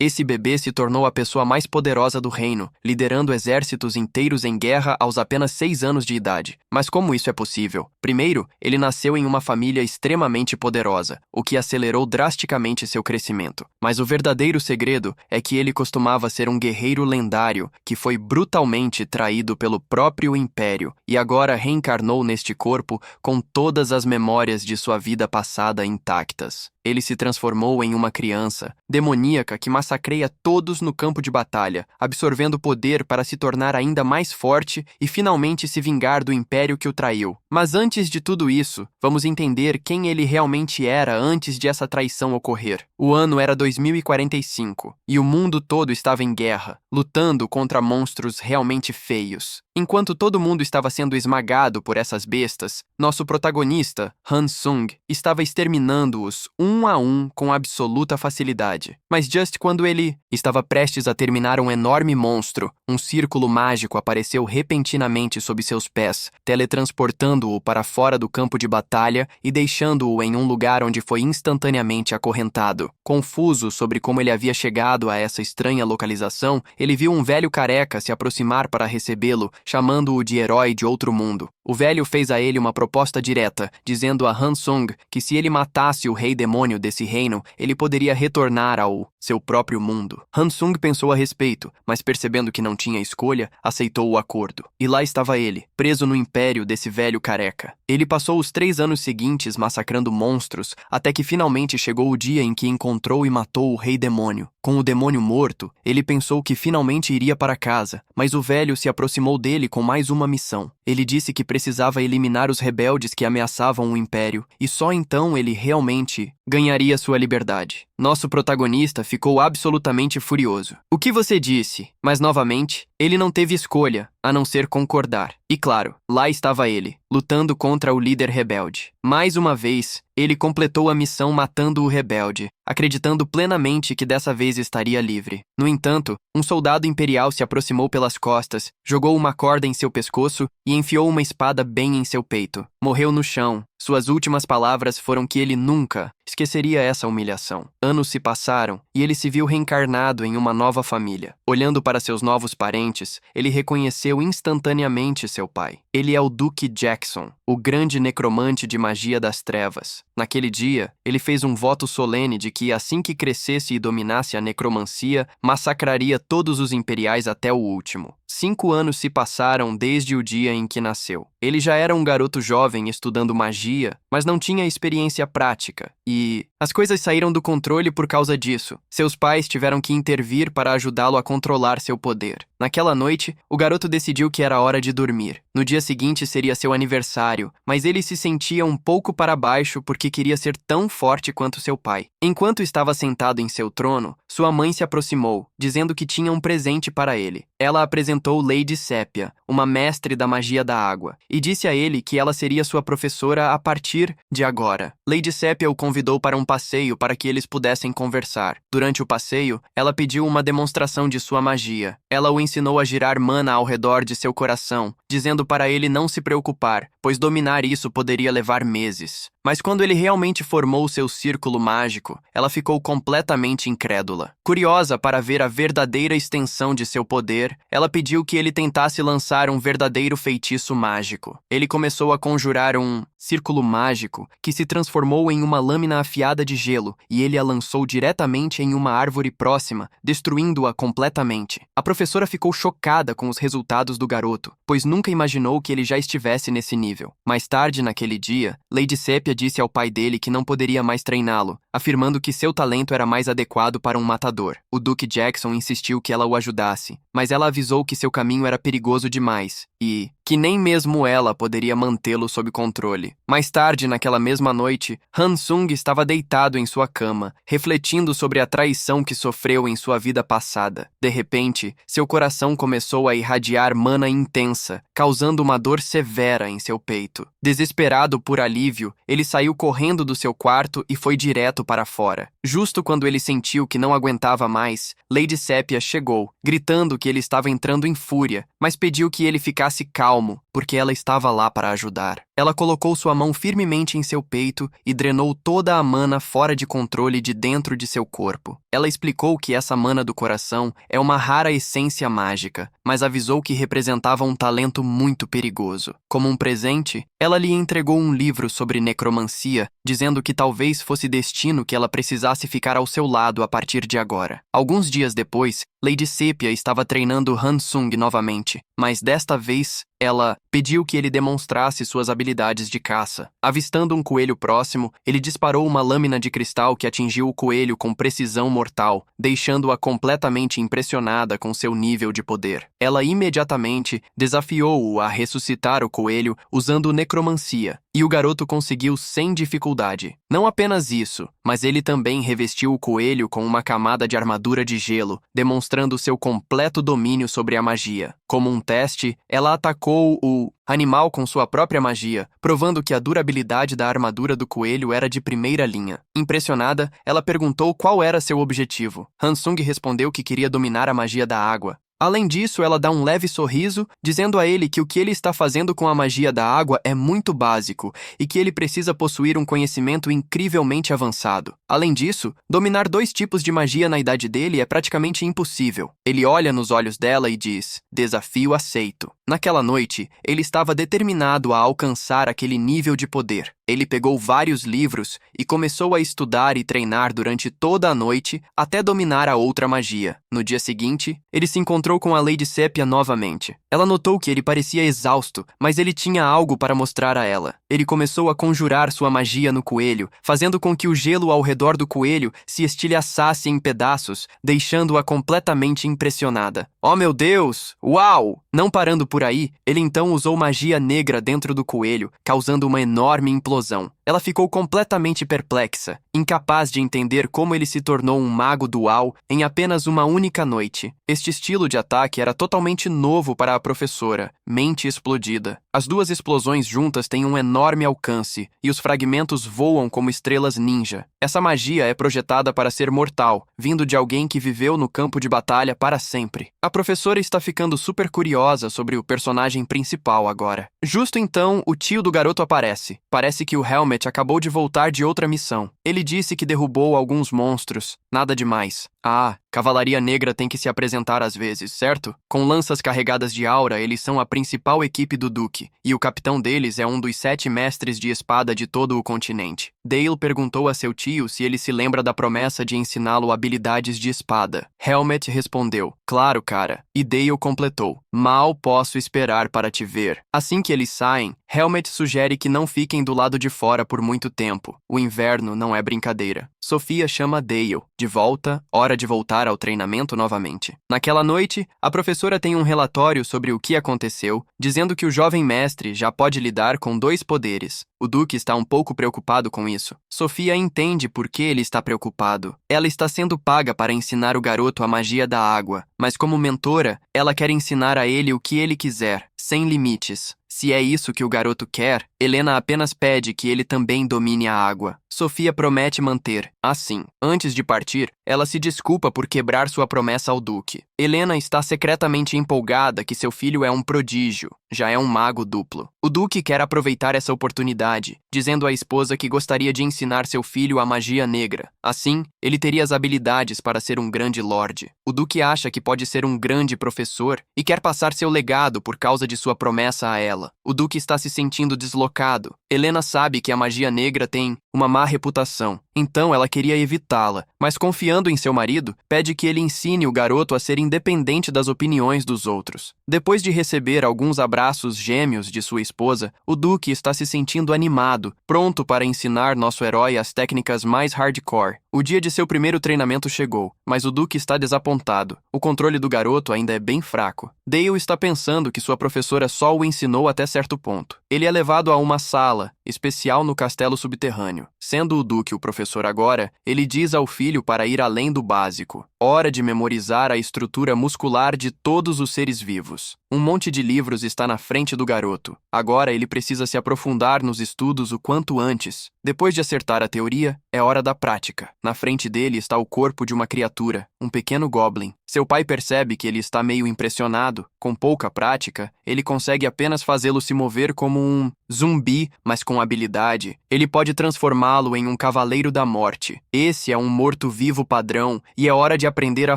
Esse bebê se tornou a pessoa mais poderosa do reino, liderando exércitos inteiros em guerra aos apenas 6 anos de idade. Mas como isso é possível? Primeiro, ele nasceu em uma família extremamente poderosa, o que acelerou drasticamente seu crescimento. Mas o verdadeiro segredo é que ele costumava ser um guerreiro lendário que foi brutalmente traído pelo próprio império e agora reencarnou neste corpo com todas as memórias de sua vida passada intactas. Ele se transformou em uma criança demoníaca que massacreia todos no campo de batalha, absorvendo poder para se tornar ainda mais forte e finalmente se vingar do império que o traiu. Mas antes de tudo isso, vamos entender quem ele realmente era antes de essa traição ocorrer. O ano era 2045 e o mundo todo estava em guerra, lutando contra monstros realmente feios. Enquanto todo mundo estava sendo esmagado por essas bestas, nosso protagonista, Han Sung, estava exterminando-os um a um com absoluta facilidade. Mas just quando ele estava prestes a terminar um enorme monstro, um círculo mágico apareceu repentinamente sob seus pés, teletransportando-o para fora do campo de batalha e deixando-o em um lugar onde foi instantaneamente acorrentado. Confuso sobre como ele havia chegado a essa estranha localização, ele viu um velho careca se aproximar para recebê-lo, chamando-o de herói de outro mundo. O velho fez a ele uma proposta direta, dizendo a Han Sung que se ele matasse o rei demônio desse reino, ele poderia retornar ao seu próprio mundo. Han Sung pensou a respeito, mas percebendo que não tinha escolha, aceitou o acordo. E lá estava ele, preso no império desse velho careca. Ele passou os 3 anos seguintes massacrando monstros, até que finalmente chegou o dia em que encontrou e matou o rei demônio. Com o demônio morto, ele pensou que finalmente iria para casa, mas o velho se aproximou dele com mais uma missão. Ele disse que precisava eliminar os rebeldes que ameaçavam o império, e só então ele realmente ganharia sua liberdade. Nosso protagonista ficou absolutamente furioso. O que você disse? Mas novamente, ele não teve escolha, a não ser concordar. E claro, lá estava ele, lutando contra o líder rebelde. Mais uma vez, ele completou a missão matando o rebelde, acreditando plenamente que dessa vez estaria livre. No entanto, um soldado imperial se aproximou pelas costas, jogou uma corda em seu pescoço e enfiou uma espada bem em seu peito. Morreu no chão. Suas últimas palavras foram que ele nunca esqueceria essa humilhação. Anos se passaram e ele se viu reencarnado em uma nova família. Olhando para seus novos parentes, ele reconheceu instantaneamente seu pai. Ele é o Duke Jackson, o grande necromante de magia das trevas. Naquele dia, ele fez um voto solene de que assim que crescesse e dominasse a necromancia, massacraria todos os imperiais até o último. 5 anos se passaram desde o dia em que nasceu. Ele já era um garoto jovem estudando magia, mas não tinha experiência prática, e as coisas saíram do controle por causa disso. Seus pais tiveram que intervir para ajudá-lo a controlar seu poder. Naquela noite, o garoto decidiu que era hora de dormir. No dia seguinte seria seu aniversário, mas ele se sentia um pouco para baixo porque queria ser tão forte quanto seu pai. Enquanto estava sentado em seu trono, sua mãe se aproximou, dizendo que tinha um presente para ele. Ela apresentou Lady Sépia, uma mestre da magia da água, e disse a ele que ela seria sua professora a partir de agora. Lady Sépia o convidou para um passeio para que eles pudessem conversar. Durante o passeio, ela pediu uma demonstração de sua magia. Ela o ensinou a girar mana ao redor de seu coração, dizendo para ele não se preocupar, pois dominar isso poderia levar meses. Mas quando ele realmente formou seu círculo mágico, ela ficou completamente incrédula. Curiosa para ver a verdadeira extensão de seu poder, ela pediu que ele tentasse lançar um verdadeiro feitiço mágico. Ele começou a conjurar um círculo mágico que se transformou em uma lâmina afiada de gelo e ele a lançou diretamente em uma árvore próxima, destruindo-a completamente. A professora ficou chocada com os resultados do garoto, pois nunca imaginou que ele já estivesse nesse nível. Mais tarde naquele dia, Lady Sépia disse ao pai dele que não poderia mais treiná-lo, afirmando que seu talento era mais adequado para um matador. O Duke Jackson insistiu que ela o ajudasse, mas ela avisou que seu caminho era perigoso demais e que nem mesmo ela poderia mantê-lo sob controle. Mais tarde, naquela mesma noite, Han Sung estava deitado em sua cama, refletindo sobre a traição que sofreu em sua vida passada. De repente, seu coração começou a irradiar mana intensa, causando uma dor severa em seu peito. Desesperado por alívio, ele saiu correndo do seu quarto e foi direto para fora. Justo quando ele sentiu que não aguentava mais, Lady Sépia chegou, gritando que ele estava entrando em fúria, mas pediu que ele ficasse calmo, porque ela estava lá para ajudar. Ela colocou sua mão firmemente em seu peito e drenou toda a mana fora de controle de dentro de seu corpo. Ela explicou que essa mana do coração é uma rara essência mágica, mas avisou que representava um talento muito perigoso. Como um presente, ela lhe entregou um livro sobre necromancia, dizendo que talvez fosse destino que ela precisasse ficar ao seu lado a partir de agora. Alguns dias depois, Lady Sépia estava treinando Hansung novamente, mas desta vez ela pediu que ele demonstrasse suas habilidades de caça. Avistando um coelho próximo, ele disparou uma lâmina de cristal que atingiu o coelho com precisão mortal, deixando-a completamente impressionada com seu nível de poder. Ela imediatamente desafiou-o a ressuscitar o coelho usando necromancia, e o garoto conseguiu sem dificuldade. Não apenas isso, mas ele também revestiu o coelho com uma camada de armadura de gelo, demonstrando seu completo domínio sobre a magia. Como um teste, ela atacou o animal com sua própria magia, provando que a durabilidade da armadura do coelho era de primeira linha. Impressionada, ela perguntou qual era seu objetivo. Hansung respondeu que queria dominar a magia da água. Além disso, ela dá um leve sorriso, dizendo a ele que o que ele está fazendo com a magia da água é muito básico e que ele precisa possuir um conhecimento incrivelmente avançado. Além disso, dominar 2 tipos de magia na idade dele é praticamente impossível. Ele olha nos olhos dela e diz: "Desafio aceito." Naquela noite, ele estava determinado a alcançar aquele nível de poder. Ele pegou vários livros e começou a estudar e treinar durante toda a noite até dominar a outra magia. No dia seguinte, ele se encontrou com a Lady Sépia novamente. Ela notou que ele parecia exausto, mas ele tinha algo para mostrar a ela. Ele começou a conjurar sua magia no coelho, fazendo com que o gelo ao redor do coelho se estilhaçasse em pedaços, deixando-a completamente impressionada. Oh meu Deus! Uau! Não parando por aí, ele então usou magia negra dentro do coelho, causando uma enorme implosão. Ela ficou completamente perplexa, incapaz de entender como ele se tornou um mago dual em apenas uma única noite. Este estilo de ataque era totalmente novo para a professora, mente explodida. As 2 explosões juntas têm um enorme alcance, e os fragmentos voam como estrelas ninja. Essa magia é projetada para ser mortal, vindo de alguém que viveu no campo de batalha para sempre. A professora está ficando super curiosa sobre o personagem principal agora. Justo então, o tio do garoto aparece. Parece que o Helmet acabou de voltar de outra missão. Ele disse que derrubou alguns monstros. Nada demais. Ah, Cavalaria Negra tem que se apresentar às vezes, certo? Com lanças carregadas de aura, eles são a principal equipe do Duque, e o capitão deles é um dos 7 mestres de espada de todo o continente. Dale perguntou a seu tio se ele se lembra da promessa de ensiná-lo habilidades de espada. Helmet respondeu: "Claro, cara." E Dale completou: "Mal posso esperar para te ver." Assim que eles saem, Helmet sugere que não fiquem do lado de fora por muito tempo. O inverno não é brincadeira. Sophia chama Dale. De volta, hora de voltar ao treinamento novamente. Naquela noite, a professora tem um relatório sobre o que aconteceu, dizendo que o jovem mestre já pode lidar com 2 poderes. O Duque está um pouco preocupado com isso. Sophia entende por que ele está preocupado. Ela está sendo paga para ensinar o garoto a magia da água, mas como mentora, ela quer ensinar a ele o que ele quiser, sem limites. Se é isso que o garoto quer, Helena apenas pede que ele também domine a água. Sophia promete manter. Assim, antes de partir, ela se desculpa por quebrar sua promessa ao Duque. Helena está secretamente empolgada que seu filho é um prodígio, já é um mago duplo. O Duque quer aproveitar essa oportunidade, dizendo à esposa que gostaria de ensinar seu filho a magia negra. Assim, ele teria as habilidades para ser um grande lorde. O Duque acha que pode ser um grande professor e quer passar seu legado por causa de sua promessa a ela. O Duque está se sentindo deslocado. Helena sabe que a magia negra tem uma má reputação, então ela queria evitá-la, mas confiando em seu marido, pede que ele ensine o garoto a ser independente das opiniões dos outros. Depois de receber alguns abraços gêmeos de sua esposa, o Duque está se sentindo animado, pronto para ensinar nosso herói as técnicas mais hardcore. O dia de seu primeiro treinamento chegou, mas o Duque está desapontado. O controle do garoto ainda é bem fraco. Dale está pensando que sua professora só o ensinou até certo ponto. Ele é levado a uma sala especial no castelo subterrâneo. Sendo o Duque o professor professor agora, ele diz ao filho para ir além do básico. Hora de memorizar a estrutura muscular de todos os seres vivos. Um monte de livros está na frente do garoto. Agora ele precisa se aprofundar nos estudos o quanto antes. Depois de acertar a teoria, é hora da prática. Na frente dele está o corpo de uma criatura, um pequeno goblin. Seu pai percebe que ele está meio impressionado. Com pouca prática, ele consegue apenas fazê-lo se mover como um zumbi, mas com habilidade. Ele pode transformá-lo em um cavaleiro da morte. Esse é um morto-vivo padrão e é hora de aprender a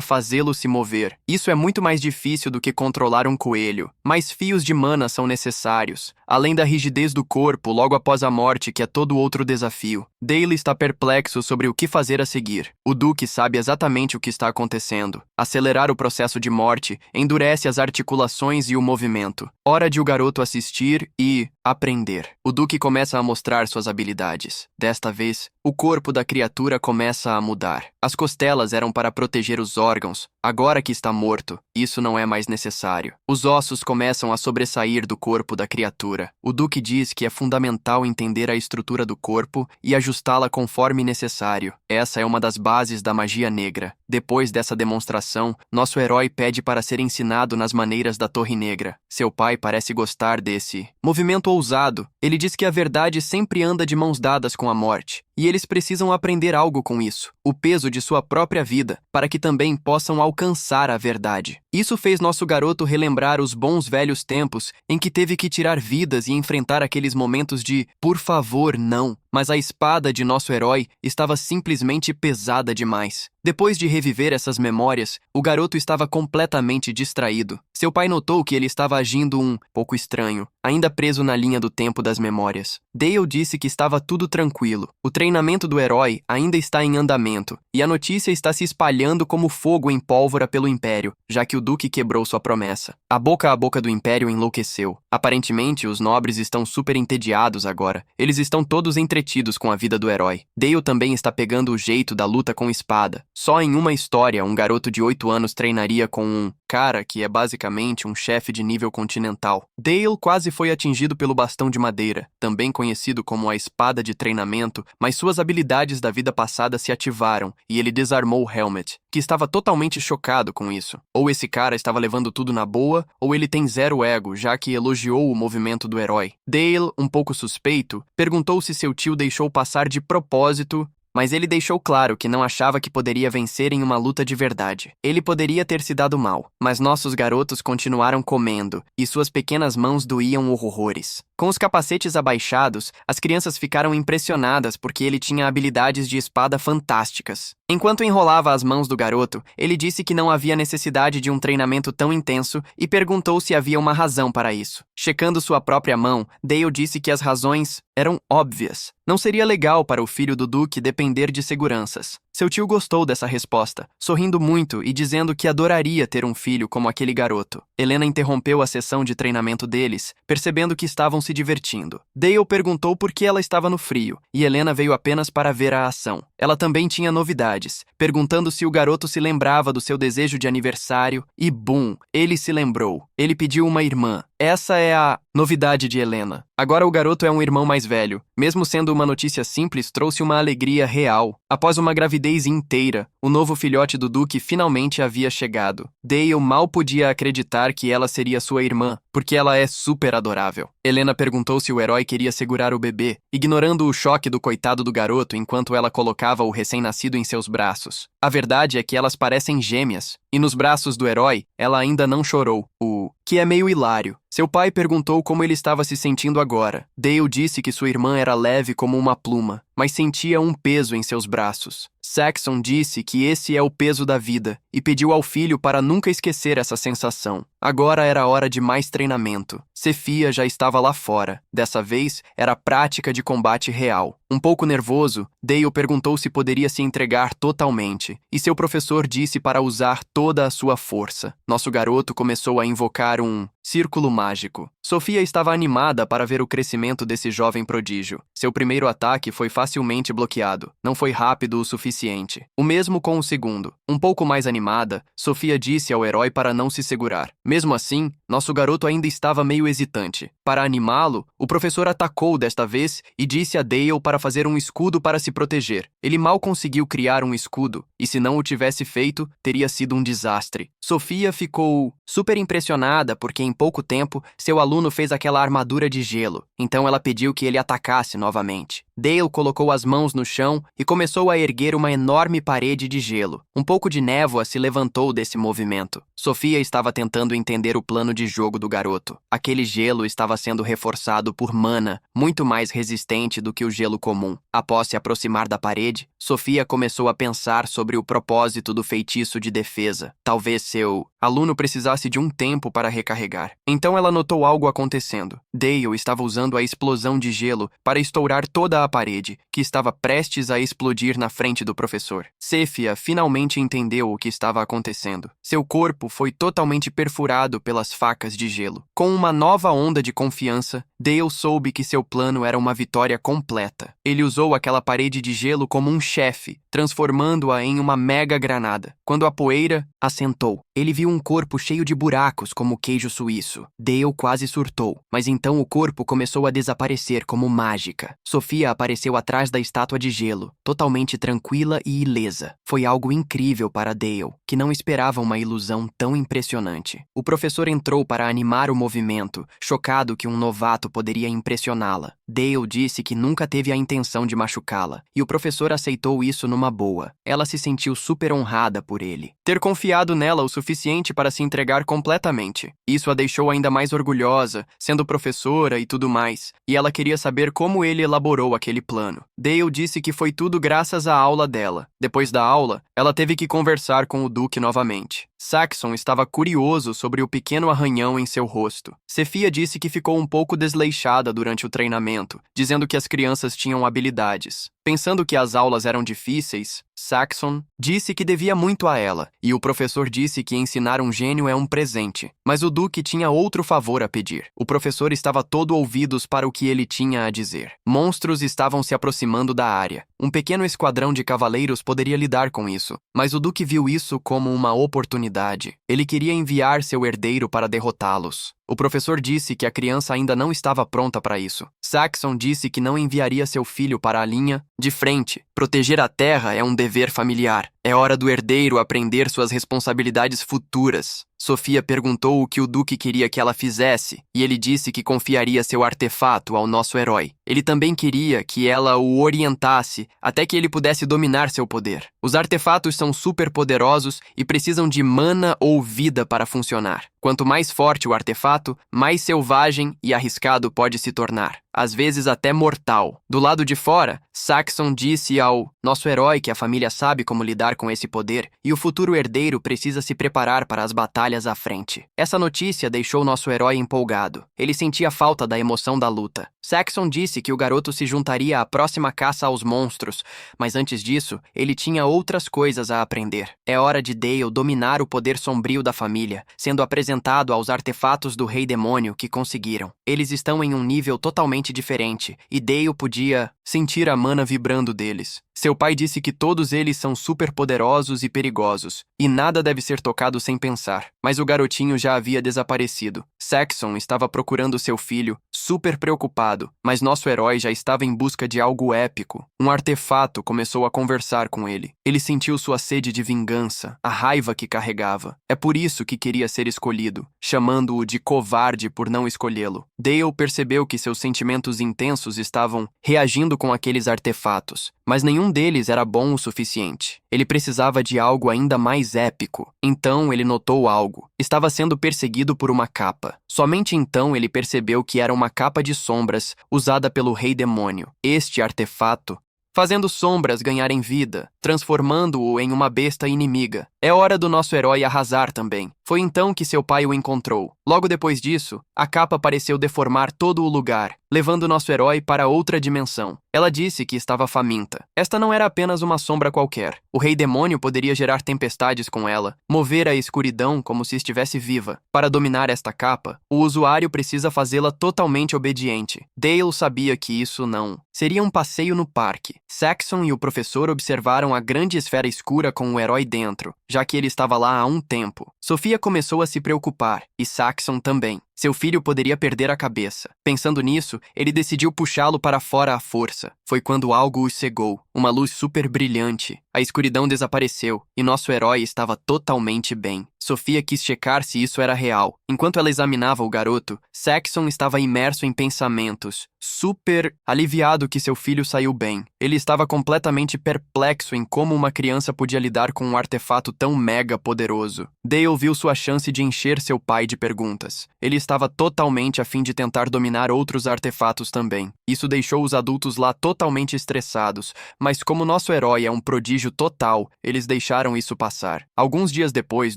fazê-lo se mover. Isso é muito mais difícil do que controlar um coelho. Mais fios de mana são necessários, além da rigidez do corpo logo após a morte, que é todo outro desafio. Dale está perplexo sobre o que fazer a seguir. O Duque sabe exatamente o que está acontecendo. Acelerar o processo de morte endurece as articulações e o movimento. Hora de o garoto assistir e aprender. O Duque começa a mostrar suas habilidades. Desta vez, o corpo da criatura começa a mudar. As costelas eram para proteger os órgãos. Agora que está morto, isso não é mais necessário. Os ossos começam a sobressair do corpo da criatura. O Duque diz que é fundamental entender a estrutura do corpo e ajustá-la conforme necessário. Essa é uma das bases da magia negra. Depois dessa demonstração, nosso herói pede para ser ensinado nas maneiras da Torre Negra. Seu pai parece gostar desse movimento ousado. Ele diz que a verdade sempre anda de mãos dadas com a morte, e eles precisam aprender algo com isso, o peso de sua própria vida, para que também possam alcançar a verdade. Isso fez nosso garoto relembrar os bons velhos tempos em que teve que tirar vidas e enfrentar aqueles momentos de "por favor, não", mas a espada de nosso herói estava simplesmente pesada demais. Depois de reviver essas memórias, o garoto estava completamente distraído. Seu pai notou que ele estava agindo um pouco estranho, ainda preso na linha do tempo das memórias. Dale disse que estava tudo tranquilo. O treinamento do herói ainda está em andamento, e a notícia está se espalhando como fogo em pólvora pelo Império, já que o Duque quebrou sua promessa. A boca do Império enlouqueceu. Aparentemente, os nobres estão super entediados agora. Eles estão todos entretidos com a vida do herói. Dale também está pegando o jeito da luta com espada. Só em uma história, um garoto de 8 anos treinaria com um cara que é basicamente um chefe de nível continental. Dale quase foi atingido pelo bastão de madeira, também conhecido como a espada de treinamento, mas suas habilidades da vida passada se ativaram e ele desarmou o Helmet, que estava totalmente chocado com isso. Ou esse cara estava levando tudo na boa, ou ele tem zero ego, já que elogiou o movimento do herói. Dale, um pouco suspeito, perguntou se seu tio deixou passar de propósito, mas ele deixou claro que não achava que poderia vencer em uma luta de verdade. Ele poderia ter se dado mal, mas nossos garotos continuaram comendo, e suas pequenas mãos doíam horrores. Com os capacetes abaixados, as crianças ficaram impressionadas porque ele tinha habilidades de espada fantásticas. Enquanto enrolava as mãos do garoto, ele disse que não havia necessidade de um treinamento tão intenso e perguntou se havia uma razão para isso. Checando sua própria mão, Dale disse que as razões eram óbvias. Não seria legal para o filho do Duque depender de seguranças. Seu tio gostou dessa resposta, sorrindo muito e dizendo que adoraria ter um filho como aquele garoto. Helena interrompeu a sessão de treinamento deles, percebendo que estavam se divertindo. Dale perguntou por que ela estava no frio, e Helena veio apenas para ver a ação. Ela também tinha novidades, perguntando se o garoto se lembrava do seu desejo de aniversário, e bum, ele se lembrou. Ele pediu uma irmã. Essa é a novidade de Helena. Agora o garoto é um irmão mais velho. Mesmo sendo uma notícia simples, trouxe uma alegria real. Após uma gravidez inteira, o novo filhote do Duque finalmente havia chegado. Dale mal podia acreditar que ela seria sua irmã, porque ela é super adorável. Helena perguntou se o herói queria segurar o bebê, ignorando o choque do coitado do garoto enquanto ela colocava o recém-nascido em seus braços. A verdade é que elas parecem gêmeas, e nos braços do herói, ela ainda não chorou, o que é meio hilário. Seu pai perguntou como ele estava se sentindo agora. Dale disse que sua irmã era leve como uma pluma, mas sentia um peso em seus braços. Saxon disse que esse é o peso da vida e pediu ao filho para nunca esquecer essa sensação. Agora era hora de mais treinamento. Sefia já estava lá fora. Dessa vez, era prática de combate real. Um pouco nervoso, Dale perguntou se poderia se entregar totalmente, e seu professor disse para usar toda a sua força. Nosso garoto começou a invocar um Círculo mágico. Sofia estava animada para ver o crescimento desse jovem prodígio. Seu primeiro ataque foi facilmente bloqueado. Não foi rápido o suficiente. O mesmo com o segundo. Um pouco mais animada, Sofia disse ao herói para não se segurar. Mesmo assim, nosso garoto ainda estava meio hesitante. Para animá-lo, o professor atacou desta vez e disse a Dale para fazer um escudo para se proteger. Ele mal conseguiu criar um escudo, e se não o tivesse feito, teria sido um desastre. Sofia ficou super impressionada porque em pouco tempo seu aluno fez aquela armadura de gelo. Então ela pediu que ele atacasse novamente. Dale colocou as mãos no chão e começou a erguer uma enorme parede de gelo. Um pouco de névoa se levantou desse movimento. Sofia estava tentando entender o plano de jogo do garoto. Aquele gelo estava sendo reforçado por mana, muito mais resistente do que o gelo comum. Após se aproximar da parede, Sofia começou a pensar sobre o propósito do feitiço de defesa. Talvez seu aluno precisasse de um tempo para recarregar. Então ela notou algo acontecendo. Dale estava usando a explosão de gelo para estourar toda a parede, que estava prestes a explodir na frente do professor. Sofia finalmente entendeu o que estava acontecendo. Seu corpo foi totalmente perfurado pelas facas de gelo. Com uma nova onda de confiança, Dale soube que seu plano era uma vitória completa. Ele usou aquela parede de gelo como um chefe, transformando-a em uma mega granada. Quando a poeira assentou, ele viu um corpo cheio de buracos como queijo suíço. Dale quase surtou, mas então o corpo começou a desaparecer como mágica. Sofia apareceu atrás da estátua de gelo, totalmente tranquila e ilesa. Foi algo incrível para Dale, que não esperava uma ilusão tão impressionante. O professor entrou para animar o movimento, chocado que um novato poderia impressioná-la. Dale disse que nunca teve a intenção de machucá-la, e o professor aceitou isso numa boa. Ela se sentiu super honrada por ele ter confiado nela o suficiente para se entregar completamente. Isso a deixou ainda mais orgulhosa, sendo professora e tudo mais, e ela queria saber como ele elaborou aquele plano. Dale disse que foi tudo graças à aula dela. Depois da aula, ela teve que conversar com o Duque novamente. Saxon estava curioso sobre o pequeno arranhão em seu rosto. Sofia disse que ficou um pouco desleixada durante o treinamento, dizendo que as crianças tinham habilidades. Pensando que as aulas eram difíceis, Saxon disse que devia muito a ela, e o professor disse que ensinar um gênio é um presente. Mas o Duque tinha outro favor a pedir. O professor estava todo ouvidos para o que ele tinha a dizer. Monstros estavam se aproximando da área. Um pequeno esquadrão de cavaleiros poderia lidar com isso, mas o Duque viu isso como uma oportunidade. Ele queria enviar seu herdeiro para derrotá-los. O professor disse que a criança ainda não estava pronta para isso. Saxon disse que não enviaria seu filho para a linha de frente. Proteger a terra é um dever familiar. É hora do herdeiro aprender suas responsabilidades futuras. Sofia perguntou o que o Duque queria que ela fizesse, e ele disse que confiaria seu artefato ao nosso herói. Ele também queria que ela o orientasse até que ele pudesse dominar seu poder. Os artefatos são super poderosos e precisam de mana ou vida para funcionar. Quanto mais forte o artefato, mais selvagem e arriscado pode se tornar, às vezes até mortal. Do lado de fora, Saxon disse ao nosso herói que a família sabe como lidar com esse poder e o futuro herdeiro precisa se preparar para as batalhas à frente. Essa notícia deixou nosso herói empolgado. Ele sentia falta da emoção da luta. Saxon disse que o garoto se juntaria à próxima caça aos monstros, mas antes disso, ele tinha outras coisas a aprender. É hora de Dale dominar o poder sombrio da família, sendo apresentado aos artefatos do Rei Demônio que conseguiram. Eles estão em um nível totalmente diferente, e Dale podia sentir a mana vibrando deles. Seu pai disse que todos eles são super poderosos e perigosos, e nada deve ser tocado sem pensar. Mas o garotinho já havia desaparecido. Saxon estava procurando seu filho, super preocupado, mas nosso herói já estava em busca de algo épico. Um artefato começou a conversar com ele. Ele sentiu sua sede de vingança, a raiva que carregava. É por isso que queria ser escolhido, chamando-o de covarde por não escolhê-lo. Dale percebeu que seus sentimentos intensos estavam reagindo com aqueles artefatos, mas nenhum deles era bom o suficiente. Ele precisava de algo ainda mais épico. Então ele notou algo. Estava sendo perseguido por uma capa. Somente então ele percebeu que era uma capa de sombras usada pelo Rei Demônio. Este artefato fazendo sombras ganharem vida, transformando-o em uma besta inimiga. É hora do nosso herói arrasar também. Foi então que seu pai o encontrou. Logo depois disso, a capa pareceu deformar todo o lugar, levando nosso herói para outra dimensão. Ela disse que estava faminta. Esta não era apenas uma sombra qualquer. O rei demônio poderia gerar tempestades com ela, mover a escuridão como se estivesse viva. Para dominar esta capa, o usuário precisa fazê-la totalmente obediente. Dale sabia que isso não seria um passeio no parque. Saxon e o professor observaram a grande esfera escura com o herói dentro, já que ele estava lá há um tempo. Sofia começou a se preocupar, e Saxon também. Seu filho poderia perder a cabeça. Pensando nisso, ele decidiu puxá-lo para fora à força. Foi quando algo o cegou. Uma luz super brilhante. A escuridão desapareceu, e nosso herói estava totalmente bem. Sofia quis checar se isso era real. Enquanto ela examinava o garoto, Saxon estava imerso em pensamentos, super aliviado que seu filho saiu bem. Ele estava completamente perplexo em como uma criança podia lidar com um artefato tão mega poderoso. Dale viu sua chance de encher seu pai de perguntas. Ele estava totalmente a fim de tentar dominar outros artefatos também. Isso deixou os adultos lá totalmente estressados, mas como nosso herói é um prodígio total, eles deixaram isso passar. Alguns dias depois,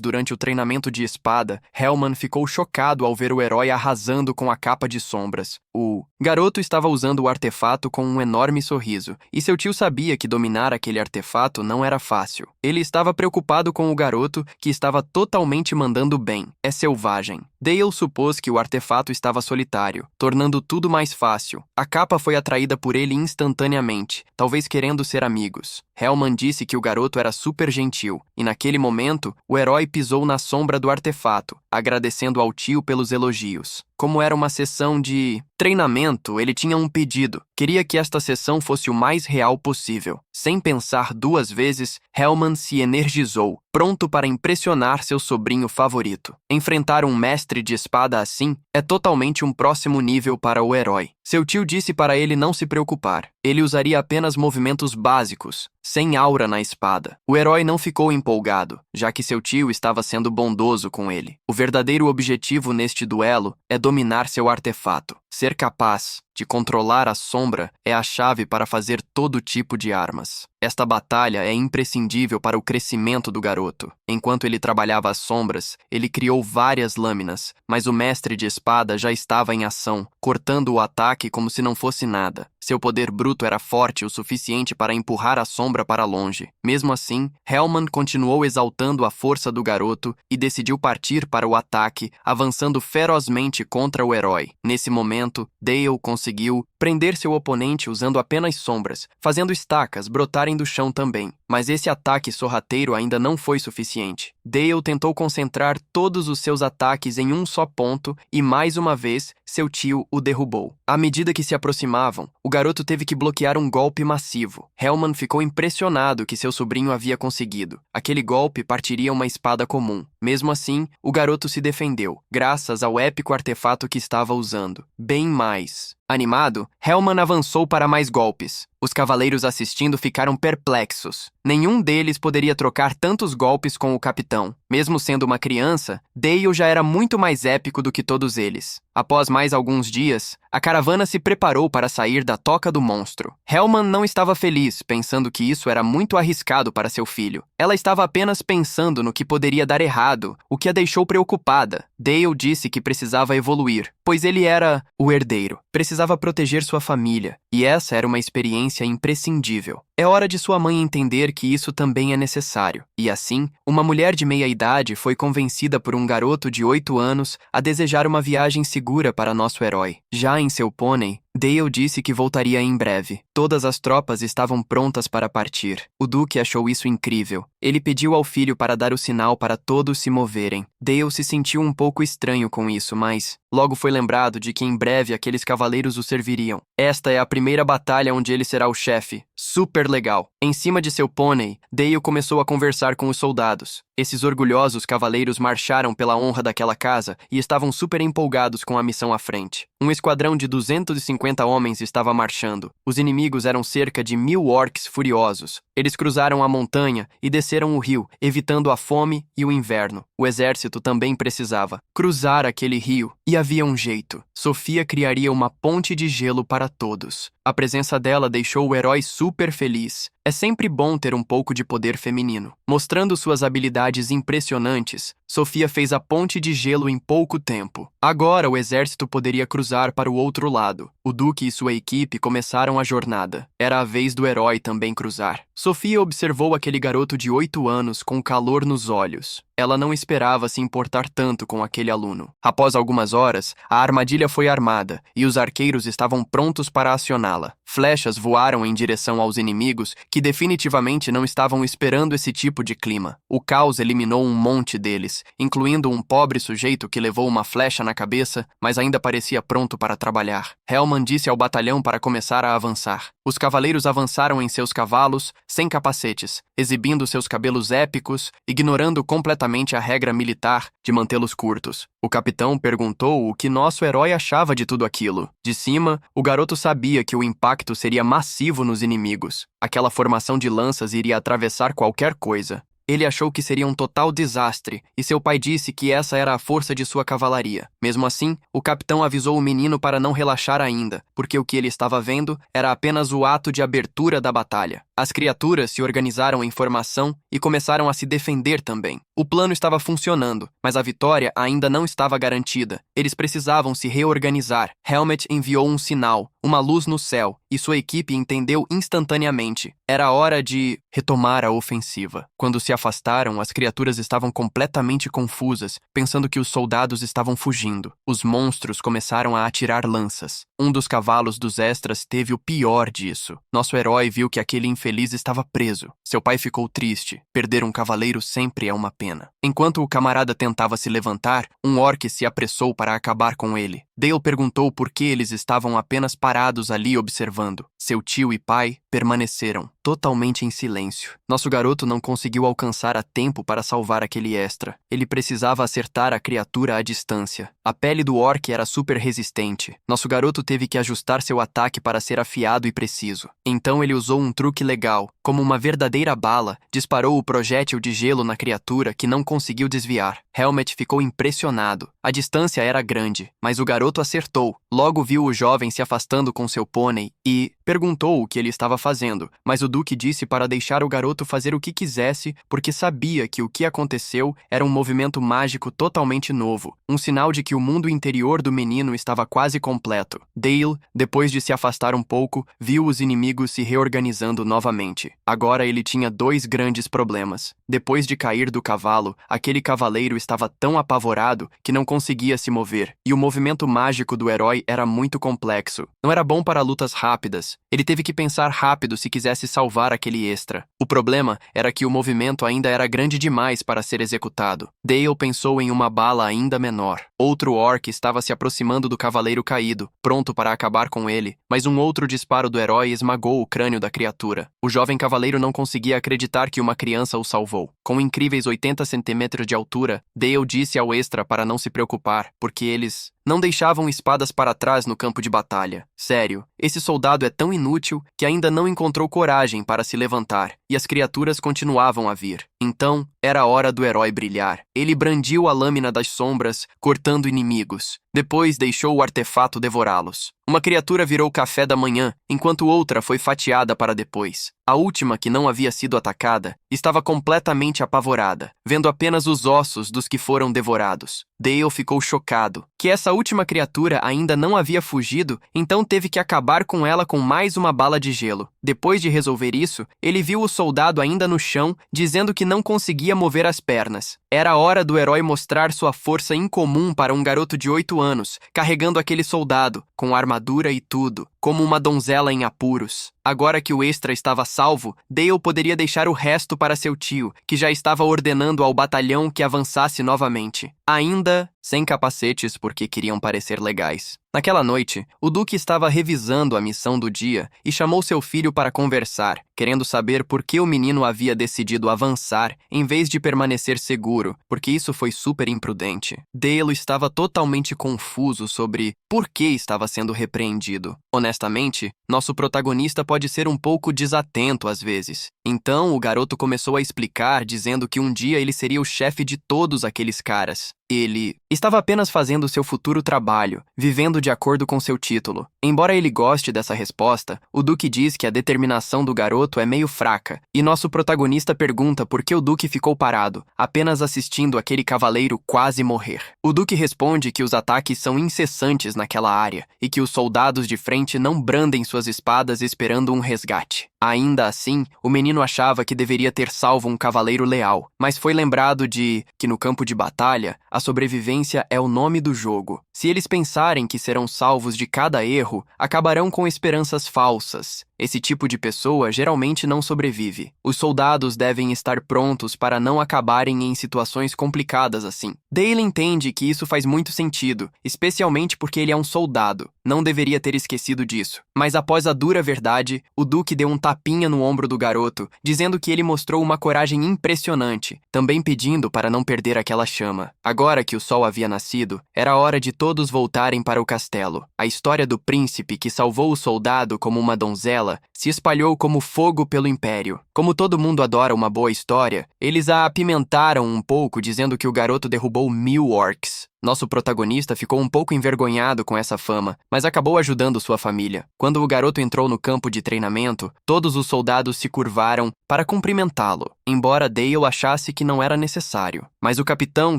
durante o treinamento de espada, Hellman ficou chocado ao ver o herói arrasando com a capa de sombras. O garoto estava usando o artefato com um enorme sorriso, e seu tio sabia que dominar aquele artefato não era fácil. Ele estava preocupado com o garoto, que estava totalmente mandando bem. É selvagem. Dale supôs que o artefato estava solitário, tornando tudo mais fácil. A capa foi atraída por ele instantaneamente, talvez querendo ser amigos. Hellman disse que o garoto era super gentil, e naquele momento, o herói pisou na sombra do artefato, agradecendo ao tio pelos elogios. Como era uma sessão de treinamento, ele tinha um pedido. Queria que esta sessão fosse o mais real possível. Sem pensar duas vezes, Hellman se energizou, pronto para impressionar seu sobrinho favorito. Enfrentar um mestre de espada assim é totalmente um próximo nível para o herói. Seu tio disse para ele não se preocupar. Ele usaria apenas movimentos básicos, sem aura na espada. O herói não ficou empolgado, já que seu tio estava sendo bondoso com ele. O verdadeiro objetivo neste duelo é dominar seu artefato. Ser capaz de controlar a sombra é a chave para fazer todo tipo de armas. Esta batalha é imprescindível para o crescimento do garoto. Enquanto ele trabalhava as sombras, ele criou várias lâminas, mas o mestre de espada já estava em ação, cortando o ataque como se não fosse nada. Seu poder bruto era forte o suficiente para empurrar a sombra para longe. Mesmo assim, Hellman continuou exaltando a força do garoto e decidiu partir para o ataque, avançando ferozmente contra o herói. Nesse momento, Dale conseguiu prender seu oponente usando apenas sombras, fazendo estacas brotarem do chão também. Mas esse ataque sorrateiro ainda não foi suficiente. Dale tentou concentrar todos os seus ataques em um só ponto e, mais uma vez, seu tio o derrubou. À medida que se aproximavam, o garoto teve que bloquear um golpe massivo. Hellman ficou impressionado que seu sobrinho havia conseguido. Aquele golpe partiria uma espada comum. Mesmo assim, o garoto se defendeu, graças ao épico artefato que estava usando. Bem mais. Animado, Hellman avançou para mais golpes. Os cavaleiros assistindo ficaram perplexos. Nenhum deles poderia trocar tantos golpes com o capitão. Mesmo sendo uma criança, Dale já era muito mais épico do que todos eles. Após mais alguns dias, a caravana se preparou para sair da toca do monstro. Hellman não estava feliz, pensando que isso era muito arriscado para seu filho. Ela estava apenas pensando no que poderia dar errado, o que a deixou preocupada. Dale disse que precisava evoluir, pois ele era o herdeiro. Precisava proteger sua família, e essa era uma experiência imprescindível. É hora de sua mãe entender que isso também é necessário. E assim, uma mulher de meia idade foi convencida por um garoto de 8 anos a desejar uma viagem segura para nosso herói. Já em seu pônei, Dale disse que voltaria em breve. Todas as tropas estavam prontas para partir. O duque achou isso incrível. Ele pediu ao filho para dar o sinal para todos se moverem. Dale se sentiu um pouco estranho com isso, mas logo foi lembrado de que em breve aqueles cavaleiros o serviriam. Esta é a primeira batalha onde ele será o chefe. Super legal. Em cima de seu pônei, Dale começou a conversar com os soldados. Esses orgulhosos cavaleiros marcharam pela honra daquela casa e estavam super empolgados com a missão à frente. Um esquadrão de 250 homens estava marchando. Os inimigos eram cerca de 1000 orcs furiosos. Eles cruzaram a montanha e desceram o rio, evitando a fome e o inverno. O exército também precisava cruzar aquele rio, e havia um jeito. Sofia criaria uma ponte de gelo para todos. A presença dela deixou o herói super feliz. É sempre bom ter um pouco de poder feminino. Mostrando suas habilidades impressionantes, Sofia fez a ponte de gelo em pouco tempo. Agora o exército poderia cruzar para o outro lado. O Duque e sua equipe começaram a jornada. Era a vez do herói também cruzar. Sofia observou aquele garoto de 8 anos com calor nos olhos. Ela não esperava se importar tanto com aquele aluno. Após algumas horas, a armadilha foi armada e os arqueiros estavam prontos para acioná-la. Flechas voaram em direção aos inimigos que definitivamente não estavam esperando esse tipo de clima. O caos eliminou um monte deles, incluindo um pobre sujeito que levou uma flecha na cabeça, mas ainda parecia pronto para trabalhar. Hellman disse ao batalhão para começar a avançar. Os cavaleiros avançaram em seus cavalos, sem capacetes, exibindo seus cabelos épicos, ignorando completamente a regra militar de mantê-los curtos. O capitão perguntou o que nosso herói achava de tudo aquilo. De cima, o garoto sabia que o impacto seria massivo nos inimigos. Aquela formação de lanças iria atravessar qualquer coisa. Ele achou que seria um total desastre, e seu pai disse que essa era a força de sua cavalaria. Mesmo assim, o capitão avisou o menino para não relaxar ainda, porque o que ele estava vendo era apenas o ato de abertura da batalha. As criaturas se organizaram em formação e começaram a se defender também. O plano estava funcionando, mas a vitória ainda não estava garantida. Eles precisavam se reorganizar. Helmet enviou um sinal, uma luz no céu, e sua equipe entendeu instantaneamente. Era hora de retomar a ofensiva. Quando se afastaram, as criaturas estavam completamente confusas, pensando que os soldados estavam fugindo. Os monstros começaram a atirar lanças. Um dos cavalos dos extras teve o pior disso. Nosso herói viu que aquele infeliz estava preso. Seu pai ficou triste. Perder um cavaleiro sempre é uma pena. Enquanto o camarada tentava se levantar, um orc se apressou para acabar com ele. Dale perguntou por que eles estavam apenas parados ali observando. Seu tio e pai permaneceram, totalmente em silêncio. Nosso garoto não conseguiu alcançar a tempo para salvar aquele extra. Ele precisava acertar a criatura à distância. A pele do orc era super resistente. Nosso garoto teve que ajustar seu ataque para ser afiado e preciso. Então ele usou um truque legal. Como uma verdadeira bala, disparou o projétil de gelo na criatura que não conseguiu desviar. Helmet ficou impressionado. A distância era grande, mas o garoto acertou. Logo viu o jovem se afastando com seu pônei e perguntou o que ele estava fazendo, mas o Duque disse para deixar o garoto fazer o que quisesse, porque sabia que o que aconteceu era um movimento mágico totalmente novo, um sinal de que o mundo interior do menino estava quase completo. Dale, depois de se afastar um pouco, viu os inimigos se reorganizando novamente. Agora ele tinha 2 grandes problemas. Depois de cair do cavalo, aquele cavaleiro estava tão apavorado que não conseguia se mover, e o movimento mágico do herói era muito complexo. Não era bom para lutas rápidas. Ele teve que pensar rápido se quisesse salvar aquele extra. O problema era que o movimento ainda era grande demais para ser executado. Dale pensou em uma bala ainda menor. Outro orc estava se aproximando do cavaleiro caído, pronto para acabar com ele, mas um outro disparo do herói esmagou o crânio da criatura. O jovem cavaleiro não conseguia acreditar que uma criança o salvou. Com incríveis 80 centímetros de altura, Dale disse ao extra para não se preocupar, porque eles não deixavam espadas para trás no campo de batalha. Sério, esse soldado é tão inútil que ainda não encontrou coragem para se levantar, e as criaturas continuavam a vir. Então, era hora do herói brilhar. Ele brandiu a lâmina das sombras, cortando inimigos. Depois deixou o artefato devorá-los. Uma criatura virou café da manhã, enquanto outra foi fatiada para depois. A última, que não havia sido atacada, estava completamente apavorada, vendo apenas os ossos dos que foram devorados. Dale ficou chocado. Que essa última criatura ainda não havia fugido, então teve que acabar com ela com mais uma bala de gelo. Depois de resolver isso, ele viu o soldado ainda no chão, dizendo que não conseguia mover as pernas. Era hora do herói mostrar sua força incomum para um garoto de 8 anos, carregando aquele soldado, com armadura e tudo, como uma donzela em apuros. Agora que o extra estava salvo, Dale poderia deixar o resto para seu tio, que já estava ordenando ao batalhão que avançasse novamente. Ainda sem capacetes porque queriam parecer legais. Naquela noite, o Duque estava revisando a missão do dia e chamou seu filho para conversar, querendo saber por que o menino havia decidido avançar em vez de permanecer seguro, porque isso foi super imprudente. Dale estava totalmente confuso sobre por que estava sendo repreendido. Honestamente, nosso protagonista pode ser um pouco desatento às vezes. Então, o garoto começou a explicar, dizendo que um dia ele seria o chefe de todos aqueles caras. Ele estava apenas fazendo seu futuro trabalho, vivendo de acordo com seu título. Embora ele goste dessa resposta, o Duque diz que a determinação do garoto é meio fraca, e nosso protagonista pergunta por que o Duque ficou parado, apenas assistindo aquele cavaleiro quase morrer. O Duque responde que os ataques são incessantes naquela área, e que os soldados de frente não brandem suas espadas esperando um resgate. Ainda assim, o menino achava que deveria ter salvo um cavaleiro leal, mas foi lembrado de que no campo de batalha, a sobrevivência é o nome do jogo. Se eles pensarem que serão salvos de cada erro, acabarão com esperanças falsas. Esse tipo de pessoa geralmente não sobrevive. Os soldados devem estar prontos para não acabarem em situações complicadas assim. Dale entende que isso faz muito sentido, especialmente porque ele é um soldado. Não deveria ter esquecido disso. Mas após a dura verdade, o Duque deu um tapinha no ombro do garoto, dizendo que ele mostrou uma coragem impressionante, também pedindo para não perder aquela chama. Agora que o sol havia nascido, era hora de todos voltarem para o castelo. A história do príncipe que salvou o soldado como uma donzela se espalhou como fogo pelo império. Como todo mundo adora uma boa história, eles a apimentaram um pouco dizendo que o garoto derrubou 1000 orcs. Nosso protagonista ficou um pouco envergonhado com essa fama, mas acabou ajudando sua família. Quando o garoto entrou no campo de treinamento, todos os soldados se curvaram para cumprimentá-lo, embora Dale achasse que não era necessário. Mas o capitão,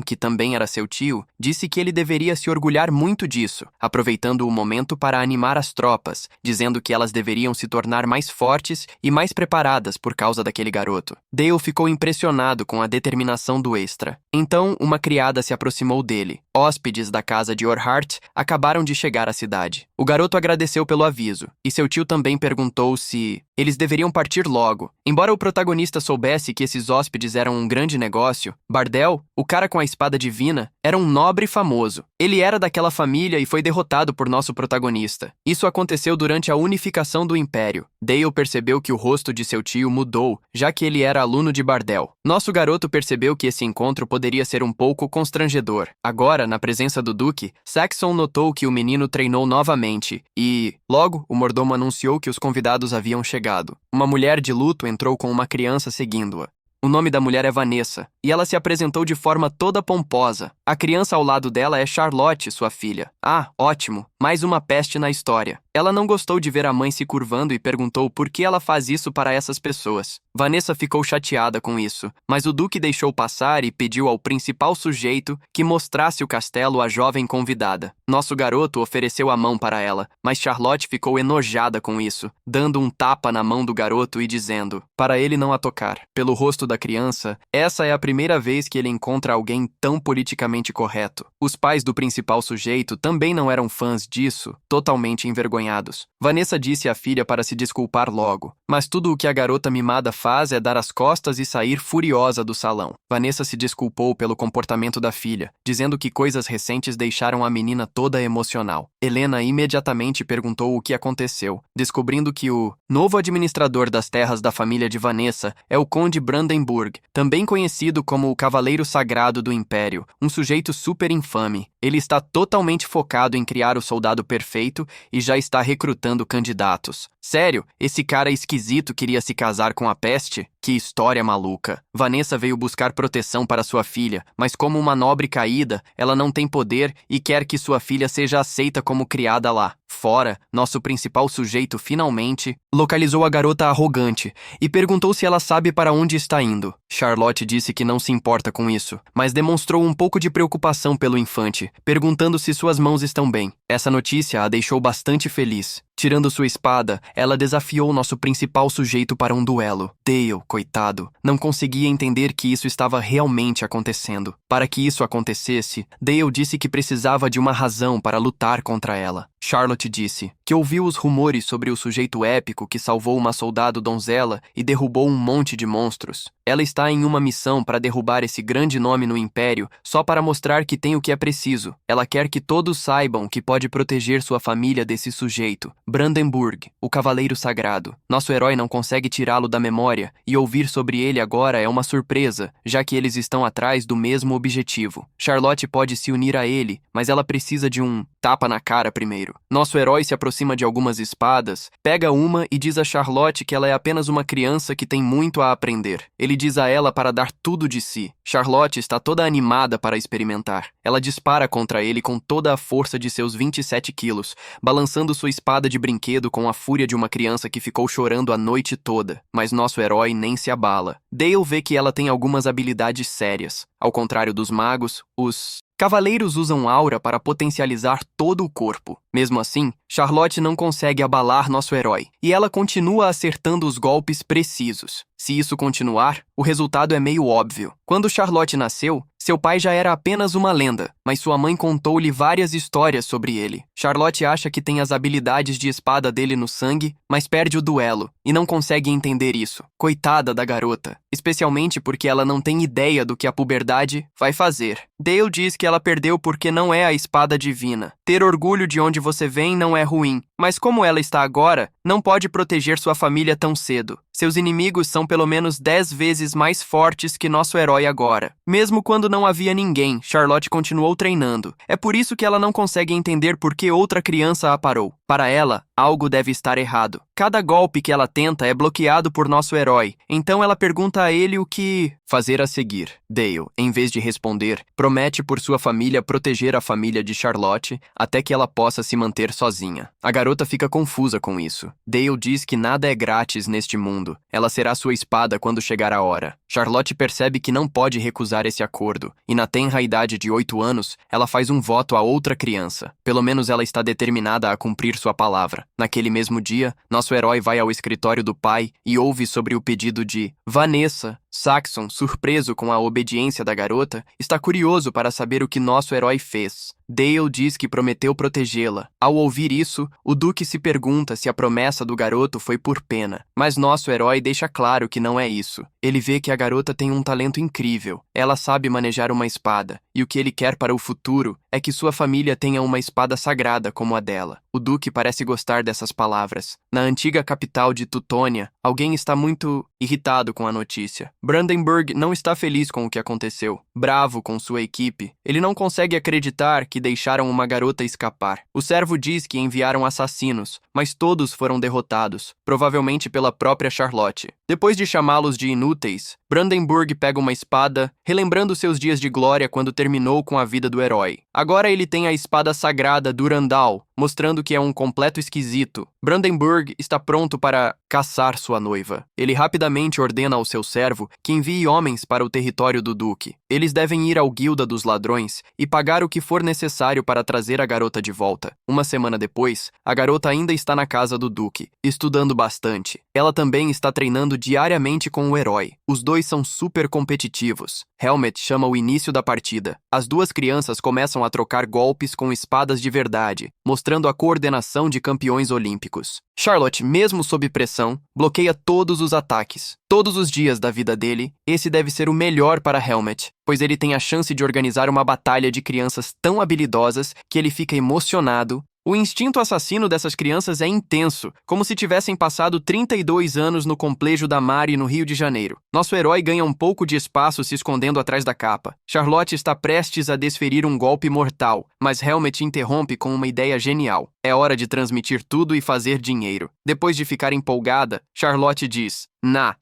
que também era seu tio, disse que ele deveria se orgulhar muito disso, aproveitando o momento para animar as tropas, dizendo que elas deveriam se tornar mais fortes e mais preparadas por causa daquele garoto. Dale ficou impressionado com a determinação do extra. Então, uma criada se aproximou dele. Hóspedes da casa de Orhart acabaram de chegar à cidade. O garoto agradeceu pelo aviso, e seu tio também perguntou se eles deveriam partir logo. Embora o protagonista soubesse que esses hóspedes eram um grande negócio, Bardel, o cara com a espada divina, era um nobre famoso. Ele era daquela família e foi derrotado por nosso protagonista. Isso aconteceu durante a unificação do Império. Dale percebeu que o rosto de seu tio mudou, já que ele era aluno de Bardel. Nosso garoto percebeu que esse encontro poderia ser um pouco constrangedor. Agora, na presença do Duque, Saxon notou que o menino treinou novamente e, logo, o mordomo anunciou que os convidados haviam chegado. Uma mulher de luto entrou com uma criança seguindo-a. O nome da mulher é Vanessa, e ela se apresentou de forma toda pomposa. A criança ao lado dela é Charlotte, sua filha. Ah, ótimo, mais uma peste na história. Ela não gostou de ver a mãe se curvando e perguntou por que ela faz isso para essas pessoas. Vanessa ficou chateada com isso, mas o Duque deixou passar e pediu ao principal sujeito que mostrasse o castelo à jovem convidada. Nosso garoto ofereceu a mão para ela, mas Charlotte ficou enojada com isso, dando um tapa na mão do garoto e dizendo para ele não a tocar. Pelo rosto da criança, essa é a primeira vez que ele encontra alguém tão politicamente correto. Os pais do principal sujeito também não eram fãs disso, totalmente envergonhados. Vanessa disse à filha para se desculpar logo, mas tudo o que a garota mimada faz é dar as costas e sair furiosa do salão. Vanessa se desculpou pelo comportamento da filha, dizendo que coisas recentes deixaram a menina toda emocional. Helena imediatamente perguntou o que aconteceu, descobrindo que o novo administrador das terras da família de Vanessa é o Conde Brandenburg, também conhecido como o Cavaleiro Sagrado do Império, um sujeito super infame. Ele está totalmente focado em criar o soldado perfeito e já está recrutando candidatos. Sério, esse cara esquisito queria se casar com a peste? Que história maluca. Vanessa veio buscar proteção para sua filha, mas como uma nobre caída, ela não tem poder e quer que sua filha seja aceita como criada lá. Fora, nosso principal sujeito finalmente localizou a garota arrogante e perguntou se ela sabe para onde está indo. Charlotte disse que não se importa com isso, mas demonstrou um pouco de preocupação pelo infante, perguntando se suas mãos estão bem. Essa notícia a deixou bastante feliz. Tirando sua espada, ela desafiou nosso principal sujeito para um duelo. Dale, coitado, não conseguia entender que isso estava realmente acontecendo. Para que isso acontecesse, Dale disse que precisava de uma razão para lutar contra ela. Charlotte disse que ouviu os rumores sobre o sujeito épico que salvou uma soldado donzela e derrubou um monte de monstros. Ela está em uma missão para derrubar esse grande nome no Império só para mostrar que tem o que é preciso. Ela quer que todos saibam que pode proteger sua família desse sujeito. Brandenburg, o Cavaleiro Sagrado. Nosso herói não consegue tirá-lo da memória, e ouvir sobre ele agora é uma surpresa, já que eles estão atrás do mesmo objetivo. Charlotte pode se unir a ele, mas ela precisa de um tapa na cara primeiro. Nosso herói se aproxima de algumas espadas, pega uma e diz a Charlotte que ela é apenas uma criança que tem muito a aprender. Ele diz a ela para dar tudo de si. Charlotte está toda animada para experimentar. Ela dispara contra ele com toda a força de seus 27 quilos, balançando sua espada de brinquedo com a fúria de uma criança que ficou chorando a noite toda. Mas nosso herói nem se abala. Dale vê que ela tem algumas habilidades sérias. Ao contrário dos magos, os cavaleiros usam aura para potencializar todo o corpo. Mesmo assim, Charlotte não consegue abalar nosso herói, e ela continua acertando os golpes precisos. Se isso continuar, o resultado é meio óbvio. Quando Charlotte nasceu, seu pai já era apenas uma lenda, mas sua mãe contou-lhe várias histórias sobre ele. Charlotte acha que tem as habilidades de espada dele no sangue, mas perde o duelo, e não consegue entender isso. Coitada da garota, especialmente porque ela não tem ideia do que a puberdade vai fazer. Dale diz que ela perdeu porque não é a espada divina. Ter orgulho de onde você vem não é ruim, mas como ela está agora, não pode proteger sua família tão cedo. Seus inimigos são pelo menos 10 vezes mais fortes que nosso herói agora. Mesmo quando não havia ninguém, Charlotte continuou treinando. É por isso que ela não consegue entender por que outra criança a parou. Para ela, algo deve estar errado. Cada golpe que ela tenta é bloqueado por nosso herói, então ela pergunta a ele o que fazer a seguir. Dale, em vez de responder, promete por sua família proteger a família de Charlotte até que ela possa se manter sozinha. A garota fica confusa com isso. Dale diz que nada é grátis neste mundo. Ela será sua espada quando chegar a hora. Charlotte percebe que não pode recusar esse acordo, e na tenra idade de 8 anos, ela faz um voto a outra criança. Pelo menos ela está determinada a cumprir sua palavra. Naquele mesmo dia, nosso herói vai ao escritório do pai e ouve sobre o pedido de Vanessa. Saxon, surpreso com a obediência da garota, está curioso para saber o que nosso herói fez. Dale diz que prometeu protegê-la. Ao ouvir isso, o Duque se pergunta se a promessa do garoto foi por pena, mas nosso herói deixa claro que não é isso. Ele vê que a garota tem um talento incrível. Ela sabe manejar uma espada, e o que ele quer para o futuro é que sua família tenha uma espada sagrada como a dela. O Duque parece gostar dessas palavras. Na antiga capital de Tutônia, alguém está muito irritado com a notícia. Brandenburg não está feliz com o que aconteceu. Bravo com sua equipe, ele não consegue acreditar que deixaram uma garota escapar. O servo diz que enviaram assassinos, mas todos foram derrotados, provavelmente pela própria Charlotte. Depois de chamá-los de inúteis, Brandenburg pega uma espada, relembrando seus dias de glória quando terminou com a vida do herói. Agora ele tem a espada sagrada Durandal, mostrando que é um completo esquisito. Brandenburg está pronto para caçar sua noiva. Ele rapidamente ordena ao seu servo que envie homens para o território do Duque. Eles devem ir ao Guilda dos Ladrões e pagar o que for necessário para trazer a garota de volta. Uma semana depois, a garota ainda está na casa do Duque, estudando bastante. Ela também está treinando diariamente com o herói. Os dois são super competitivos. Helmet chama o início da partida. As duas crianças começam a trocar golpes com espadas de verdade, mostrando a coordenação de campeões olímpicos. Charlotte, mesmo sob pressão, bloqueia todos os ataques. Todos os dias da vida dele, esse deve ser o melhor para Helmet, pois ele tem a chance de organizar uma batalha de crianças tão habilidosas que ele fica emocionado. O instinto assassino dessas crianças é intenso, como se tivessem passado 32 anos no complejo da Mari no Rio de Janeiro. Nosso herói ganha um pouco de espaço se escondendo atrás da capa. Charlotte está prestes a desferir um golpe mortal, mas Helmet interrompe com uma ideia genial. É hora de transmitir tudo e fazer dinheiro. Depois de ficar empolgada, Charlotte diz: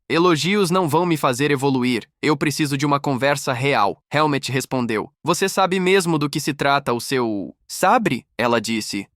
elogios não vão me fazer evoluir. Eu preciso de uma conversa real. Helmet respondeu: Você sabe mesmo do que se trata o seu sabre? Ela disse: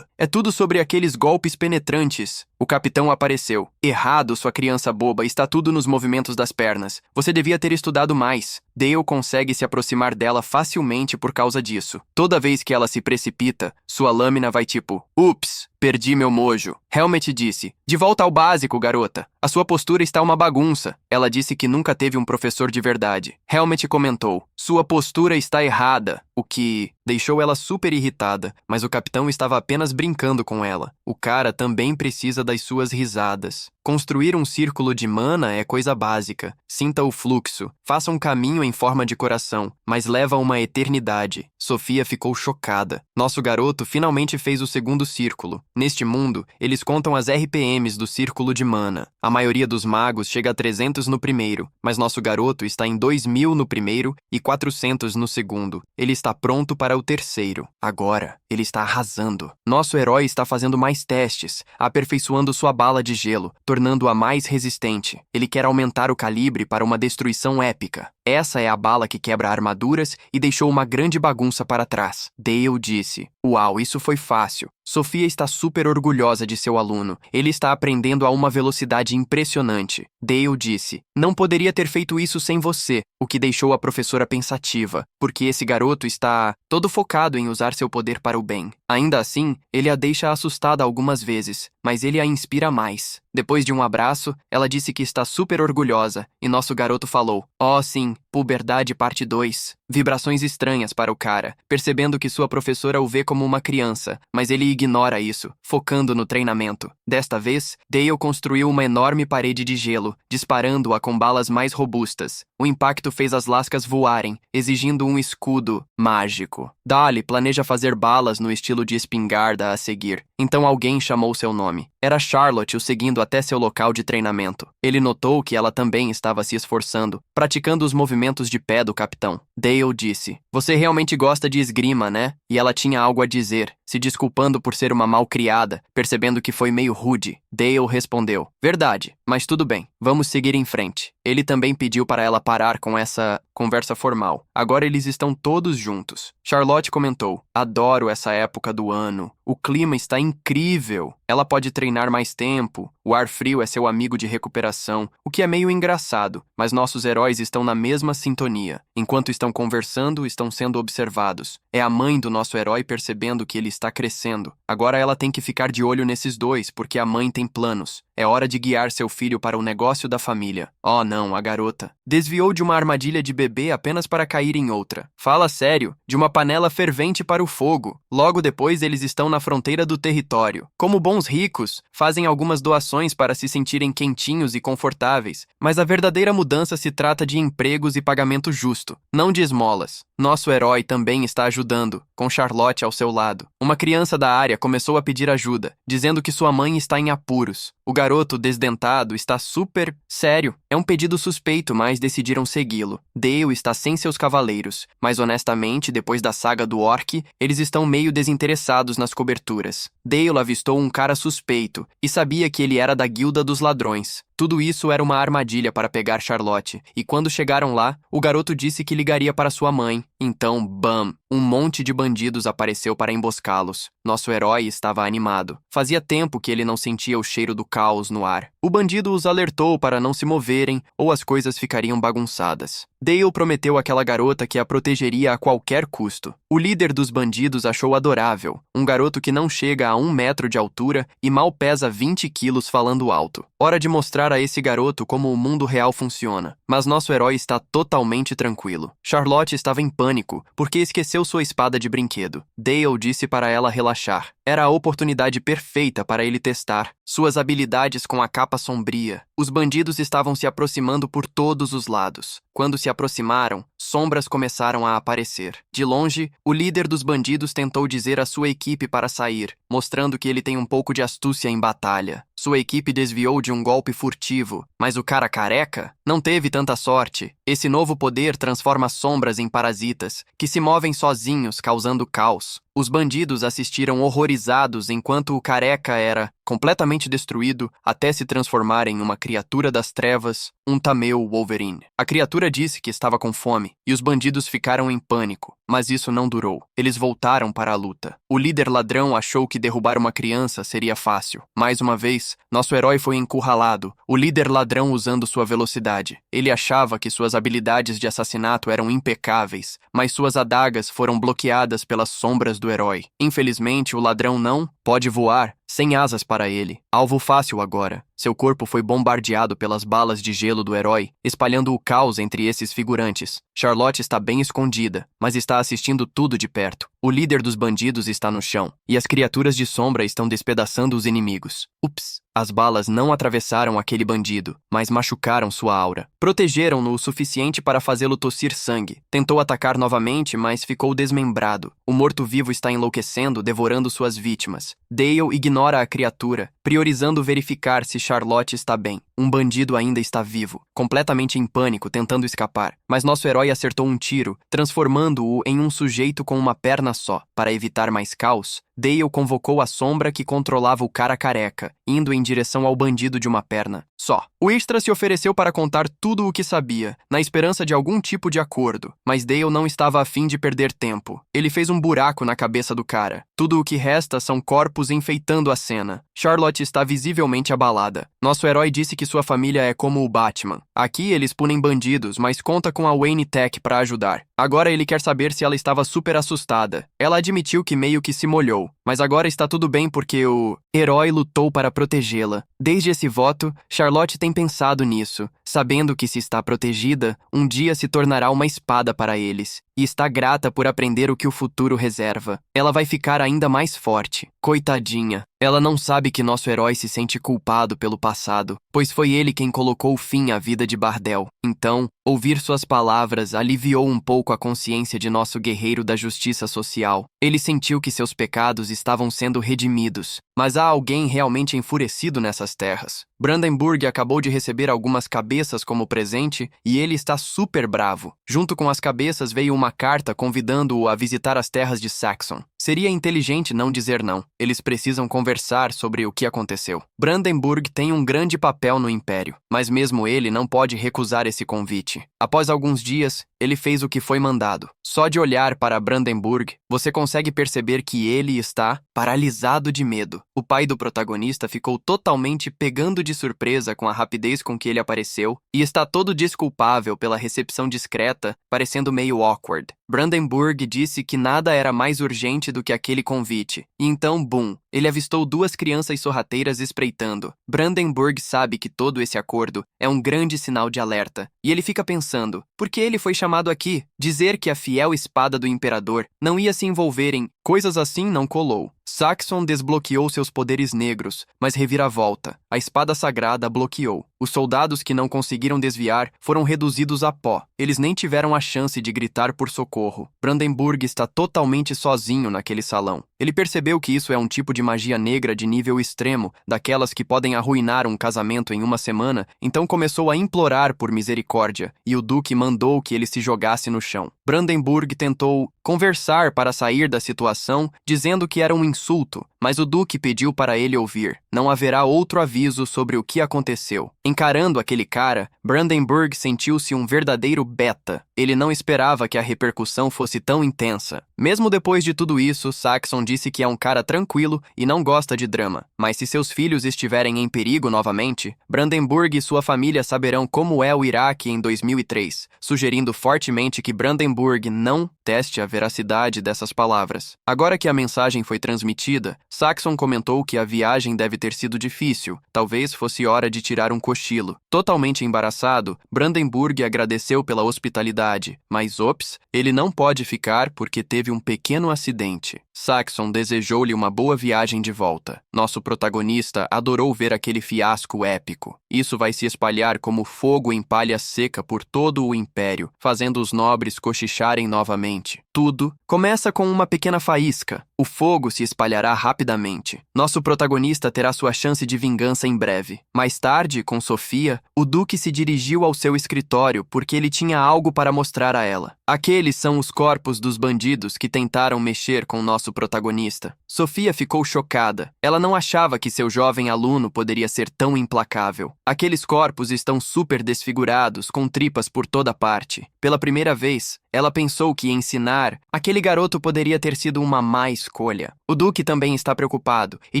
é tudo sobre aqueles golpes penetrantes. O capitão apareceu. Errado, sua criança boba, está tudo nos movimentos das pernas. Você devia ter estudado mais. Dale consegue se aproximar dela facilmente por causa disso. Toda vez que ela se precipita, sua lâmina vai tipo: ups, perdi meu mojo. Helmet disse: De volta ao básico, garota. A sua postura está uma bagunça. Ela disse que nunca teve um professor de verdade. Helmet comentou: Sua postura está errada. O que deixou ela super irritada, mas o capitão estava apenas brincando com ela. O cara também precisa da das suas risadas. Construir um círculo de mana é coisa básica. Sinta o fluxo. Faça um caminho em forma de coração, mas leva uma eternidade. Sofia ficou chocada. Nosso garoto finalmente fez o segundo círculo. Neste mundo, eles contam as RPMs do círculo de mana. A maioria dos magos chega a 300 no primeiro, mas nosso garoto está em 2000 no primeiro e 400 no segundo. Ele está pronto para o terceiro. Agora, ele está arrasando. Nosso herói está fazendo mais testes, aperfeiçoando sua bala de gelo, tornando-a mais resistente. Ele quer aumentar o calibre para uma destruição épica. Essa é a bala que quebra armaduras e deixou uma grande bagunça para trás. Dale disse: "Uau, isso foi fácil." Sofia está super orgulhosa de seu aluno. Ele está aprendendo a uma velocidade impressionante. Dale disse: "Não poderia ter feito isso sem você," o que deixou a professora pensativa, porque esse garoto está todo focado em usar seu poder para o bem. Ainda assim, ele a deixa assustada algumas vezes, mas ele a inspira mais. Depois de um abraço, ela disse que está super orgulhosa, e nosso garoto falou: "Oh, sim, puberdade parte 2. Vibrações estranhas para o cara, percebendo que sua professora o vê como uma criança, mas ele ignora isso, focando no treinamento. Desta vez, Dale construiu uma enorme parede de gelo, disparando-a com balas mais robustas. O impacto fez as lascas voarem, exigindo um escudo mágico. Dale planeja fazer balas no estilo de espingarda a seguir, então alguém chamou seu nome. Era Charlotte o seguindo até seu local de treinamento. Ele notou que ela também estava se esforçando, praticando os movimentos de pé do capitão. Dale disse: "Você realmente gosta de esgrima, né?" E ela tinha algo a dizer, se desculpando por ser uma malcriada, percebendo que foi meio rude. Dale respondeu: "Verdade, mas tudo bem, vamos seguir em frente." Ele também pediu para ela parar com essa conversa formal. Agora eles estão todos juntos. Charlotte comentou: "Adoro essa época do ano. O clima está incrível. Ela pode treinar mais tempo. O ar frio é seu amigo de recuperação, o que é meio engraçado, mas nossos heróis estão na mesma sintonia. Enquanto estão conversando, estão sendo observados. É a mãe do nosso herói percebendo que ele está crescendo. Agora ela tem que ficar de olho nesses dois, porque a mãe tem planos. É hora de guiar seu filho para o negócio da família." Oh não, a garota desviou de uma armadilha de bebê apenas para cair em outra. Fala sério, de uma panela fervente para o fogo. Logo depois eles estão na fronteira do território. Como bons ricos, fazem algumas doações para se sentirem quentinhos e confortáveis, mas a verdadeira mudança se trata de empregos e pagamento justo, não de esmolas. Nosso herói também está ajudando, com Charlotte ao seu lado. Uma criança da área começou a pedir ajuda, dizendo que sua mãe está em apuros. O garoto desdentado está super sério. É um pedido suspeito, mas decidiram segui-lo. Dale está sem seus cavaleiros, mas honestamente, depois da saga do orc, eles estão meio desinteressados nas coberturas. Dale avistou um cara suspeito e sabia que ele era da Guilda dos Ladrões. Tudo isso era uma armadilha para pegar Charlotte, e quando chegaram lá, o garoto disse que ligaria para sua mãe. Então, bam! Um monte de bandidos apareceu para emboscá-los. Nosso herói estava animado. Fazia tempo que ele não sentia o cheiro do caos no ar. O bandido os alertou para não se moverem ou as coisas ficariam bagunçadas. Dale prometeu àquela garota que a protegeria a qualquer custo. O líder dos bandidos achou adorável. Um garoto que não chega a 1 metro de altura e mal pesa 20 quilos falando alto. Hora de mostrar a esse garoto como o mundo real funciona. Mas nosso herói está totalmente tranquilo. Charlotte estava em pânico, porque esqueceu sua espada de brinquedo. Dale disse para ela relaxar. Era a oportunidade perfeita para ele testar suas habilidades com a capa sombria. Os bandidos estavam se aproximando por todos os lados. Quando se aproximaram, sombras começaram a aparecer. De longe, o líder dos bandidos tentou dizer à sua equipe para sair, mostrando que ele tem um pouco de astúcia em batalha. Sua equipe desviou de um golpe furtivo, mas o cara careca não teve tanta sorte. Esse novo poder transforma sombras em parasitas, que se movem sozinhos, causando caos. Os bandidos assistiram horrorizados enquanto o careca era completamente destruído até se transformar em uma criatura das trevas, um Tameo Wolverine. A criatura disse que estava com fome e os bandidos ficaram em pânico, mas isso não durou. Eles voltaram para a luta. O líder ladrão achou que derrubar uma criança seria fácil. Mais uma vez, nosso herói foi encurralado, o líder ladrão usando sua velocidade. Ele achava que suas habilidades de assassinato eram impecáveis, mas suas adagas foram bloqueadas pelas sombras do herói. Infelizmente, o ladrão não Pode voar, sem asas para ele. Alvo fácil agora. Seu corpo foi bombardeado pelas balas de gelo do herói, espalhando o caos entre esses figurantes. Charlotte está bem escondida, mas está assistindo tudo de perto. O líder dos bandidos está no chão, e as criaturas de sombra estão despedaçando os inimigos. Ups! As balas não atravessaram aquele bandido, mas machucaram sua aura. Protegeram-no o suficiente para fazê-lo tossir sangue. Tentou atacar novamente, mas ficou desmembrado. O morto-vivo está enlouquecendo, devorando suas vítimas. Dale ignora a criatura, priorizando verificar se Charlotte está bem. Um bandido ainda está vivo, completamente em pânico, tentando escapar. Mas nosso herói acertou um tiro, transformando-o em um sujeito com uma perna só. Para evitar mais caos, Dale convocou a sombra que controlava o cara careca, indo em direção ao bandido de uma perna só. O extra se ofereceu para contar tudo o que sabia, na esperança de algum tipo de acordo, mas Dale não estava a fim de perder tempo. Ele fez um buraco na cabeça do cara. Tudo o que resta são corpos enfeitando a cena. Charlotte está visivelmente abalada. Nosso herói disse que sua família é como o Batman. Aqui eles punem bandidos, mas conta com a Wayne Tech para ajudar. Agora ele quer saber se ela estava super assustada. Ela admitiu que meio que se molhou, mas agora está tudo bem porque o herói lutou para protegê-la. Desde esse voto, Charlotte tem pensado nisso, sabendo que se está protegida, um dia se tornará uma espada para eles, e está grata por aprender o que o futuro reserva. Ela vai ficar ainda mais forte. Coitadinha. Ela não sabe que nosso herói se sente culpado pelo passado, pois foi ele quem colocou fim à vida de Bardell. Então, ouvir suas palavras aliviou um pouco a consciência de nosso guerreiro da justiça social. Ele sentiu que seus pecados estavam sendo redimidos, mas há alguém realmente enfurecido nessas terras. Brandenburg acabou de receber algumas cabeças como presente e ele está super bravo. Junto com as cabeças veio uma carta convidando-o a visitar as terras de Saxon. Seria inteligente não dizer não. Eles precisam conversar sobre o que aconteceu. Brandenburg tem um grande papel no Império, mas mesmo ele não pode recusar esse convite. Após alguns dias, ele fez o que foi mandado. Só de olhar para Brandenburg, você consegue perceber que ele está paralisado de medo. O pai do protagonista ficou totalmente pegando de surpresa com a rapidez com que ele apareceu e está todo desculpável pela recepção discreta, parecendo meio awkward. Brandenburg disse que nada era mais urgente do que aquele convite. E então, bum, ele avistou duas crianças sorrateiras espreitando. Brandenburg sabe que todo esse acordo é um grande sinal de alerta. E ele fica pensando, por que ele foi chamado aqui? Dizer que a fiel espada do imperador não ia se envolver em coisas assim não colou. Saxon desbloqueou seus poderes negros, mas reviravolta. A espada sagrada bloqueou. Os soldados que não conseguiram desviar foram reduzidos a pó. Eles nem tiveram a chance de gritar por socorro. Brandenburg está totalmente sozinho naquele salão. Ele percebeu que isso é um tipo de magia negra de nível extremo, daquelas que podem arruinar um casamento em uma semana, então começou a implorar por misericórdia, e o duque mandou que ele se jogasse no chão. Brandenburg tentou conversar para sair da situação, dizendo que era um insulto, mas o duque pediu para ele ouvir. Não haverá outro aviso sobre o que aconteceu. Encarando aquele cara, Brandenburg sentiu-se um verdadeiro beta. Ele não esperava que a repercussão fosse tão intensa. Mesmo depois de tudo isso, Saxon disse que é um cara tranquilo e não gosta de drama. Mas se seus filhos estiverem em perigo novamente, Brandenburg e sua família saberão como é o Iraque em 2003, sugerindo fortemente que Brandenburg não teste a veracidade dessas palavras. Agora que a mensagem foi transmitida, Saxon comentou que a viagem deve ter sido difícil, talvez fosse hora de tirar um cochilo. Totalmente embaraçado, Brandenburg agradeceu pela hospitalidade, mas ops, ele não pode ficar porque teve um pequeno acidente. Saxon desejou-lhe uma boa viagem de volta. Nosso protagonista adorou ver aquele fiasco épico. Isso vai se espalhar como fogo em palha seca por todo o Império, fazendo os nobres cochicharem novamente. Tudo começa com uma pequena faísca. O fogo se espalhará rapidamente. Nosso protagonista terá sua chance de vingança em breve. Mais tarde, com Sofia, o Duque se dirigiu ao seu escritório porque ele tinha algo para mostrar a ela. Aqueles são os corpos dos bandidos que tentaram mexer com nosso protagonista. Sofia ficou chocada. Ela não achava que seu jovem aluno poderia ser tão implacável. Aqueles corpos estão super desfigurados, com tripas por toda parte. Pela primeira vez, Ela pensou que ensinar aquele garoto poderia ter sido uma má escolha. O Duque também está preocupado e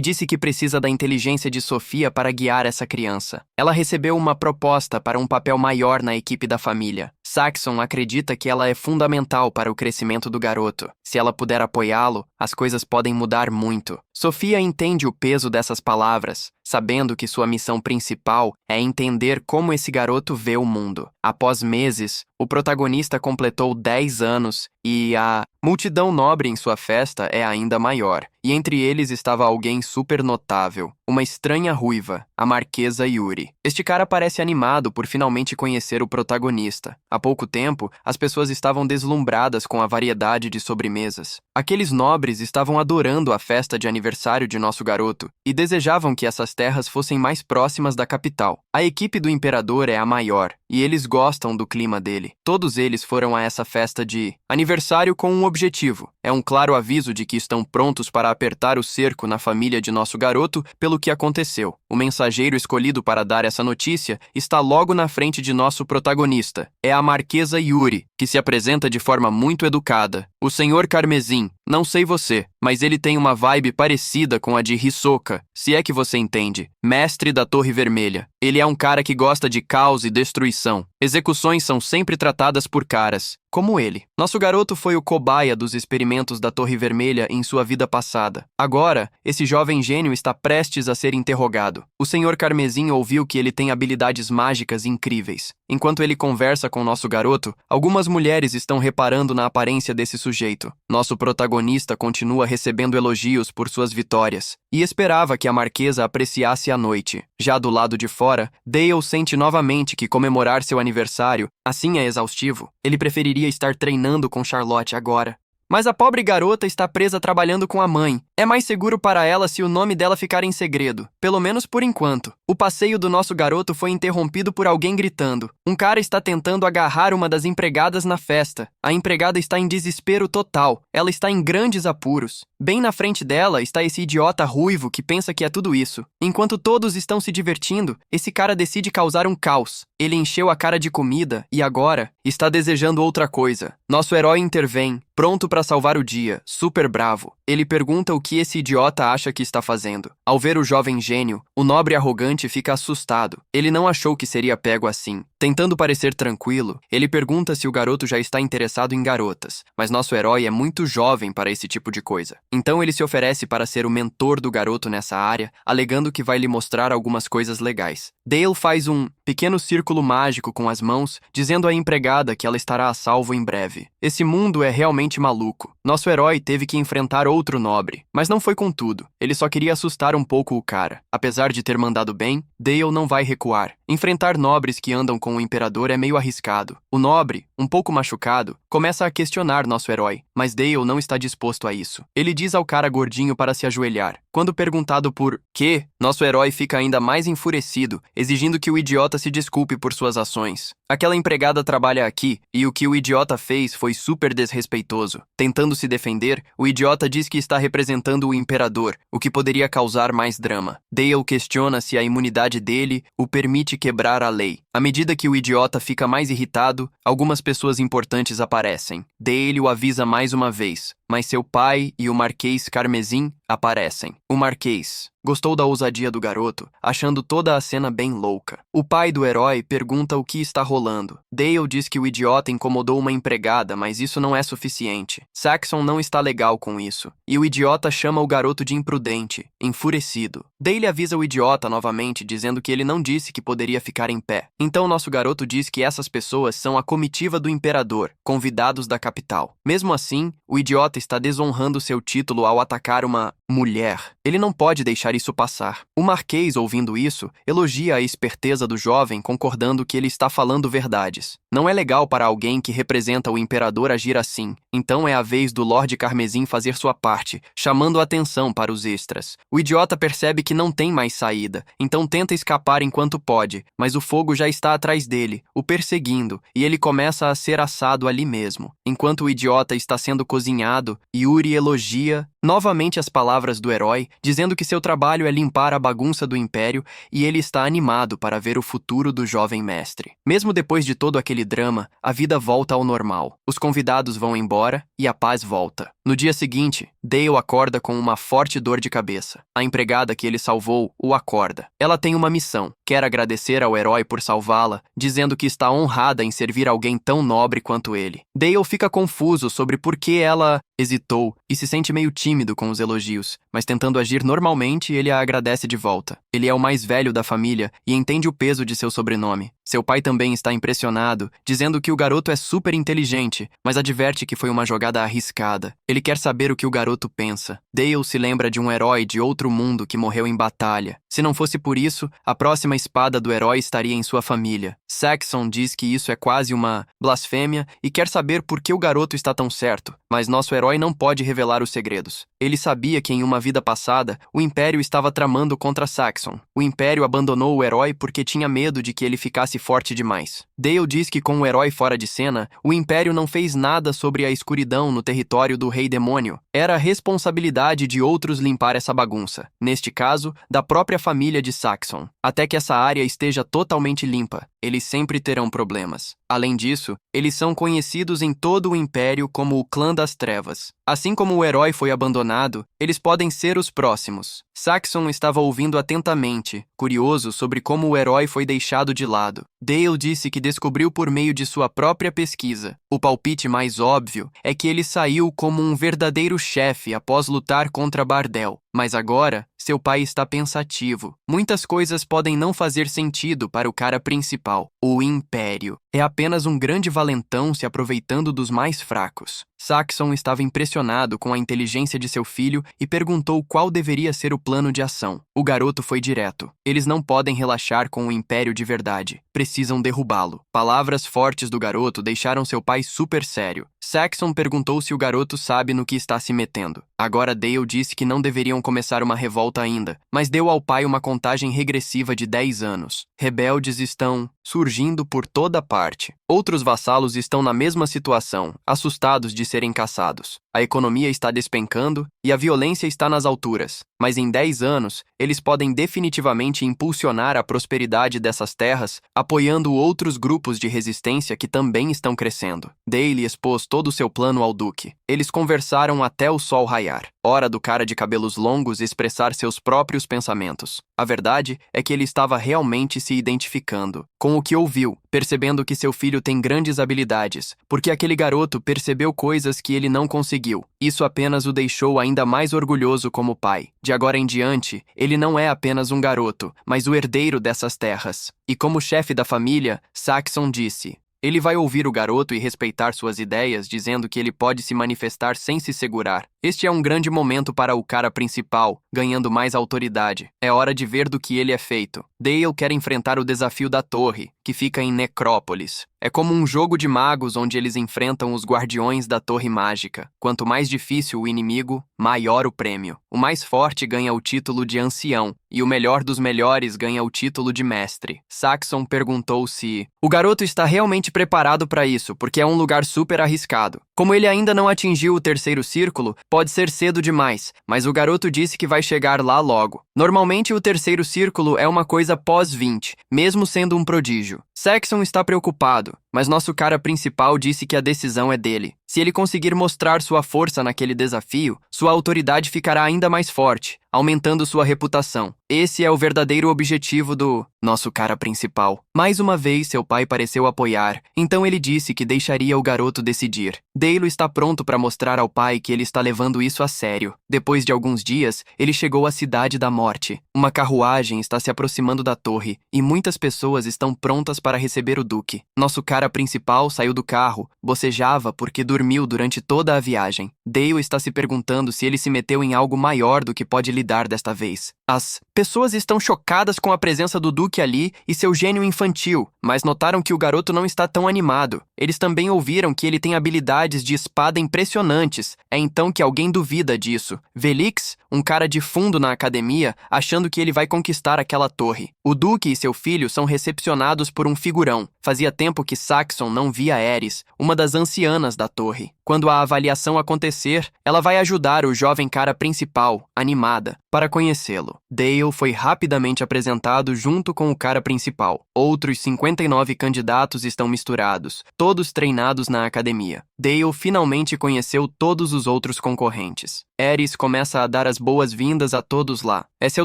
disse que precisa da inteligência de Sofia para guiar essa criança. Ela recebeu uma proposta para um papel maior na equipe da família. Saxon acredita que ela é fundamental para o crescimento do garoto. Se ela puder apoiá-lo, as coisas podem mudar muito. Sofia entende o peso dessas palavras, sabendo que sua missão principal é entender como esse garoto vê o mundo. Após meses, o protagonista completou 10 anos e a multidão nobre em sua festa é ainda maior. E entre eles estava alguém super notável, uma estranha ruiva, a Marquesa Yuri. Este cara parece animado por finalmente conhecer o protagonista. Há pouco tempo, as pessoas estavam deslumbradas com a variedade de sobremesas. Aqueles nobres estavam adorando a festa de aniversário de nosso garoto e desejavam que essas terras fossem mais próximas da capital. A equipe do imperador é a maior e eles gostam do clima dele. Todos eles foram a essa festa de aniversário com um objetivo. É um claro aviso de que estão prontos para apertar o cerco na família de nosso garoto pelo que aconteceu. O mensageiro escolhido para dar essa notícia está logo na frente de nosso protagonista. É a Marquesa Yuri, que se apresenta de forma muito educada. O Senhor Carmesim, não sei você, mas ele tem uma vibe parecida com a de Hisoka, se é que você entende. Mestre da Torre Vermelha. Ele é um cara que gosta de caos e destruição. Execuções são sempre tratadas por caras como ele. Nosso garoto foi o cobaia dos experimentos da Torre Vermelha em sua vida passada. Agora, esse jovem gênio está prestes a ser interrogado. O Senhor Carmesim ouviu que ele tem habilidades mágicas incríveis. Enquanto ele conversa com nosso garoto, algumas mulheres estão reparando na aparência desse sujeito. Nosso protagonista continua recebendo elogios por suas vitórias e esperava que a Marquesa apreciasse a noite. Já do lado de fora, Dale sente novamente que comemorar seu aniversário assim é exaustivo. Ele preferiria estar treinando com Charlotte agora. Mas a pobre garota está presa trabalhando com a mãe. É mais seguro para ela se o nome dela ficar em segredo, pelo menos por enquanto. O passeio do nosso garoto foi interrompido por alguém gritando. Um cara está tentando agarrar uma das empregadas na festa. A empregada está em desespero total. Ela está em grandes apuros. Bem na frente dela está esse idiota ruivo que pensa que é tudo isso. Enquanto todos estão se divertindo, esse cara decide causar um caos. Ele encheu a cara de comida e agora está desejando outra coisa. Nosso herói intervém, pronto para salvar o dia, super bravo. Ele pergunta o que esse idiota acha que está fazendo. Ao ver o jovem gênio, o nobre arrogante fica assustado. Ele não achou que seria pego assim. Tentando parecer tranquilo, ele pergunta se o garoto já está interessado em garotas, mas nosso herói é muito jovem para esse tipo de coisa. Então ele se oferece para ser o mentor do garoto nessa área, alegando que vai lhe mostrar algumas coisas legais. Dale faz um pequeno círculo mágico com as mãos, dizendo à empregada que ela estará a salvo em breve. Esse mundo é realmente maluco. Nosso herói teve que enfrentar outro nobre, mas não foi com tudo. Ele só queria assustar um pouco o cara. Apesar de ter mandado bem, Dale não vai recuar. Enfrentar nobres que andam com o imperador é meio arriscado. O nobre, um pouco machucado, começa a questionar nosso herói, mas Dale não está disposto a isso. Ele diz ao cara gordinho para se ajoelhar. Quando perguntado por quê, nosso herói fica ainda mais enfurecido, exigindo que o idiota se desculpe por suas ações. Aquela empregada trabalha aqui, e o que o idiota fez foi super desrespeitoso. Tentando se defender, o idiota diz que está representando o imperador, o que poderia causar mais drama. Dale questiona se a imunidade dele o permite quebrar a lei. À medida que o idiota fica mais irritado, algumas pessoas importantes aparecem. Dale o avisa mais uma vez, mas seu pai e o Marquês Carmesim aparecem. O Marquês gostou da ousadia do garoto, achando toda a cena bem louca. O pai do herói pergunta o que está rolando. Dale diz que o idiota incomodou uma empregada, mas isso não é suficiente. Saxon não está legal com isso, e o idiota chama o garoto de imprudente, enfurecido. Dale avisa o idiota novamente, dizendo que ele não disse que poderia ficar em pé. Então nosso garoto diz que essas pessoas são a comitiva do imperador, convidados da capital. Mesmo assim, o idiota está desonrando seu título ao atacar uma mulher. Ele não pode deixar isso passar. O Marquês, ouvindo isso, elogia a esperteza do jovem, concordando que ele está falando verdades. Não é legal para alguém que representa o imperador agir assim. Então é a vez do Lorde Carmesim fazer sua parte, chamando a atenção para os extras. O idiota percebe que não tem mais saída, então tenta escapar enquanto pode, mas o fogo já está atrás dele, o perseguindo, e ele começa a ser assado ali mesmo. Enquanto o idiota está sendo cozinhado, aprendizado, Yuri elogia novamente as palavras do herói, dizendo que seu trabalho é limpar a bagunça do Império e ele está animado para ver o futuro do jovem mestre. Mesmo depois de todo aquele drama, a vida volta ao normal. Os convidados vão embora e a paz volta. No dia seguinte, Dale acorda com uma forte dor de cabeça. A empregada que ele salvou o acorda. Ela tem uma missão. Quer agradecer ao herói por salvá-la, dizendo que está honrada em servir alguém tão nobre quanto ele. Dale fica confuso sobre por que ela hesitou e se sente meio tímido com os elogios, mas tentando agir normalmente, ele a agradece de volta. Ele é o mais velho da família e entende o peso de seu sobrenome. Seu pai também está impressionado, dizendo que o garoto é super inteligente, mas adverte que foi uma jogada arriscada. Ele quer saber o que o garoto pensa. Dale se lembra de um herói de outro mundo que morreu em batalha. Se não fosse por isso, a próxima espada do herói estaria em sua família. Saxon diz que isso é quase uma blasfêmia e quer saber por que o garoto está tão certo, mas nosso herói não pode revelar os segredos. Ele sabia que em uma vida passada, o Império estava tramando contra Saxon. O Império abandonou o herói porque tinha medo de que ele ficasse forte demais. Dale diz que com o herói fora de cena, o Império não fez nada sobre a escuridão no território do Rei Demônio. Era a responsabilidade de outros limpar essa bagunça. Neste caso, da própria família de Saxon. Até que essa área esteja totalmente limpa, eles sempre terão problemas. Além disso, eles são conhecidos em todo o Império como o Clã das Trevas. Assim como o herói foi abandonado, eles podem ser os próximos. Saxon estava ouvindo atentamente, curioso sobre como o herói foi deixado de lado. Dale disse que descobriu por meio de sua própria pesquisa. O palpite mais óbvio é que ele saiu como um verdadeiro chefe após lutar contra Bardel. Mas agora, seu pai está pensativo. Muitas coisas podem não fazer sentido para o cara principal. O Império é apenas um grande valentão se aproveitando dos mais fracos. Saxon estava impressionado com a inteligência de seu filho e perguntou qual deveria ser o plano de ação. O garoto foi direto. Eles não podem relaxar com o Império de verdade. Precisam derrubá-lo. Palavras fortes do garoto deixaram seu pai super sério. Saxon perguntou se o garoto sabe no que está se metendo. Agora Dale disse que não deveriam começar uma revolta ainda, mas deu ao pai uma contagem regressiva de 10 anos. Rebeldes estão surgindo por toda parte. Outros vassalos estão na mesma situação, assustados de serem caçados. A economia está despencando e a violência está nas alturas. Mas em 10 anos, eles podem definitivamente impulsionar a prosperidade dessas terras, apoiando outros grupos de resistência que também estão crescendo. Dale expôs todo o seu plano ao Duque. Eles conversaram até o sol raiar. Hora do cara de cabelos longos expressar seus próprios pensamentos. A verdade é que ele estava realmente se identificando com o que ouviu, percebendo que seu filho tem grandes habilidades, porque aquele garoto percebeu coisas que ele não conseguiu. Isso apenas o deixou ainda mais orgulhoso como pai. De agora em diante, ele não é apenas um garoto, mas o herdeiro dessas terras. E como chefe da família, Saxon disse: ele vai ouvir o garoto e respeitar suas ideias, dizendo que ele pode se manifestar sem se segurar. Este é um grande momento para o cara principal, ganhando mais autoridade. É hora de ver do que ele é feito. Dale quer enfrentar o desafio da torre, que fica em Necrópolis. É como um jogo de magos onde eles enfrentam os guardiões da torre mágica. Quanto mais difícil o inimigo, maior o prêmio. O mais forte ganha o título de ancião, e o melhor dos melhores ganha o título de mestre. Saxon perguntou se o garoto está realmente preparado para isso, porque é um lugar super arriscado. Como ele ainda não atingiu o terceiro círculo, pode ser cedo demais, mas o garoto disse que vai chegar lá logo. Normalmente o terceiro círculo é uma coisa pós-20, mesmo sendo um prodígio. Saxon está preocupado, mas nosso cara principal disse que a decisão é dele. Se ele conseguir mostrar sua força naquele desafio, sua autoridade ficará ainda mais forte, aumentando sua reputação. Esse é o verdadeiro objetivo do nosso cara principal. Mais uma vez, seu pai pareceu apoiar, então ele disse que deixaria o garoto decidir. Dale está pronto para mostrar ao pai que ele está levando isso a sério. Depois de alguns dias, ele chegou à Cidade da Morte. Uma carruagem está se aproximando da torre, e muitas pessoas estão prontas para receber o Duque. Nosso cara principal saiu do carro, bocejava porque dormiu durante toda a viagem. Dale está se perguntando se ele se meteu em algo maior do que pode lidar desta vez. As pessoas estão chocadas com a presença do Duque ali e seu gênio infantil, mas notaram que o garoto não está tão animado. Eles também ouviram que ele tem habilidades de espada impressionantes. É então que alguém duvida disso. Velix, um cara de fundo na academia, alegria, achando que ele vai conquistar aquela torre. O Duque e seu filho são recepcionados por um figurão. Fazia tempo que Saxon não via Aerys, uma das ancianas da torre. Quando a avaliação acontecer, ela vai ajudar o jovem cara principal, animada, para conhecê-lo. Dale foi rapidamente apresentado junto com o cara principal. Outros 59 candidatos estão misturados, todos treinados na academia. Dale finalmente conheceu todos os outros concorrentes. Aerys começa a dar as boas-vindas a todos lá. É seu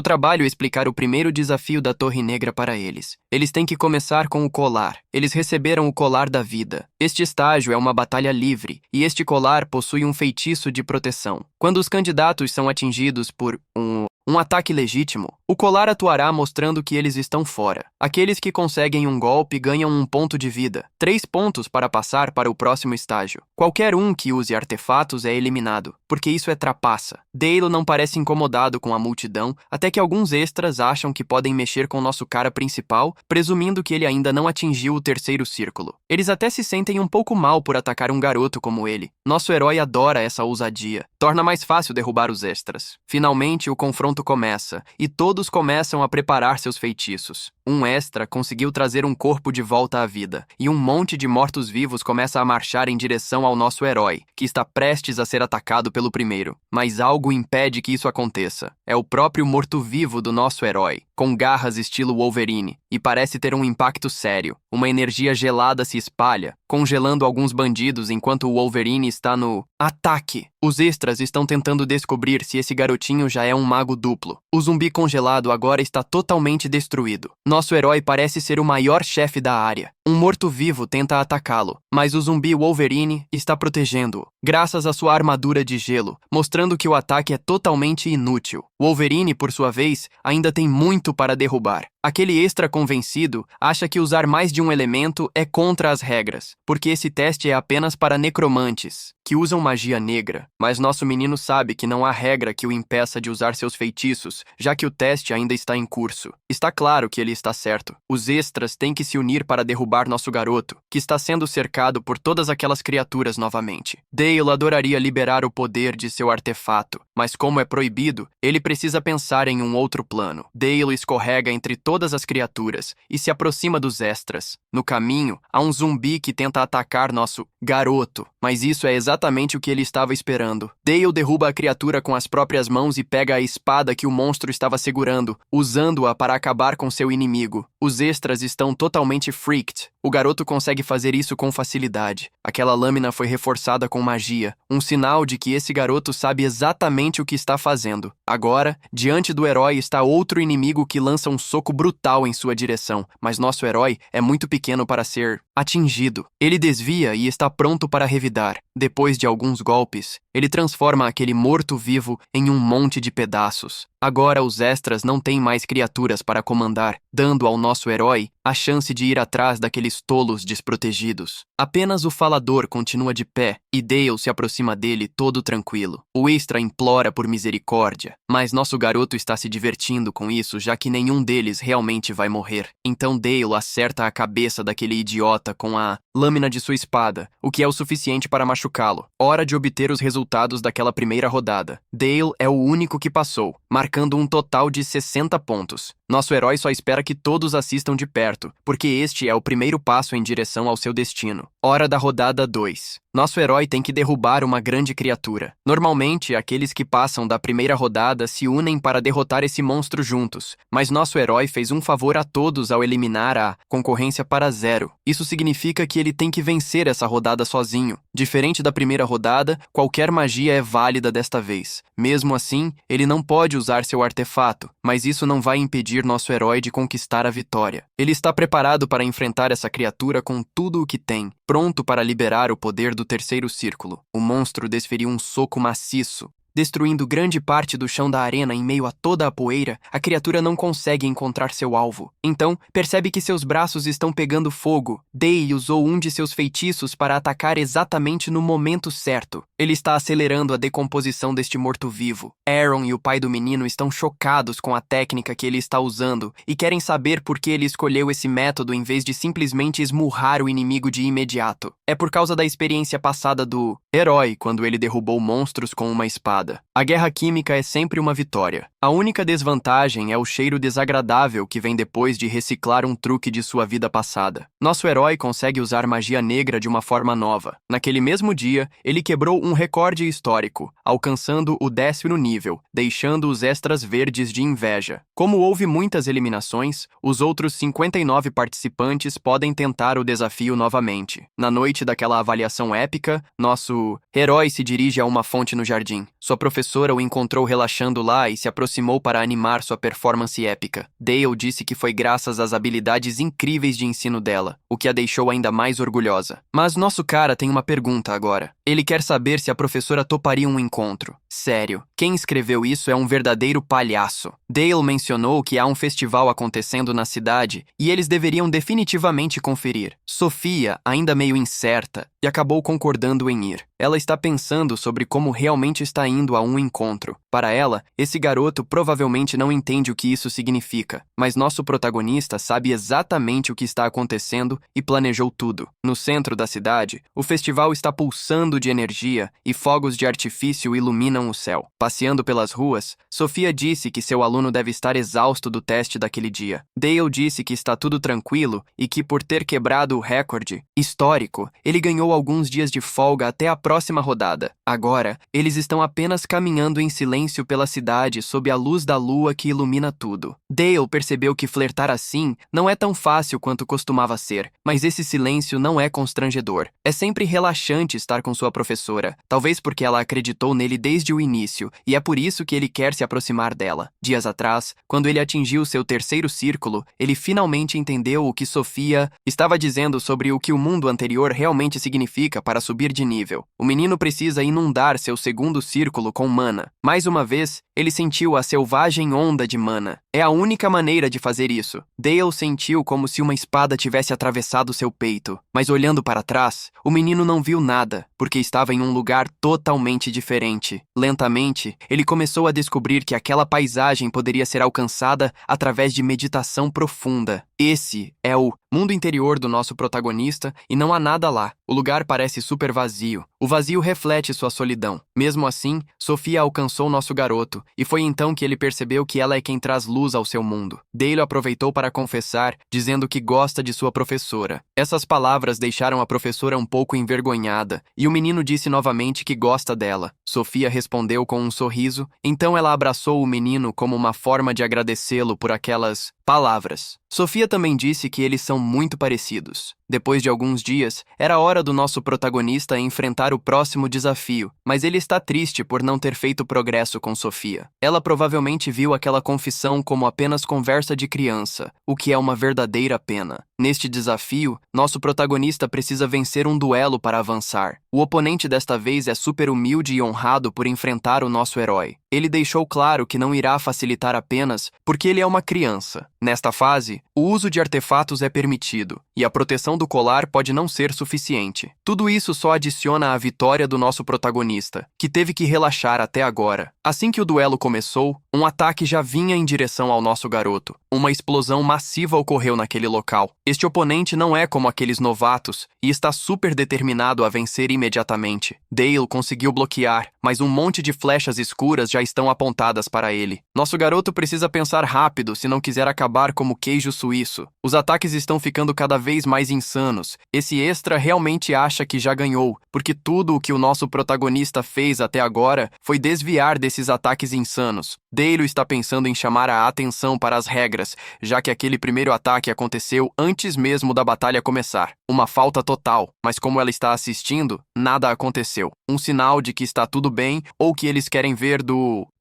trabalho explicar o primeiro desafio da Torre Negra para eles. Eles têm que começar com o colar. Eles receberam o colar da vida. Este estágio é uma batalha livre, e este colar possui um feitiço de proteção. Quando os candidatos são atingidos por um ataque legítimo, o colar atuará mostrando que eles estão fora. Aqueles que conseguem um golpe ganham 1 ponto de vida, 3 pontos para passar para o próximo estágio. Qualquer um que use artefatos é eliminado, porque isso é trapaça. Dale não parece incomodado com a multidão, até que alguns extras acham que podem mexer com nosso cara principal, presumindo que ele ainda não atingiu o terceiro círculo. Eles até se sentem um pouco mal por atacar um garoto como ele. Nosso herói adora essa ousadia. Torna mais fácil derrubar os extras. Finalmente, o confronto começa, e todos começam a preparar seus feitiços. Um extra conseguiu trazer um corpo de volta à vida, e um monte de mortos-vivos começa a marchar em direção ao nosso herói, que está prestes a ser atacado pelo primeiro. Mas algo impede que isso aconteça. É o próprio morto-vivo do nosso herói, com garras estilo Wolverine, e parece ter um impacto sério. Uma energia gelada se espalha, congelando alguns bandidos enquanto o Wolverine está no ataque. Os extras estão tentando descobrir se esse garotinho já é um mago duplo. O zumbi congelado agora está totalmente destruído. Nosso herói parece ser o maior chefe da área. Um morto-vivo tenta atacá-lo, mas o zumbi Wolverine está protegendo-o, graças à sua armadura de gelo, mostrando que o ataque é totalmente inútil. Wolverine, por sua vez, ainda tem muito para derrubar. Aquele extra convencido acha que usar mais de um elemento é contra as regras, porque esse teste é apenas para necromantes, que usam magia negra. Mas nosso menino sabe que não há regra que o impeça de usar seus feitiços, já que o teste ainda está em curso. Está claro que ele está certo. Os extras têm que se unir para derrubar nosso garoto, que está sendo cercado por todas aquelas criaturas novamente. Dale adoraria liberar o poder de seu artefato, mas como é proibido, ele precisa pensar em um outro plano. Dale escorrega entre todas as criaturas e se aproxima dos extras. No caminho, há um zumbi que tenta atacar nosso garoto, mas isso é exatamente o que ele estava esperando. Dale derruba a criatura com as próprias mãos e pega a espada que o monstro estava segurando, usando-a para acabar com seu inimigo. Os extras estão totalmente freaked. O garoto consegue fazer isso com facilidade. Aquela lâmina foi reforçada com magia, um sinal de que esse garoto sabe exatamente o que está fazendo. Agora, diante do herói está outro inimigo que lança um soco brutal em sua direção, mas nosso herói é muito pequeno para ser atingido. Ele desvia e está pronto para revidar. Depois de alguns golpes, ele transforma aquele morto-vivo em um monte de pedaços. Agora os extras não têm mais criaturas para comandar, dando ao nosso herói a chance de ir atrás daqueles tolos desprotegidos. Apenas o falador continua de pé e Dale se aproxima dele todo tranquilo. O extra implora por misericórdia, mas nosso garoto está se divertindo com isso, já que nenhum deles realmente vai morrer. Então Dale acerta a cabeça daquele idiota com a lâmina de sua espada, o que é o suficiente para machucá-lo. Hora de obter os resultados daquela primeira rodada. Dale é o único que passou, marcando um total de 60 pontos. Nosso herói só espera que todos assistam de perto, porque este é o primeiro passo em direção ao seu destino. Hora da rodada 2. Nosso herói tem que derrubar uma grande criatura. Normalmente, aqueles que passam da primeira rodada se unem para derrotar esse monstro juntos, mas nosso herói fez um favor a todos ao eliminar a concorrência para 0. Isso significa que ele tem que vencer essa rodada sozinho. Diferente da primeira rodada, qualquer magia é válida desta vez. Mesmo assim, ele não pode usar seu artefato, mas isso não vai impedir nosso herói de conquistar a vitória. Ele está preparado para enfrentar essa criatura com tudo o que tem, pronto para liberar o poder do terceiro círculo. O monstro desferiu um soco maciço, destruindo grande parte do chão da arena em meio a toda a poeira. A criatura não consegue encontrar seu alvo. Então, percebe que seus braços estão pegando fogo. Dale usou um de seus feitiços para atacar exatamente no momento certo. Ele está acelerando a decomposição deste morto-vivo. Aaron e o pai do menino estão chocados com a técnica que ele está usando e querem saber por que ele escolheu esse método em vez de simplesmente esmurrar o inimigo de imediato. É por causa da experiência passada do herói quando ele derrubou monstros com uma espada. temporada. A guerra química é sempre uma vitória. A única desvantagem é o cheiro desagradável que vem depois de reciclar um truque de sua vida passada. Nosso herói consegue usar magia negra de uma forma nova. Naquele mesmo dia, ele quebrou um recorde histórico, alcançando o 10º nível, deixando os extras verdes de inveja. Como houve muitas eliminações, os outros 59 participantes podem tentar o desafio novamente. Na noite daquela avaliação épica, nosso herói se dirige a uma fonte no jardim. Sua professora o encontrou relaxando lá e se aproximou para animar sua performance épica. Dale disse que foi graças às habilidades incríveis de ensino dela, o que a deixou ainda mais orgulhosa. Mas nosso cara tem uma pergunta agora. Ele quer saber se a professora toparia um encontro. Sério, quem escreveu isso é um verdadeiro palhaço. Dale mencionou que há um festival acontecendo na cidade e eles deveriam definitivamente conferir. Sophia, ainda meio incerta, e acabou concordando em ir. Ela está pensando sobre como realmente está indo a um encontro. Para ela, esse garoto provavelmente não entende o que isso significa, mas nosso protagonista sabe exatamente o que está acontecendo e planejou tudo. No centro da cidade, o festival está pulsando de energia e fogos de artifício iluminam o céu. Passeando pelas ruas, Sophia disse que seu aluno deve estar exausto do teste daquele dia. Dale disse que está tudo tranquilo e que por ter quebrado o recorde histórico, ele ganhou alguns dias de folga até a próxima rodada. Agora, eles estão apenas caminhando em silêncio pela cidade sob a luz da lua que ilumina tudo. Dale percebeu que flertar assim não é tão fácil quanto costumava ser, mas esse silêncio não é constrangedor. É sempre relaxante estar com sua professora, talvez porque ela acreditou nele desde o início, e é por isso que ele quer se aproximar dela. Dias atrás, quando ele atingiu seu 3º círculo, ele finalmente entendeu o que Sophia estava dizendo sobre o que o mundo anterior realmente significa para subir de nível. O menino precisa inundar seu 2º círculo com mana. Mais uma vez, ele sentiu a selvagem onda de mana. É a única maneira de fazer isso. Dale sentiu como se uma espada tivesse atravessado seu peito, mas olhando para trás, o menino não viu nada, porque estava em um lugar totalmente diferente. Lentamente, ele começou a descobrir que aquela paisagem poderia ser alcançada através de meditação profunda. Esse é o mundo interior do nosso protagonista e não há nada lá. O lugar parece super vazio. O vazio reflete sua solidão. Mesmo assim, Sophia alcançou nosso garoto, e foi então que ele percebeu que ela é quem traz luz ao seu mundo. Dale aproveitou para confessar, dizendo que gosta de sua professora. Essas palavras deixaram a professora um pouco envergonhada, e o menino disse novamente que gosta dela. Sophia respondeu com um sorriso, então ela abraçou o menino como uma forma de agradecê-lo por aquelas palavras. Sophia também disse que eles são muito parecidos. Depois de alguns dias, era hora do nosso protagonista enfrentar o próximo desafio, mas ele está triste por não ter feito progresso com Sophia. Ela provavelmente viu aquela confissão como apenas conversa de criança, o que é uma verdadeira pena. Neste desafio, nosso protagonista precisa vencer um duelo para avançar. O oponente desta vez é super humilde e honrado por enfrentar o nosso herói. Ele deixou claro que não irá facilitar apenas porque ele é uma criança. Nesta fase, o uso de artefatos é permitido, e a proteção do colar pode não ser suficiente. Tudo isso só adiciona à vitória do nosso protagonista, que teve que relaxar até agora. Assim que o duelo começou, um ataque já vinha em direção ao nosso garoto. Uma explosão massiva ocorreu naquele local. Este oponente não é como aqueles novatos e está super determinado a vencer imediatamente. Dale conseguiu bloquear, mas um monte de flechas escuras já estão apontadas para ele. Nosso garoto precisa pensar rápido se não quiser acabar como queijo suíço. Os ataques estão ficando cada vez mais insanos. Esse extra realmente acha que já ganhou, porque tudo o que o nosso protagonista fez até agora foi desviar desses ataques insanos. Dale está pensando em chamar a atenção para as regras, já que aquele primeiro ataque aconteceu antes mesmo da batalha começar. Uma falta total, mas como ela está assistindo, nada aconteceu. Um sinal de que está tudo bem ou que eles querem ver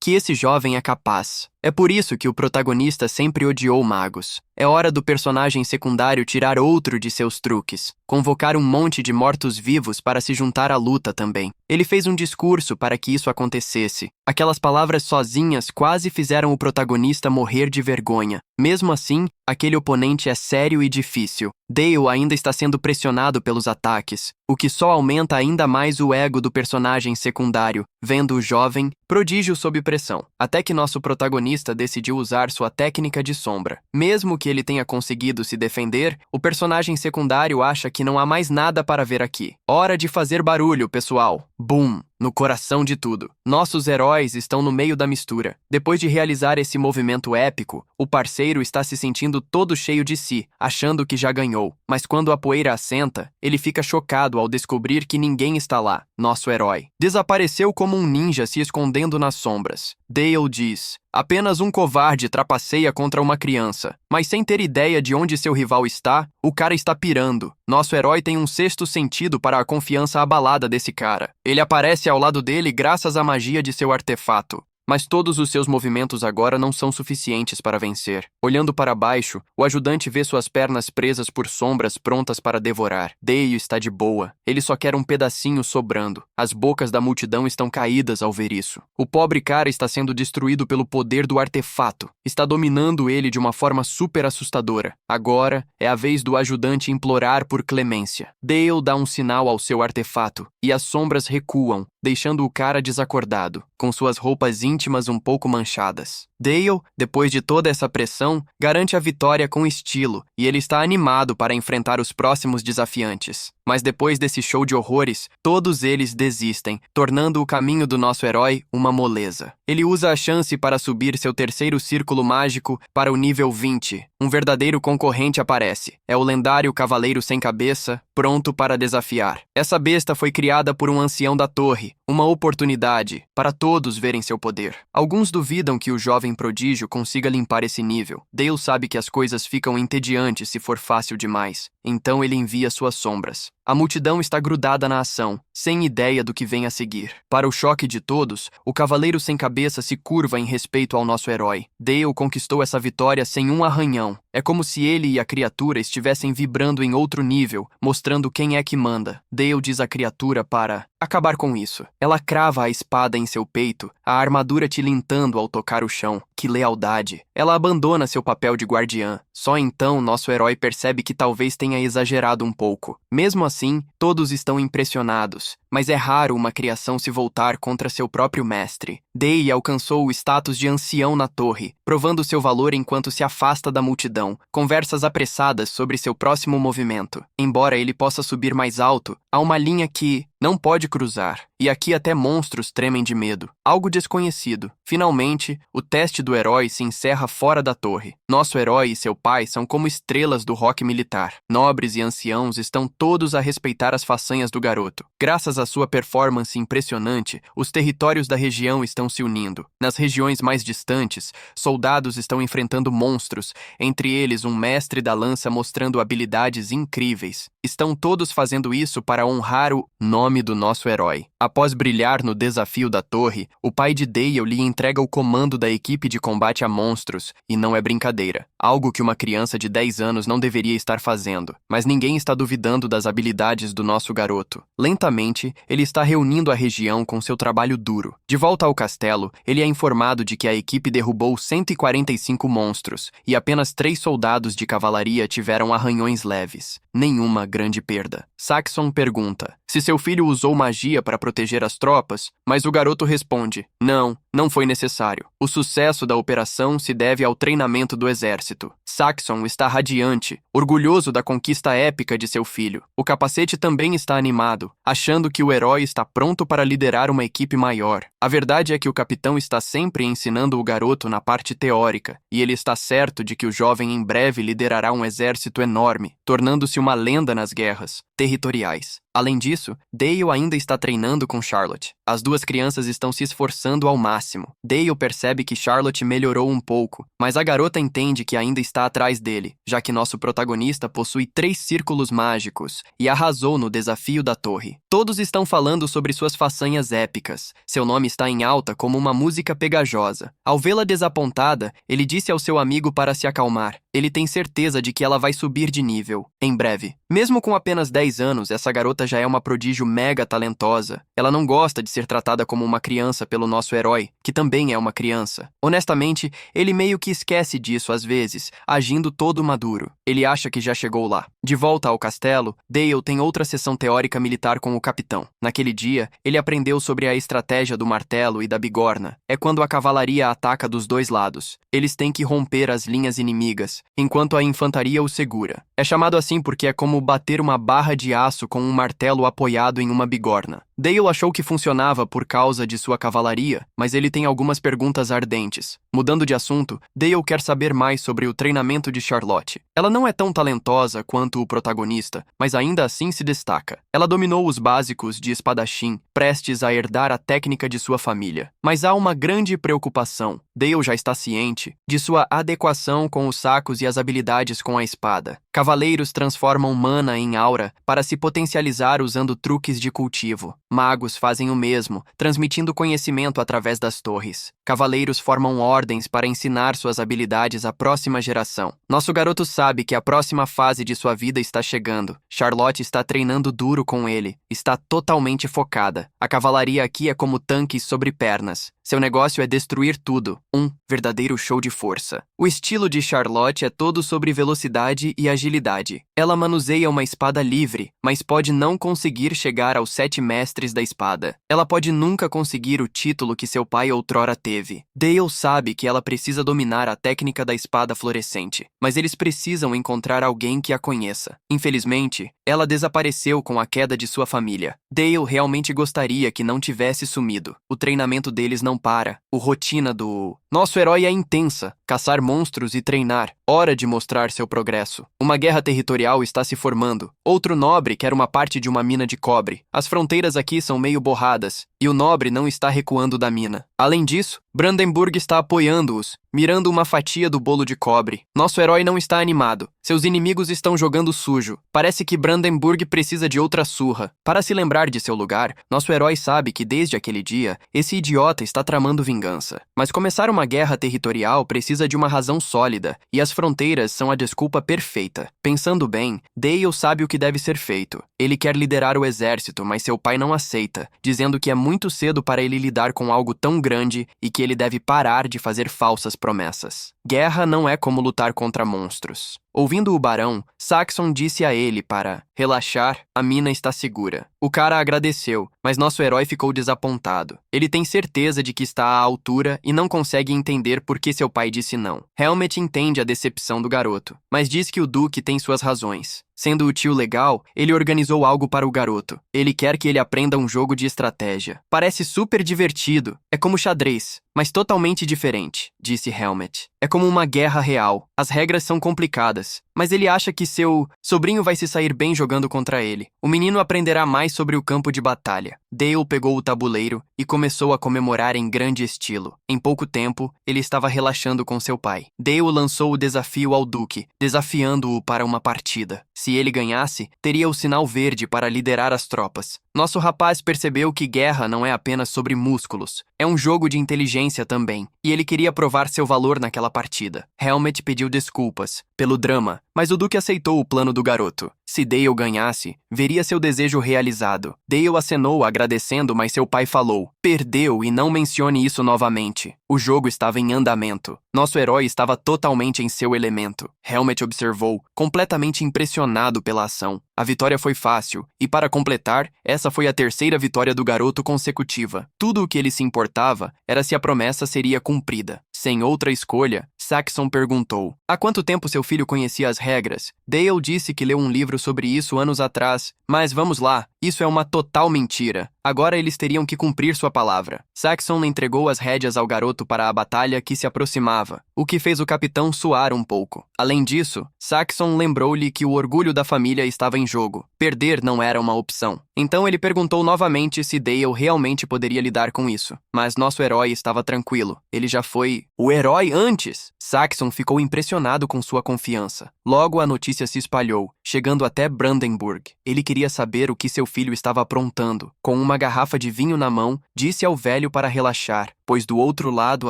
que esse jovem é capaz. É por isso que o protagonista sempre odiou magos. É hora do personagem secundário tirar outro de seus truques, convocar um monte de mortos-vivos para se juntar à luta também. Ele fez um discurso para que isso acontecesse. Aquelas palavras sozinhas quase fizeram o protagonista morrer de vergonha. Mesmo assim, aquele oponente é sério e difícil. Dale ainda está sendo pressionado pelos ataques, o que só aumenta ainda mais o ego do personagem secundário, vendo o jovem prodígio sob pressão, até que nosso protagonista decidiu usar sua técnica de sombra. Mesmo que ele tenha conseguido se defender, o personagem secundário acha que não há mais nada para ver aqui. Hora de fazer barulho, pessoal! Boom! no coração de tudo. Nossos heróis estão no meio da mistura. Depois de realizar esse movimento épico, o parceiro está se sentindo todo cheio de si, achando que já ganhou. Mas quando a poeira assenta, ele fica chocado ao descobrir que ninguém está lá. Nosso herói desapareceu como um ninja se escondendo nas sombras. Dale diz: apenas um covarde trapaceia contra uma criança. Mas sem ter ideia de onde seu rival está, o cara está pirando. Nosso herói tem um sexto sentido para a confiança abalada desse cara. Ele aparece ao lado dele graças à magia de seu artefato. Mas todos os seus movimentos agora não são suficientes para vencer. Olhando para baixo, o ajudante vê suas pernas presas por sombras prontas para devorar. Dale está de boa. Ele só quer um pedacinho sobrando. As bocas da multidão estão caídas ao ver isso. O pobre cara está sendo destruído pelo poder do artefato. Está dominando ele de uma forma super assustadora. Agora é a vez do ajudante implorar por clemência. Dale dá um sinal ao seu artefato e as sombras recuam, deixando o cara desacordado, com suas roupas íntimas um pouco manchadas. Dale, depois de toda essa pressão, garante a vitória com estilo e ele está animado para enfrentar os próximos desafiantes. Mas depois desse show de horrores, todos eles desistem, tornando o caminho do nosso herói uma moleza. Ele usa a chance para subir seu terceiro círculo mágico para o nível 20. Um verdadeiro concorrente aparece. É o lendário Cavaleiro Sem Cabeça, pronto para desafiar. Essa besta foi criada por um ancião da torre, uma oportunidade para todos verem seu poder. Alguns duvidam que o jovem prodígio consiga limpar esse nível. Dale sabe que as coisas ficam entediantes se for fácil demais, então ele envia suas sombras. A multidão está grudada na ação, sem ideia do que vem a seguir. Para o choque de todos, o Cavaleiro Sem Cabeça se curva em respeito ao nosso herói. Dale conquistou essa vitória sem um arranhão. É como se ele e a criatura estivessem vibrando em outro nível, mostrando quem é que manda. Dale diz à criatura para acabar com isso. Ela crava a espada em seu peito, a armadura tilintando ao tocar o chão. Que lealdade! Ela abandona seu papel de guardiã. Só então nosso herói percebe que talvez tenha exagerado um pouco. Mesmo assim, todos estão impressionados, mas é raro uma criação se voltar contra seu próprio mestre. Dale alcançou o status de ancião na torre, provando seu valor enquanto se afasta da multidão. Conversas apressadas sobre seu próximo movimento. Embora ele possa subir mais alto, há uma linha que não pode cruzar, e aqui até monstros tremem de medo. Algo desconhecido. Finalmente, o teste do herói se encerra fora da torre. Nosso herói e seu pai são como estrelas do rock militar. Nobres e anciãos estão todos a respeitar as façanhas do garoto. Graças à sua performance impressionante, os territórios da região estão se unindo. Nas regiões mais distantes, soldados estão enfrentando monstros, entre eles um mestre da lança mostrando habilidades incríveis. Estão todos fazendo isso para honrar o nome do nosso herói. Após brilhar no desafio da torre, o pai de Dale lhe entrega o comando da equipe de combate a monstros, e não é brincadeira. Algo que uma criança de 10 anos não deveria estar fazendo. Mas ninguém está duvidando das habilidades do nosso garoto. Lentamente, ele está reunindo a região com seu trabalho duro. De volta ao castelo, ele é informado de que a equipe derrubou 145 monstros, e apenas 3 soldados de cavalaria tiveram arranhões leves. Nenhuma grande perda. Saxon pergunta se seu filho usou magia para proteger as tropas, mas o garoto responde: não foi necessário. O sucesso da operação se deve ao treinamento do exército. Saxon está radiante, orgulhoso da conquista épica de seu filho. O capacete também está animado, achando que o herói está pronto para liderar uma equipe maior. A verdade é que o capitão está sempre ensinando o garoto na parte teórica, e ele está certo de que o jovem em breve liderará um exército enorme, tornando-se uma lenda nas guerras territoriais. Além disso, Dale ainda está treinando com Charlotte. As duas crianças estão se esforçando ao máximo. Dale percebe que Charlotte melhorou um pouco, mas a garota entende que ainda está atrás dele, já que nosso protagonista possui 3 círculos mágicos e arrasou no desafio da torre. Todos estão falando sobre suas façanhas épicas. Seu nome está em alta como uma música pegajosa. Ao vê-la desapontada, ele disse ao seu amigo para se acalmar. Ele tem certeza de que ela vai subir de nível, em breve. Mesmo com apenas 10 anos, essa garota já é uma prodígio mega talentosa. Ela não gosta de ser tratada como uma criança pelo nosso herói, que também é uma criança. Honestamente, ele meio que esquece disso às vezes, agindo todo maduro. Ele acha que já chegou lá. De volta ao castelo, Dale tem outra sessão teórica militar com o capitão. Naquele dia, ele aprendeu sobre a estratégia do martelo e da bigorna. É quando a cavalaria ataca dos dois lados. Eles têm que romper as linhas inimigas, enquanto a infantaria o segura. É chamado assim porque é como bater uma barra de aço com um martelo apoiado em uma bigorna. Dale achou que funcionava por causa de sua cavalaria, mas ele tem algumas perguntas ardentes. Mudando de assunto, Dale quer saber mais sobre o treinamento de Charlotte. Ela não é tão talentosa quanto o protagonista, mas ainda assim se destaca. Ela dominou os básicos de espadachim, prestes a herdar a técnica de sua família. Mas há uma grande preocupação. Dale já está ciente de sua adequação com os sacos e as habilidades com a espada. Cavaleiros transformam mana em aura para se potencializar usando truques de cultivo. Magos fazem o mesmo, transmitindo conhecimento através das torres. Cavaleiros formam ordens para ensinar suas habilidades à próxima geração. Nosso garoto sabe que a próxima fase de sua vida está chegando. Charlotte está treinando duro com ele. Está totalmente focada. A cavalaria aqui é como tanques sobre pernas. Seu negócio é destruir tudo. Um verdadeiro show de força. O estilo de Charlotte é todo sobre velocidade e agilidade. Ela manuseia uma espada livre, mas pode não conseguir chegar aos 7 mestres da espada. Ela pode nunca conseguir o título que seu pai outrora teve. Dale sabe que ela precisa dominar a técnica da espada fluorescente, mas eles precisam encontrar alguém que a conheça. Infelizmente, ela desapareceu com a queda de sua família. Dale realmente gostaria que não tivesse sumido. O treinamento deles não para. A rotina do nosso herói é intensa. Caçar monstros e treinar. Hora de mostrar seu progresso. Uma guerra territorial está se formando. Outro nobre quer uma parte de uma mina de cobre. As fronteiras aqui são meio borradas, e o nobre não está recuando da mina. Além disso, Brandenburg está apoiando-os, mirando uma fatia do bolo de cobre. Nosso herói não está animado. Seus inimigos estão jogando sujo. Parece que Brandenburg precisa de outra surra. Para se lembrar de seu lugar, nosso herói sabe que desde aquele dia, esse idiota está tramando vingança. Mas começar uma guerra territorial precisa de uma razão sólida, e as fronteiras são a desculpa perfeita. Pensando bem, Dale sabe o que deve ser feito. Ele quer liderar o exército, mas seu pai não aceita, dizendo que é muito cedo para ele lidar com algo tão grande e que ele deve parar de fazer falsas promessas. Guerra não é como lutar contra monstros. Ouvindo o barão, Saxon disse a ele para relaxar, a mina está segura. O cara agradeceu, mas nosso herói ficou desapontado. Ele tem certeza de que está à altura e não consegue entender por que seu pai disse não. Helmet entende a decepção do garoto, mas diz que o Duque tem suas razões. Sendo o tio legal, ele organizou algo para o garoto. Ele quer que ele aprenda um jogo de estratégia. Parece super divertido. É como xadrez, mas totalmente diferente, disse Helmet. É como uma guerra real. As regras são complicadas, mas ele acha que seu sobrinho vai se sair bem jogando contra ele. O menino aprenderá mais sobre o campo de batalha. Dale pegou o tabuleiro e começou a comemorar em grande estilo. Em pouco tempo, ele estava relaxando com seu pai. Dale lançou o desafio ao Duque, desafiando-o para uma partida. Se ele ganhasse, teria o sinal verde para liderar as tropas. Nosso rapaz percebeu que guerra não é apenas sobre músculos. É um jogo de inteligência também, e ele queria provar seu valor naquela partida. Helmet pediu desculpas pelo drama, mas o Duque aceitou o plano do garoto. Se Dale ganhasse, veria seu desejo realizado. Dale acenou agradecendo, mas seu pai falou: "Perdeu e não mencione isso novamente." O jogo estava em andamento. Nosso herói estava totalmente em seu elemento. Helmet observou, completamente impressionado pela ação. A vitória foi fácil, e para completar, essa foi a terceira vitória do garoto consecutiva. Tudo o que ele se importava era se a promessa seria cumprida. Sem outra escolha, Saxon perguntou: "Há quanto tempo seu filho conhecia as regras?" Dale disse que leu um livro sobre isso anos atrás, mas vamos lá, isso é uma total mentira. Agora eles teriam que cumprir sua palavra. Saxon entregou as rédeas ao garoto para a batalha que se aproximava, o que fez o capitão suar um pouco. Além disso, Saxon lembrou-lhe que o orgulho da família estava em jogo. Perder não era uma opção. Então ele perguntou novamente se Dale realmente poderia lidar com isso. Mas nosso herói estava tranquilo. Ele já foi o herói antes. Saxon ficou impressionado com sua confiança. Logo a notícia se espalhou, chegando até Brandenburg. Ele queria saber o que seu filho estava aprontando. Com uma garrafa de vinho na mão, disse ao velho para relaxar, pois do outro lado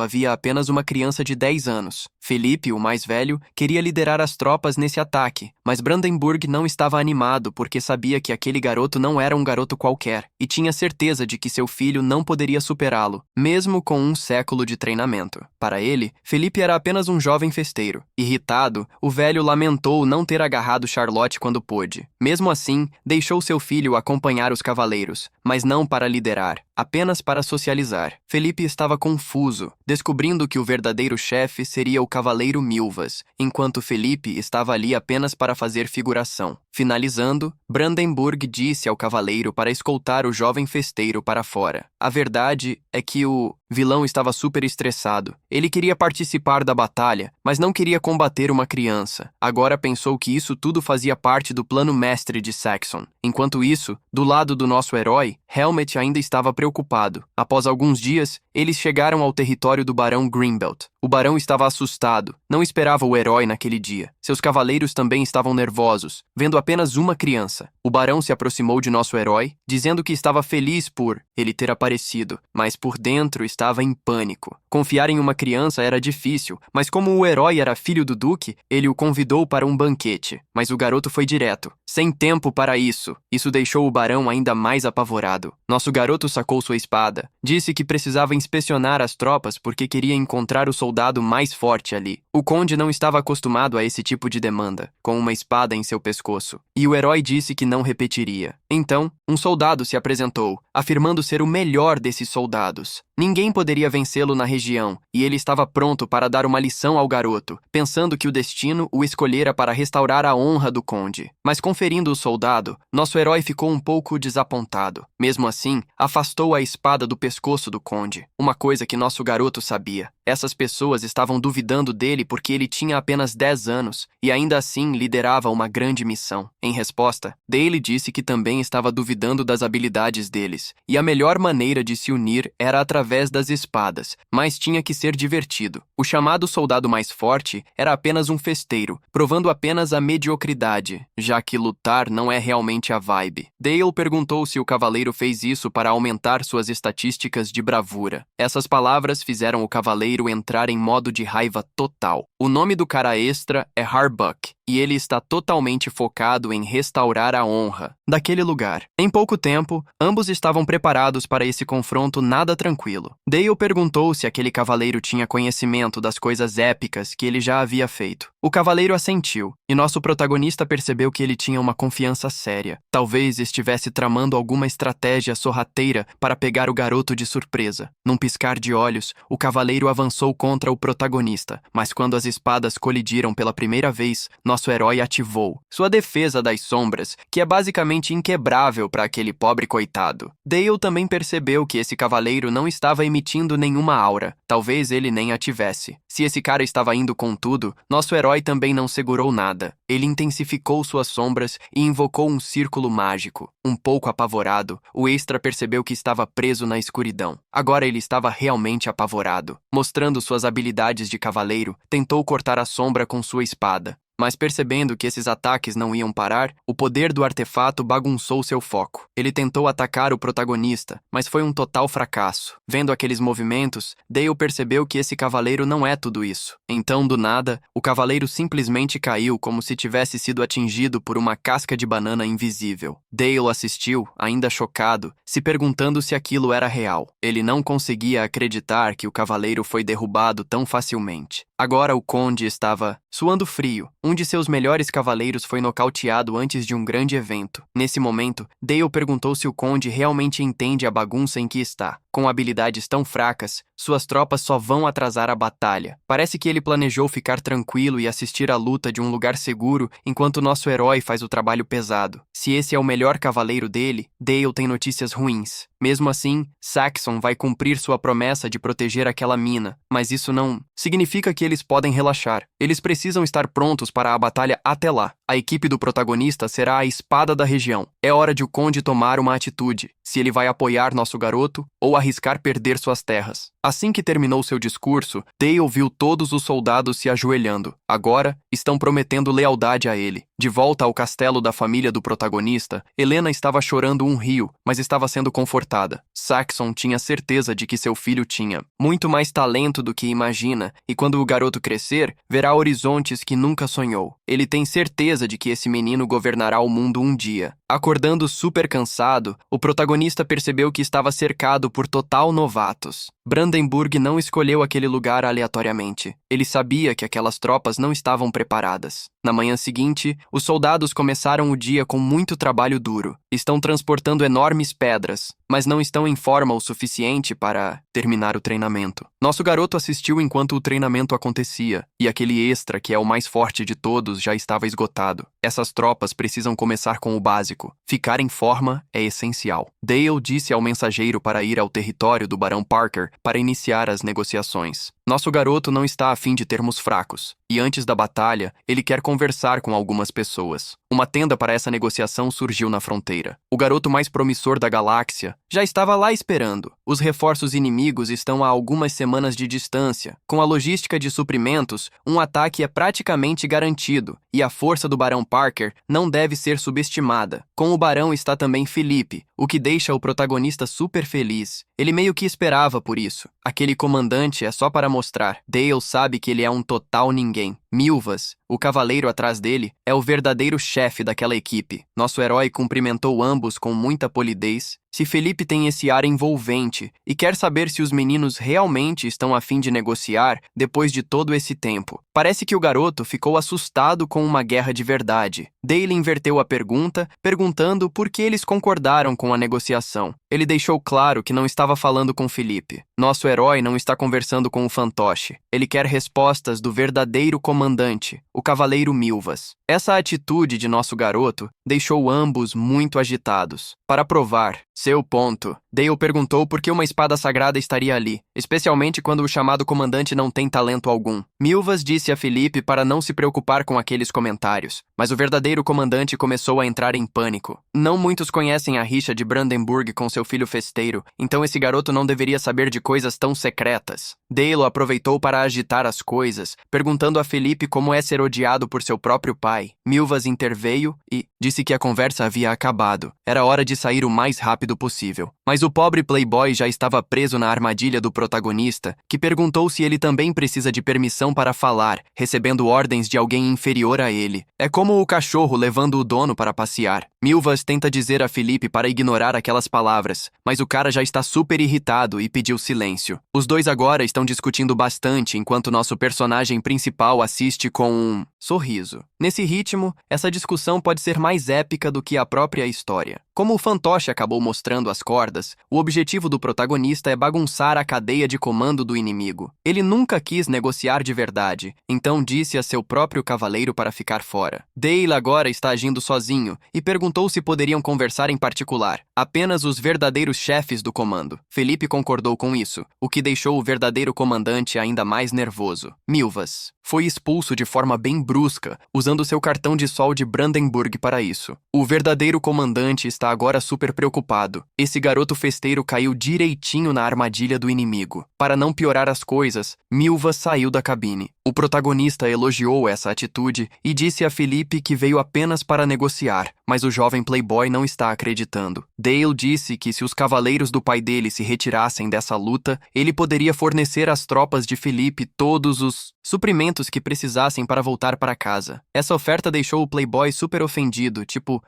havia apenas uma criança de 10 anos. Felipe, o mais velho, queria liderar as tropas nesse ataque, mas Brandenburg não estava animado porque sabia que aquele garoto não era um garoto qualquer e tinha certeza de que seu filho não poderia superá-lo, mesmo com um século de treinamento. Para ele, Felipe era apenas um jovem festeiro. Irritado, o velho lamentou não ter agarrado Charlotte quando pôde. Mesmo assim, deixou seu filho acompanhar os cavaleiros, mas não para liderar, apenas para socializar. Felipe estava estava confuso, descobrindo que o verdadeiro chefe seria o cavaleiro Milvas, enquanto Felipe estava ali apenas para fazer figuração. Finalizando, Brandenburg disse ao cavaleiro para escoltar o jovem festeiro para fora. A verdade é que o vilão estava super estressado. Ele queria participar da batalha, mas não queria combater uma criança. Agora pensou que isso tudo fazia parte do plano mestre de Saxon. Enquanto isso, do lado do nosso herói, Helmet ainda estava preocupado. Após alguns dias, eles chegaram ao território do Barão Greenbelt. O barão estava assustado. Não esperava o herói naquele dia. Seus cavaleiros também estavam nervosos, vendo apenas uma criança. O barão se aproximou de nosso herói, dizendo que estava feliz por ele ter aparecido, mas por dentro estava em pânico. Confiar em uma criança era difícil, mas como o herói era filho do duque, ele o convidou para um banquete. Mas o garoto foi direto, sem tempo para isso. Isso deixou o barão ainda mais apavorado. Nosso garoto sacou sua espada. Disse que precisava inspecionar as tropas porque queria encontrar o soldado mais forte ali. O conde não estava acostumado a esse tipo de demanda, com uma espada em seu pescoço. E o herói disse que não repetiria. Então, um soldado se apresentou, afirmando ser o melhor desses soldados. Ninguém poderia vencê-lo na região, e ele estava pronto para dar uma lição ao garoto, pensando que o destino o escolhera para restaurar a honra do conde. Mas conferindo o soldado, nosso herói ficou um pouco desapontado. Mesmo assim, afastou a espada do pescoço do conde. Uma coisa que nosso garoto sabia. Essas pessoas estavam duvidando dele porque ele tinha apenas 10 anos e ainda assim liderava uma grande missão. Em resposta, Dale disse que também estava duvidando das habilidades deles, e a melhor maneira de se unir era através das espadas, mas tinha que ser divertido. O chamado soldado mais forte era apenas um festeiro, provando apenas a mediocridade, já que lutar não é realmente a vibe. Dale perguntou se o cavaleiro fez isso para aumentar suas estatísticas de bravura. Essas palavras fizeram o cavaleiro entrar em modo de raiva total. O nome do cara extra é Harbuck, e ele está totalmente focado em restaurar a honra daquele lugar. Em pouco tempo, ambos estavam preparados para esse confronto nada tranquilo. Dale perguntou se aquele cavaleiro tinha conhecimento das coisas épicas que ele já havia feito. O cavaleiro assentiu, e nosso protagonista percebeu que ele tinha uma confiança séria. Talvez estivesse tramando alguma estratégia sorrateira para pegar o garoto de surpresa. Num piscar de olhos, o cavaleiro avançou contra o protagonista, mas quando as espadas colidiram pela primeira vez, nosso herói ativou sua defesa das sombras, que é basicamente inquebrável para aquele pobre coitado. Dale também percebeu que esse cavaleiro não estava emitindo nenhuma aura. Talvez ele nem a tivesse. Se esse cara estava indo com tudo, nosso herói também não segurou nada. Ele intensificou suas sombras e invocou um círculo mágico. Um pouco apavorado, o extra percebeu que estava preso na escuridão. Agora ele estava realmente apavorado. Mostrando suas habilidades de cavaleiro, tentou cortar a sombra com sua espada. Mas percebendo que esses ataques não iam parar, o poder do artefato bagunçou seu foco. Ele tentou atacar o protagonista, mas foi um total fracasso. Vendo aqueles movimentos, Dale percebeu que esse cavaleiro não é tudo isso. Então, do nada, o cavaleiro simplesmente caiu como se tivesse sido atingido por uma casca de banana invisível. Dale assistiu, ainda chocado, se perguntando se aquilo era real. Ele não conseguia acreditar que o cavaleiro foi derrubado tão facilmente. Agora o conde estava suando frio. Um de seus melhores cavaleiros foi nocauteado antes de um grande evento. Nesse momento, Dale perguntou se o conde realmente entende a bagunça em que está. Com habilidades tão fracas, suas tropas só vão atrasar a batalha. Parece que ele planejou ficar tranquilo e assistir à luta de um lugar seguro enquanto nosso herói faz o trabalho pesado. Se esse é o melhor cavaleiro dele, Dale tem notícias ruins. Mesmo assim, Saxon vai cumprir sua promessa de proteger aquela mina, mas isso não significa que eles podem relaxar. Eles precisam estar prontos para a batalha até lá. A equipe do protagonista será a espada da região. É hora de o conde tomar uma atitude, se ele vai apoiar nosso garoto ou arriscar perder suas terras. Assim que terminou seu discurso, Dale viu todos os soldados se ajoelhando. Agora, estão prometendo lealdade a ele. De volta ao castelo da família do protagonista, Helena estava chorando um rio, mas estava sendo confortada. Saxon tinha certeza de que seu filho tinha muito mais talento do que imagina, e quando o garoto crescer, verá horizontes que nunca sonhou. Ele tem certeza de que esse menino governará o mundo um dia. Acordando super cansado, o protagonista protagonista percebeu que estava cercado por total novatos. Brandenburg não escolheu aquele lugar aleatoriamente. Ele sabia que aquelas tropas não estavam preparadas. Na manhã seguinte, os soldados começaram o dia com muito trabalho duro. Estão transportando enormes pedras, mas não estão em forma o suficiente para terminar o treinamento. Nosso garoto assistiu enquanto o treinamento acontecia, e aquele extra, que é o mais forte de todos, já estava esgotado. Essas tropas precisam começar com o básico. Ficar em forma é essencial. Dale disse ao mensageiro para ir ao território do Barão Parker para iniciar as negociações. Nosso garoto não está a fim de termos fracos, e antes da batalha, ele quer conversar com algumas pessoas. Uma tenda para essa negociação surgiu na fronteira. O garoto mais promissor da galáxia já estava lá esperando. Os reforços inimigos estão a algumas semanas de distância. Com a logística de suprimentos, um ataque é praticamente garantido, e a força do Barão Parker não deve ser subestimada. Com o Barão está também Felipe, o que deixa o protagonista super feliz. Ele meio que esperava por isso. Aquele comandante é só para mostrar. Dale sabe que ele é um total ninguém. Milvas, o cavaleiro atrás dele, é o verdadeiro chefe daquela equipe. Nosso herói cumprimentou ambos com muita polidez. Se Felipe tem esse ar envolvente e quer saber se os meninos realmente estão a fim de negociar depois de todo esse tempo. Parece que o garoto ficou assustado com uma guerra de verdade. Dale inverteu a pergunta, perguntando por que eles concordaram com a negociação. Ele deixou claro que não estava falando com Felipe. Nosso herói não está conversando com o fantoche. Ele quer respostas do verdadeiro comandante, o cavaleiro Milvas. Essa atitude de nosso garoto deixou ambos muito agitados. Para provar seu ponto, Dale perguntou por que uma espada sagrada estaria ali, especialmente quando o chamado comandante não tem talento algum. Milvas disse a Felipe para não se preocupar com aqueles comentários, mas o verdadeiro comandante começou a entrar em pânico. Não muitos conhecem a rixa de Brandenburg com seu filho festeiro, então esse garoto não deveria saber de coisas tão secretas. Dale aproveitou para agitar as coisas, perguntando a Felipe como é ser odiado por seu próprio pai. Milvas interveio e disse que a conversa havia acabado. Era hora de sair o mais rápido possível. Mas o pobre playboy já estava preso na armadilha do protagonista, que perguntou se ele também precisa de permissão para falar, recebendo ordens de alguém inferior a ele. É como o cachorro levando o dono para passear. Milvas tenta dizer a Felipe para ignorar aquelas palavras, mas o cara já está super irritado e pediu silêncio. Os dois agora estão discutindo bastante enquanto nosso personagem principal assiste com um sorriso. Nesse ritmo, essa discussão pode ser mais épica do que a própria história. Como o fantoche acabou mostrando as cordas, o objetivo do protagonista é bagunçar a cadeia de comando do inimigo. Ele nunca quis negociar de verdade, então disse a seu próprio cavaleiro para ficar fora. Dale agora está agindo sozinho e perguntou se poderiam conversar em particular. Apenas os verdadeiros chefes do comando. Felipe concordou com isso, o que deixou o verdadeiro comandante ainda mais nervoso. Milvas foi expulso de forma bem brusca, usando seu cartão de sol de Brandenburg para isso. O verdadeiro comandante está agora super preocupado. Esse garoto festeiro caiu direitinho na armadilha do inimigo. Para não piorar as coisas, Milvas saiu da cabine. O protagonista elogiou essa atitude e disse a Felipe que veio apenas para negociar, mas o jovem playboy não está acreditando. Dale disse que se os cavaleiros do pai dele se retirassem dessa luta, ele poderia fornecer às tropas de Felipe todos os suprimentos que precisassem para voltar para casa. Essa oferta deixou o playboy super ofendido,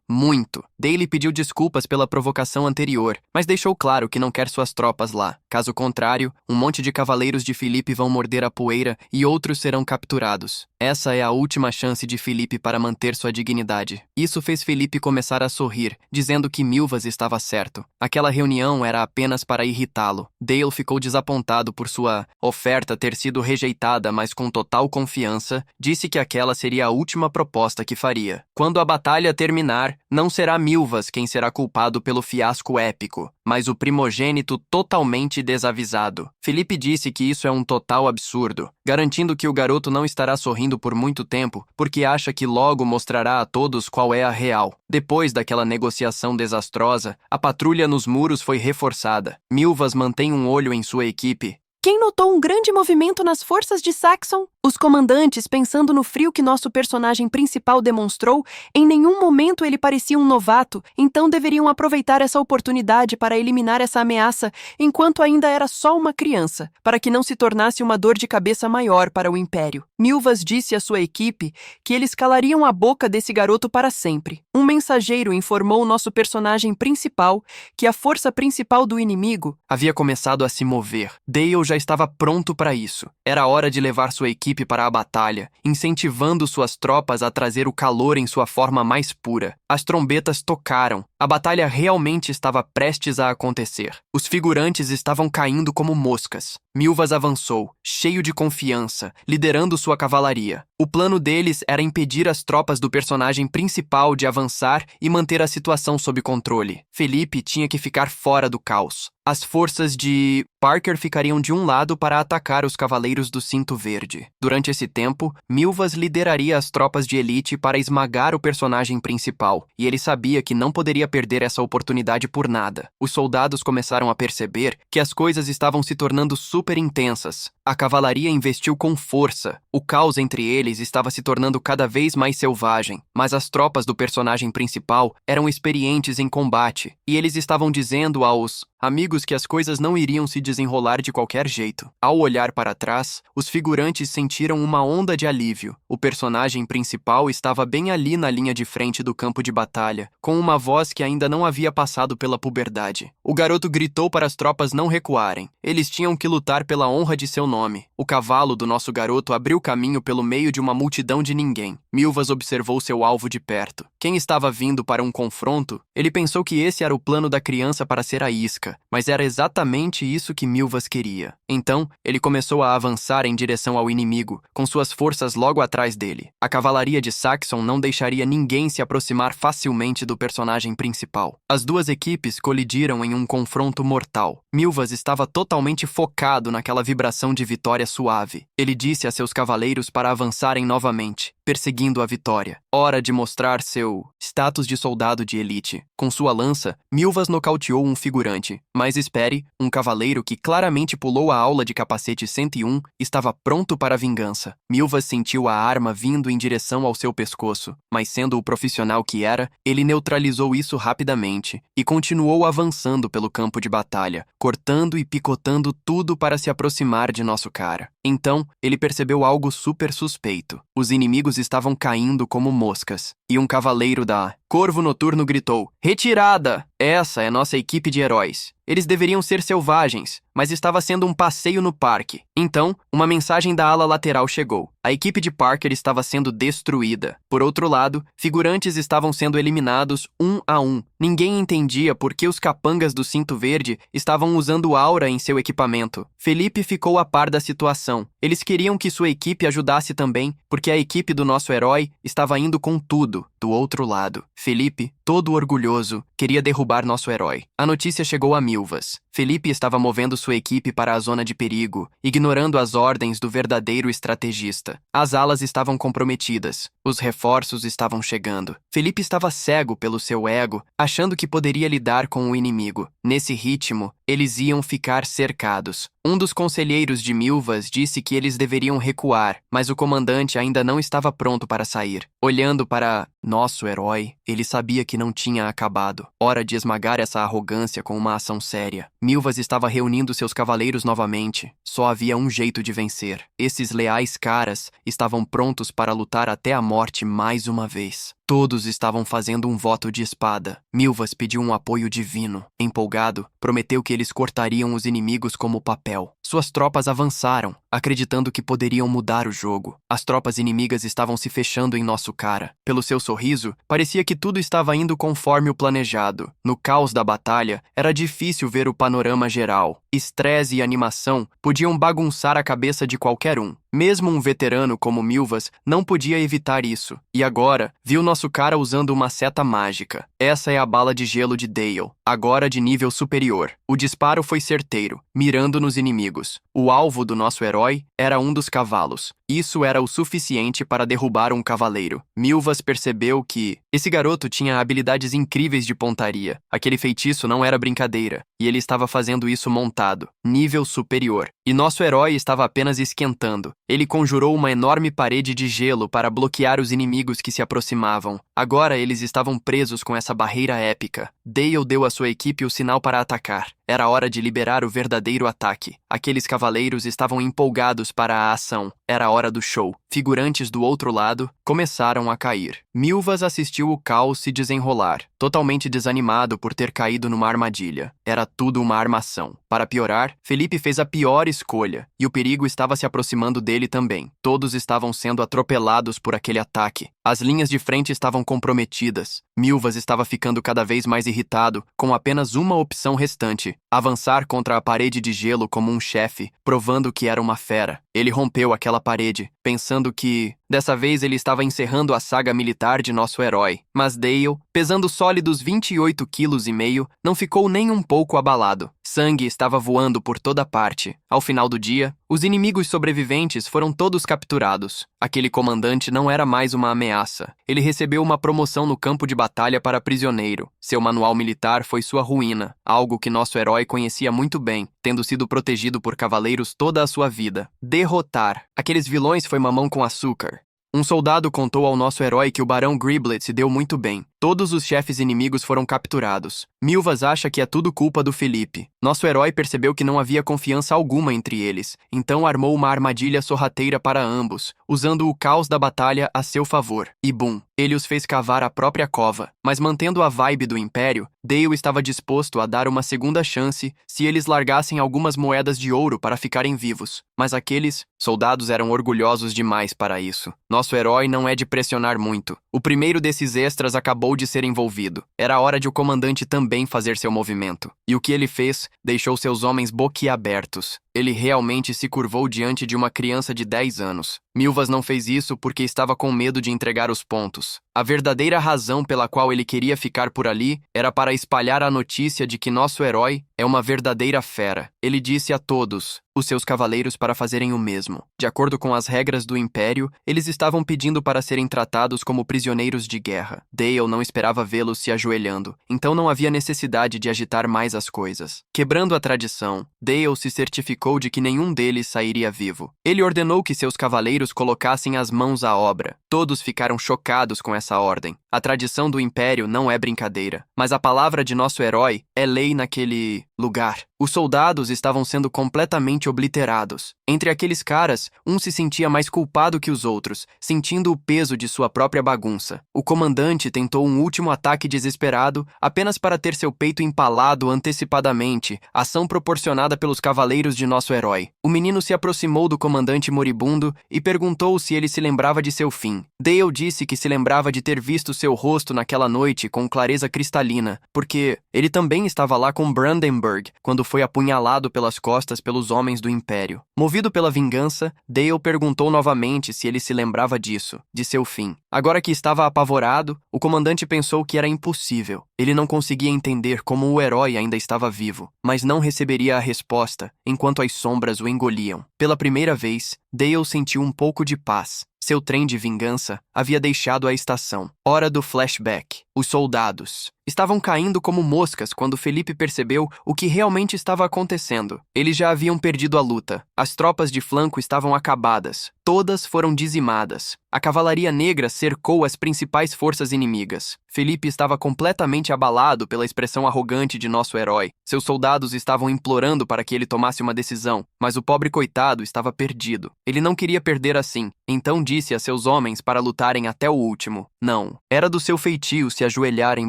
muito. Dale pediu desculpas pela provocação anterior, mas deixou claro que não quer suas tropas lá. Caso contrário, um monte de cavaleiros de Felipe vão morder a poeira e outros serão capturados. Essa é a última chance de Felipe para manter sua dignidade. Isso fez Felipe começar a sorrir, dizendo que Milvas estava certo. Aquela reunião era apenas para irritá-lo. Dale ficou desapontado por sua oferta ter sido rejeitada, mas com total confiança, disse que aquela seria a última proposta que faria. Quando a batalha terminar, não será Milvas quem será culpado pelo fiasco épico, mas o primogênito totalmente desavisado. Felipe disse que isso é um total absurdo, garantindo que o garoto não estará sorrindo por muito tempo, porque acha que logo mostrará a todos qual é a real. Depois daquela negociação desastrosa, a patrulha nos muros foi reforçada. Milvas mantém um olho em sua equipe, Quem notou um grande movimento nas forças de Saxon? Os comandantes, pensando no frio que nosso personagem principal demonstrou, em nenhum momento ele parecia um novato, então deveriam aproveitar essa oportunidade para eliminar essa ameaça enquanto ainda era só uma criança, para que não se tornasse uma dor de cabeça maior para o Império. Milvas disse à sua equipe que eles calariam a boca desse garoto para sempre. Um mensageiro informou nosso personagem principal que a força principal do inimigo havia começado a se mover. Dale já estava pronto para isso. Era hora de levar sua equipe para a batalha, incentivando suas tropas a trazer o calor em sua forma mais pura. As trombetas tocaram. A batalha realmente estava prestes a acontecer. Os figurantes estavam caindo como moscas. Milvas avançou, cheio de confiança, liderando sua cavalaria. O plano deles era impedir as tropas do personagem principal de avançar e manter a situação sob controle. Felipe tinha que ficar fora do caos. As forças de Parker ficariam de um lado para atacar os Cavaleiros do Cinto Verde. Durante esse tempo, Milvas lideraria as tropas de elite para esmagar o personagem principal, e ele sabia que não poderia perder essa oportunidade por nada. Os soldados começaram a perceber que as coisas estavam se tornando super intensas. A cavalaria investiu com força. O caos entre eles estava se tornando cada vez mais selvagem, mas as tropas do personagem principal eram experientes em combate, e eles estavam dizendo aos amigos que as coisas não iriam se desenrolar de qualquer jeito. Ao olhar para trás, os figurantes sentiram uma onda de alívio. O personagem principal estava bem ali na linha de frente do campo de batalha, com uma voz que ainda não havia passado pela puberdade. O garoto gritou para as tropas não recuarem. Eles tinham que lutar pela honra de seu nome. O cavalo do nosso garoto abriu caminho pelo meio de uma multidão de ninguém. Milvas observou seu alvo de perto. Quem estava vindo para um confronto, ele pensou que esse era o plano da criança para ser a isca, mas era exatamente isso que Milvas queria. Então, ele começou a avançar em direção ao inimigo, com suas forças logo atrás dele. A cavalaria de Saxon não deixaria ninguém se aproximar facilmente do personagem principal. As duas equipes colidiram em um confronto mortal. Milvas estava totalmente focado naquela vibração de vitória suave. Ele disse a seus cavaleiros para avançarem novamente, perseguindo a vitória. Hora de mostrar seu status de soldado de elite. Com sua lança, Milvas nocauteou um figurante. Mas espere, um cavaleiro que claramente pulou a aula de capacete 101 estava pronto para a vingança. Milvas sentiu a arma vindo em direção ao seu pescoço, mas sendo o profissional que era, ele neutralizou isso rapidamente e continuou avançando pelo campo de batalha, cortando e picotando tudo para se aproximar de nosso cara. Então, ele percebeu algo super suspeito. Os inimigos estavam caindo como moscas, e um cavaleiro da Corvo Noturno gritou: "Retirada! Essa é nossa equipe de heróis. Eles deveriam ser selvagens, mas estava sendo um passeio no parque." Então, uma mensagem da ala lateral chegou. A equipe de Parker estava sendo destruída. Por outro lado, figurantes estavam sendo eliminados um a um. Ninguém entendia por que os capangas do Cinto Verde estavam usando aura em seu equipamento. Felipe ficou a par da situação. Eles queriam que sua equipe ajudasse também, porque a equipe do nosso herói estava indo com tudo do outro lado. Felipe, todo orgulhoso, queria derrubar nosso herói. A notícia chegou a Milvas. Felipe estava movendo sua equipe para a zona de perigo, ignorando as ordens do verdadeiro estrategista. As alas estavam comprometidas. Os reforços estavam chegando. Felipe estava cego pelo seu ego, achando que poderia lidar com o inimigo. Nesse ritmo, eles iam ficar cercados. Um dos conselheiros de Milvas disse que eles deveriam recuar, mas o comandante ainda não estava pronto para sair. Olhando para nosso herói, ele sabia que não tinha acabado. Hora de esmagar essa arrogância com uma ação séria. Milvas estava reunindo seus cavaleiros novamente. Só havia um jeito de vencer. Esses leais caras estavam prontos para lutar até a morte mais uma vez. Todos estavam fazendo um voto de espada. Milvas pediu um apoio divino. Empolgado, prometeu que eles cortariam os inimigos como papel. Suas tropas avançaram, acreditando que poderiam mudar o jogo. As tropas inimigas estavam se fechando em nosso cara. Pelo seu sorriso, parecia que tudo estava indo conforme o planejado. No caos da batalha, era difícil ver o panorama geral. Estresse e animação podiam bagunçar a cabeça de qualquer um. Mesmo um veterano como Milvas não podia evitar isso. E agora, viu nosso cara usando uma seta mágica. Essa é a bala de gelo de Dale, agora de nível superior. O disparo foi certeiro, mirando nos inimigos. O alvo do nosso herói era um dos cavalos, Isso era o suficiente para derrubar um cavaleiro. Milvas percebeu que esse garoto tinha habilidades incríveis de pontaria. Aquele feitiço não era brincadeira, e ele estava fazendo isso montado, nível superior. E nosso herói estava apenas esquentando. Ele conjurou uma enorme parede de gelo para bloquear os inimigos que se aproximavam. Agora eles estavam presos com essa barreira épica. Dale deu à sua equipe o sinal para atacar. Era hora de liberar o verdadeiro ataque. Aqueles cavaleiros estavam empolgados para a ação. Era a hora do show. Figurantes do outro lado começaram a cair. Milvas assistiu o caos se desenrolar, totalmente desanimado por ter caído numa armadilha. Era tudo uma armação. Para piorar, Felipe fez a pior escolha, e o perigo estava se aproximando dele também. Todos estavam sendo atropelados por aquele ataque. As linhas de frente estavam comprometidas. Milvas estava ficando cada vez mais irritado, com apenas uma opção restante: avançar contra a parede de gelo como um chefe, provando que era uma fera. Ele rompeu aquela parede, pensando que, dessa vez, ele estava encerrando a saga militar de nosso herói. Mas Dale, pesando sólidos 28,5 kg, não ficou nem um pouco abalado. Sangue estava voando por toda parte. Ao final do dia, os inimigos sobreviventes foram todos capturados. Aquele comandante não era mais uma ameaça. Ele recebeu uma promoção no campo de batalha para prisioneiro. Seu manual militar foi sua ruína, algo que nosso herói conhecia muito bem, tendo sido protegido por cavaleiros toda a sua vida. Derrotar aqueles vilões foi mamão com açúcar. Um soldado contou ao nosso herói que o Barão Griblet se deu muito bem. Todos os chefes inimigos foram capturados. Milvas acha que é tudo culpa do Felipe. Nosso herói percebeu que não havia confiança alguma entre eles, então armou uma armadilha sorrateira para ambos, usando o caos da batalha a seu favor. E bum, ele os fez cavar a própria cova. Mas mantendo a vibe do Império, Dale estava disposto a dar uma segunda chance se eles largassem algumas moedas de ouro para ficarem vivos. Mas aqueles soldados eram orgulhosos demais para isso. Nosso herói não é de pressionar muito. O primeiro desses extras acabou de ser envolvido. Era hora de o comandante também fazer seu movimento. E o que ele fez deixou seus homens boquiabertos. Ele realmente se curvou diante de uma criança de 10 anos. Milvas não fez isso porque estava com medo de entregar os pontos. A verdadeira razão pela qual ele queria ficar por ali era para espalhar a notícia de que nosso herói é uma verdadeira fera. Ele disse a todos os seus cavaleiros para fazerem o mesmo. De acordo com as regras do Império, eles estavam pedindo para serem tratados como prisioneiros de guerra. Dale não esperava vê-los se ajoelhando, então não havia necessidade de agitar mais as coisas. Quebrando a tradição, Dale se certificou de que nenhum deles sairia vivo. Ele ordenou que seus cavaleiros colocassem as mãos à obra. Todos ficaram chocados com essa ordem. A tradição do Império não é brincadeira, mas a palavra de nosso herói é lei naquele lugar. Os soldados estavam sendo completamente obliterados. Entre aqueles caras, um se sentia mais culpado que os outros, sentindo o peso de sua própria bagunça. O comandante tentou um último ataque desesperado, apenas para ter seu peito empalado antecipadamente, ação proporcionada pelos cavaleiros de nosso herói. O menino se aproximou do comandante moribundo e perguntou se ele se lembrava de seu fim. Dale disse que se lembrava de ter visto seu rosto naquela noite com clareza cristalina, porque ele também estava lá com Brandenburg, quando foi apunhalado pelas costas pelos homens do Império. Movido pela vingança, Dale perguntou novamente se ele se lembrava disso, de seu fim. Agora que estava apavorado, o comandante pensou que era impossível. Ele não conseguia entender como o herói ainda estava vivo, mas não receberia a resposta enquanto as sombras o engoliam. Pela primeira vez, Dale sentiu um pouco de paz. Seu trem de vingança havia deixado a estação. Hora do flashback. Os soldados estavam caindo como moscas quando Felipe percebeu o que realmente estava acontecendo. Eles já haviam perdido a luta. As tropas de flanco estavam acabadas. Todas foram dizimadas. A cavalaria negra cercou as principais forças inimigas. Felipe estava completamente abalado pela expressão arrogante de nosso herói. Seus soldados estavam implorando para que ele tomasse uma decisão, mas o pobre coitado estava perdido. Ele não queria perder assim, então disse a seus homens para lutarem até o último. Não, era do seu feitio se ajoelhar em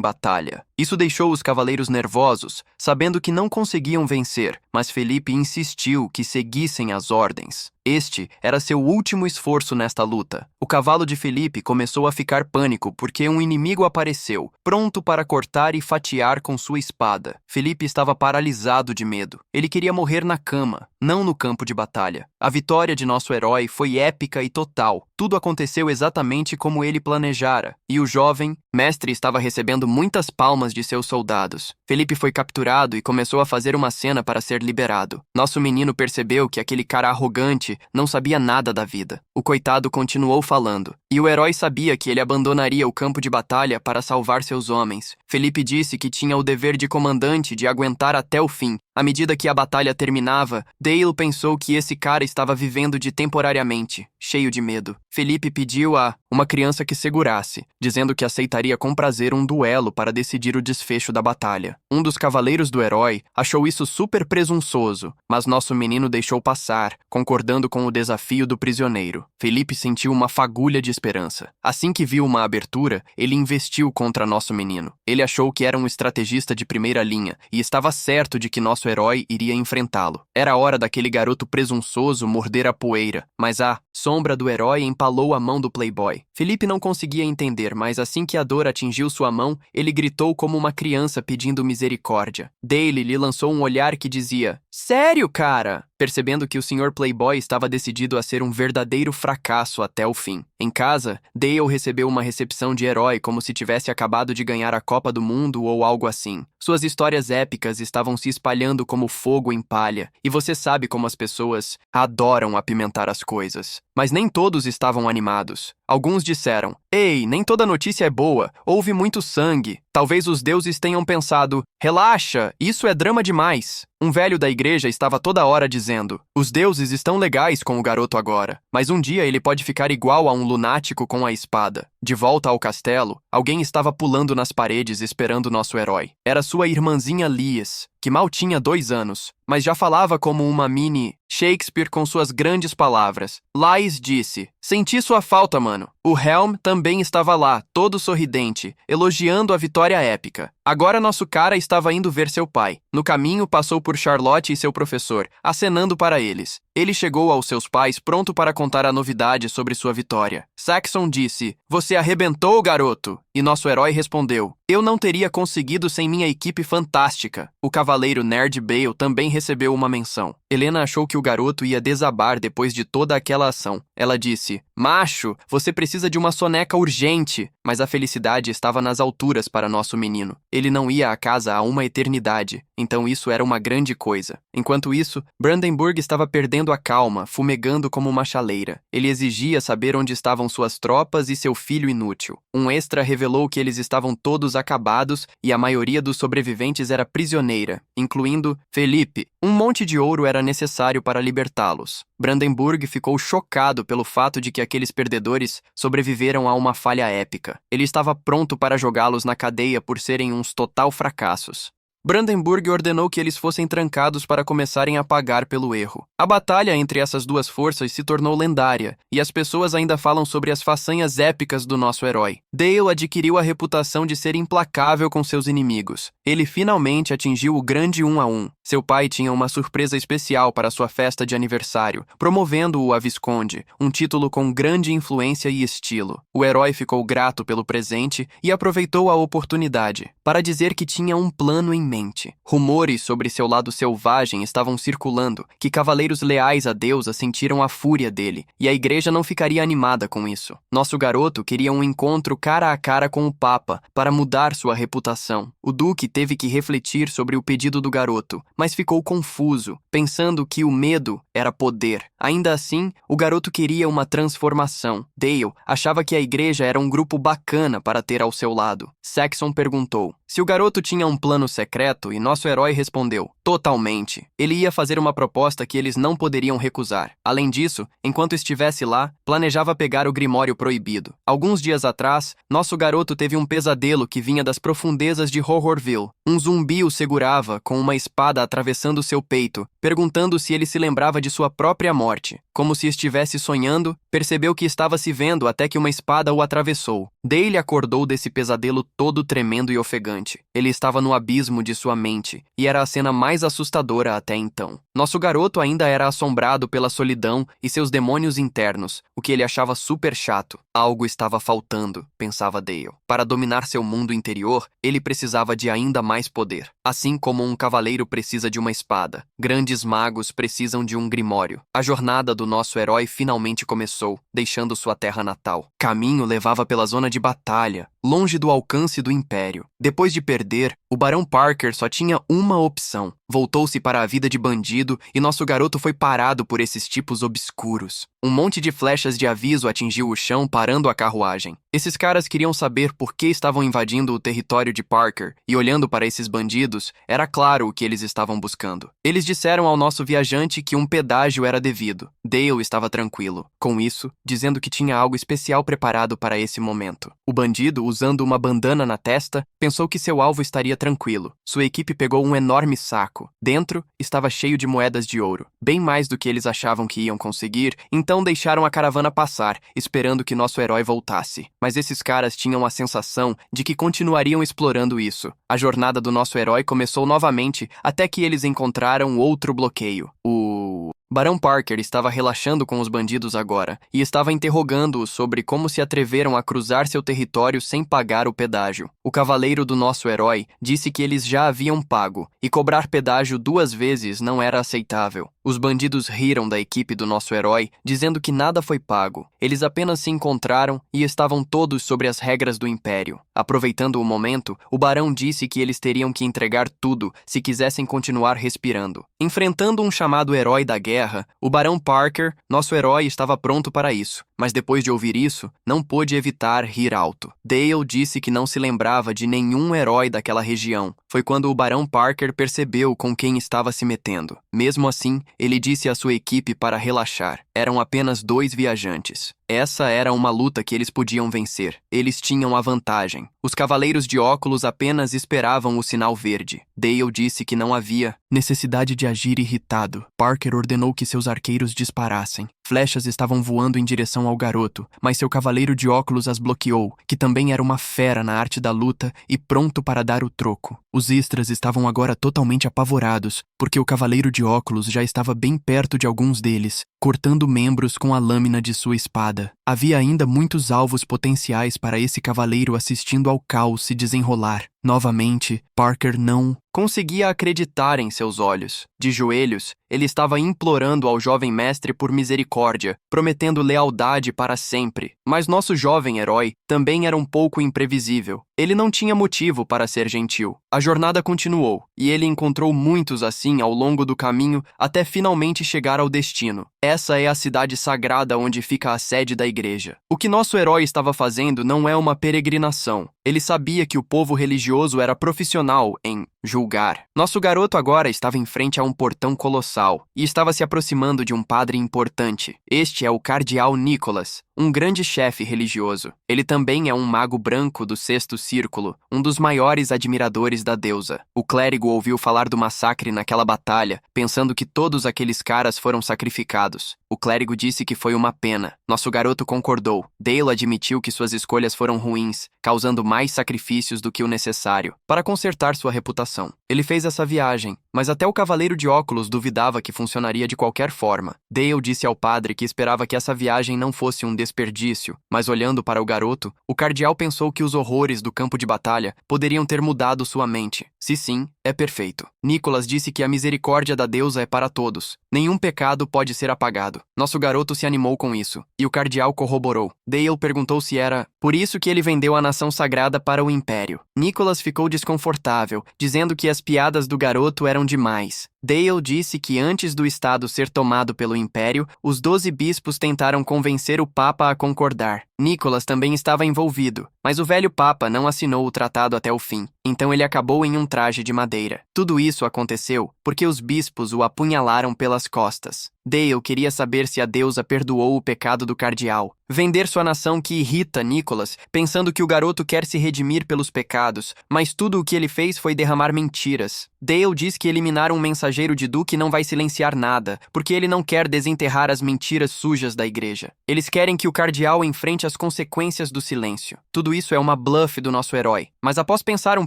batalha. Isso deixou os cavaleiros nervosos, sabendo que não conseguiam vencer, mas Felipe insistiu que seguissem as ordens. Este era seu último esforço nesta luta. O cavalo de Felipe começou a ficar pânico porque um inimigo apareceu, pronto para cortar e fatiar com sua espada. Felipe estava paralisado de medo. Ele queria morrer na cama, não no campo de batalha. A vitória de nosso herói foi épica e total. Tudo aconteceu exatamente como ele planejara, e o jovem mestre estava recebendo muitas palmas de seus soldados. Felipe foi capturado e começou a fazer uma cena para ser ser liberado. Nosso menino percebeu que aquele cara arrogante não sabia nada da vida. O coitado continuou falando, e o herói sabia que ele abandonaria o campo de batalha para salvar seus homens. Felipe disse que tinha o dever de comandante de aguentar até o fim. À medida que a batalha terminava, Dale pensou que esse cara estava vivendo de temporariamente, cheio de medo. Felipe pediu a uma criança que segurasse, dizendo que aceitaria com prazer um duelo para decidir o desfecho da batalha. Um dos cavaleiros do herói achou isso super presunçoso, mas nosso menino deixou passar, concordando com o desafio do prisioneiro. Felipe sentiu uma fagulha de esperança. Assim que viu uma abertura, ele investiu contra nosso menino. Ele achou que era um estrategista de primeira linha e estava certo de que nosso herói iria enfrentá-lo. Era hora daquele garoto presunçoso morder a poeira, mas a sombra do herói empalou a mão do playboy. Felipe não conseguia entender, mas assim que a dor atingiu sua mão, ele gritou como uma criança pedindo misericórdia. Dale lhe lançou um olhar que dizia: "Sério, cara?" Percebendo que o Sr. Playboy estava decidido a ser um verdadeiro fracasso até o fim. Em casa, Dale recebeu uma recepção de herói como se tivesse acabado de ganhar a Copa do Mundo ou algo assim. Suas histórias épicas estavam se espalhando como fogo em palha, e você sabe como as pessoas adoram apimentar as coisas. Mas nem todos estavam animados. Alguns disseram: "Ei, nem toda notícia é boa, houve muito sangue." Talvez os deuses tenham pensado: "Relaxa, isso é drama demais." Um velho da igreja estava toda hora dizendo: "Os deuses estão legais com o garoto agora, mas um dia ele pode ficar igual a um lunático com a espada." De volta ao castelo, alguém estava pulando nas paredes esperando nosso herói. Era sua irmãzinha Lies, que mal tinha 2 anos, mas já falava como uma mini Shakespeare com suas grandes palavras. Lies disse: "Senti sua falta, mano." O Helm também estava lá, todo sorridente, elogiando a vitória épica. Agora nosso cara estava indo ver seu pai. No caminho, passou por Charlotte e seu professor, acenando para eles. Ele chegou aos seus pais pronto para contar a novidade sobre sua vitória. Saxon disse: "Você arrebentou, garoto!" E nosso herói respondeu: "Eu não teria conseguido sem minha equipe fantástica." O cavaleiro Nerd Bale também recebeu uma menção. Helena achou que o garoto ia desabar depois de toda aquela ação. Ela disse: "Macho, você precisa de uma soneca urgente." Mas a felicidade estava nas alturas para nosso menino. Ele não ia à casa há uma eternidade, então isso era uma grande coisa. Enquanto isso, Brandenburg estava perdendo a calma, fumegando como uma chaleira. Ele exigia saber onde estavam suas tropas e seu filho inútil. Um extra revelou que eles estavam todos acabados e a maioria dos sobreviventes era prisioneira, incluindo Felipe. Um monte de ouro era necessário para libertá-los. Brandenburg ficou chocado pelo fato de que aqueles perdedores sobreviveram a uma falha épica. Ele estava pronto para jogá-los na cadeia por serem uns total fracassos. Brandenburg ordenou que eles fossem trancados para começarem a pagar pelo erro. A batalha entre essas duas forças se tornou lendária, e as pessoas ainda falam sobre as façanhas épicas do nosso herói. Dale adquiriu a reputação de ser implacável com seus inimigos. Ele finalmente atingiu o grande 1-1. Seu pai tinha uma surpresa especial para sua festa de aniversário, promovendo-o a Visconde, um título com grande influência e estilo. O herói ficou grato pelo presente e aproveitou a oportunidade para dizer que tinha um plano em mente. Rumores sobre seu lado selvagem estavam circulando, que cavaleiros leais à deusa sentiram a fúria dele, e a igreja não ficaria animada com isso. Nosso garoto queria um encontro cara a cara com o Papa para mudar sua reputação. O duque teve que refletir sobre o pedido do garoto, mas ficou confuso, pensando que o medo era poder. Ainda assim, o garoto queria uma transformação. Dale achava que a igreja era um grupo bacana para ter ao seu lado. Saxon perguntou se o garoto tinha um plano secreto e nosso herói respondeu: totalmente. Ele ia fazer uma proposta que eles não poderiam recusar. Além disso, enquanto estivesse lá, planejava pegar o Grimório Proibido. Alguns dias atrás, nosso garoto teve um pesadelo que vinha das profundezas de Horrorville. Um zumbi o segurava com uma espada atravessando seu peito, perguntando se ele se lembrava de sua própria morte. Como se estivesse sonhando, percebeu que estava se vendo até que uma espada o atravessou. Dale acordou desse pesadelo todo tremendo e ofegante. Ele estava no abismo de sua mente, e era a cena mais assustadora até então. Nosso garoto ainda era assombrado pela solidão e seus demônios internos, o que ele achava super chato. Algo estava faltando, pensava Dale. Para dominar seu mundo interior, ele precisava de ainda mais poder. Assim como um cavaleiro precisa de uma espada, grandes magos precisam de um grimório. A jornada do nosso herói finalmente começou, deixando sua terra natal. Caminho levava pela zona de batalha, longe do alcance do Império. Depois de perder, O Barão Parker só tinha uma opção. Voltou-se para a vida de bandido e nosso garoto foi parado por esses tipos obscuros. Um monte de flechas de aviso atingiu o chão, parando a carruagem. Esses caras queriam saber por que estavam invadindo o território de Parker, e olhando para esses bandidos, era claro o que eles estavam buscando. Eles disseram ao nosso viajante que um pedágio era devido. Dale estava tranquilo, com isso, dizendo que tinha algo especial preparado para esse momento. O bandido, usando uma bandana na testa, pensou que seu alvo estaria tranquilo. Sua equipe pegou um enorme saco. Dentro, estava cheio de moedas de ouro, bem mais do que eles achavam que iam conseguir, então deixaram a caravana passar, esperando que nosso herói voltasse. Mas esses caras tinham a sensação de que continuariam explorando isso. A jornada do nosso herói começou novamente até que eles encontraram outro bloqueio. O Barão Parker estava relaxando com os bandidos agora e estava interrogando-os sobre como se atreveram a cruzar seu território sem pagar o pedágio. O cavaleiro do nosso herói disse que eles já haviam pago e cobrar pedágio 2 vezes não era aceitável. Os bandidos riram da equipe do nosso herói, dizendo que nada foi pago. Eles apenas se encontraram e estavam todos sobre as regras do Império. Aproveitando o momento, o barão disse que eles teriam que entregar tudo se quisessem continuar respirando. Enfrentando um chamado herói da guerra, o Barão Parker, nosso herói, estava pronto para isso. Mas depois de ouvir isso, não pôde evitar rir alto. Dale disse que não se lembrava de nenhum herói daquela região. Foi quando o Barão Parker percebeu com quem estava se metendo. Mesmo assim, ele disse à sua equipe para relaxar. Eram apenas 2 viajantes. Essa era uma luta que eles podiam vencer. Eles tinham a vantagem. Os cavaleiros de óculos apenas esperavam o sinal verde. Dale disse que não havia necessidade de agir irritado. Parker ordenou que seus arqueiros disparassem. Flechas estavam voando em direção ao garoto, mas seu cavaleiro de óculos as bloqueou, que também era uma fera na arte da luta e pronto para dar o troco. Os Istras estavam agora totalmente apavorados, porque o cavaleiro de óculos já estava bem perto de alguns deles, cortando membros com a lâmina de sua espada. Havia ainda muitos alvos potenciais para esse cavaleiro assistindo ao caos se desenrolar. Novamente, Parker não conseguia acreditar em seus olhos. De joelhos, ele estava implorando ao jovem mestre por misericórdia, prometendo lealdade para sempre. Mas nosso jovem herói também era um pouco imprevisível. Ele não tinha motivo para ser gentil. A jornada continuou, e ele encontrou muitos assim ao longo do caminho até finalmente chegar ao destino. Essa é a cidade sagrada onde fica a sede da igreja. O que nosso herói estava fazendo não é uma peregrinação. Ele sabia que o povo religioso era profissional em julgar. Nosso garoto agora estava em frente a um portão colossal e estava se aproximando de um padre importante. Este é o cardeal Nicholas, um grande chefe religioso. Ele também é um mago branco do 6º círculo, um dos maiores admiradores da deusa. O clérigo ouviu falar do massacre naquela batalha, pensando que todos aqueles caras foram sacrificados. O clérigo disse que foi uma pena. Nosso garoto concordou. Dale admitiu que suas escolhas foram ruins, causando mais sacrifícios do que o necessário, para consertar sua reputação. Ele fez essa viagem, mas até o cavaleiro de óculos duvidava que funcionaria de qualquer forma. Dale disse ao padre que esperava que essa viagem não fosse um desperdício, mas olhando para o garoto, o cardeal pensou que os horrores do campo de batalha poderiam ter mudado sua mente. Se sim, é perfeito. Nicholas disse que a misericórdia da deusa é para todos. Nenhum pecado pode ser apagado. Nosso garoto se animou com isso, e o cardeal corroborou. Dale perguntou se era por isso que ele vendeu a nação sagrada para o Império. Nicholas ficou desconfortável, dizendo que as piadas do garoto eram demais. Dale disse que antes do estado ser tomado pelo Império, os 12 bispos tentaram convencer o Papa a concordar. Nicholas também estava envolvido, mas o velho Papa não assinou o tratado até o fim, então ele acabou em um traje de madeira. Tudo isso aconteceu porque os bispos o apunhalaram pelas costas. Dale queria saber se a deusa perdoou o pecado do cardeal. Vender sua nação que irrita Nicholas, pensando que o garoto quer se redimir pelos pecados, mas tudo o que ele fez foi derramar mentiras. Dale diz que eliminar um mensageiro de Duque não vai silenciar nada, porque ele não quer desenterrar as mentiras sujas da igreja. Eles querem que o cardeal enfrente as consequências do silêncio. Tudo isso é uma bluff do nosso herói. Mas após pensar um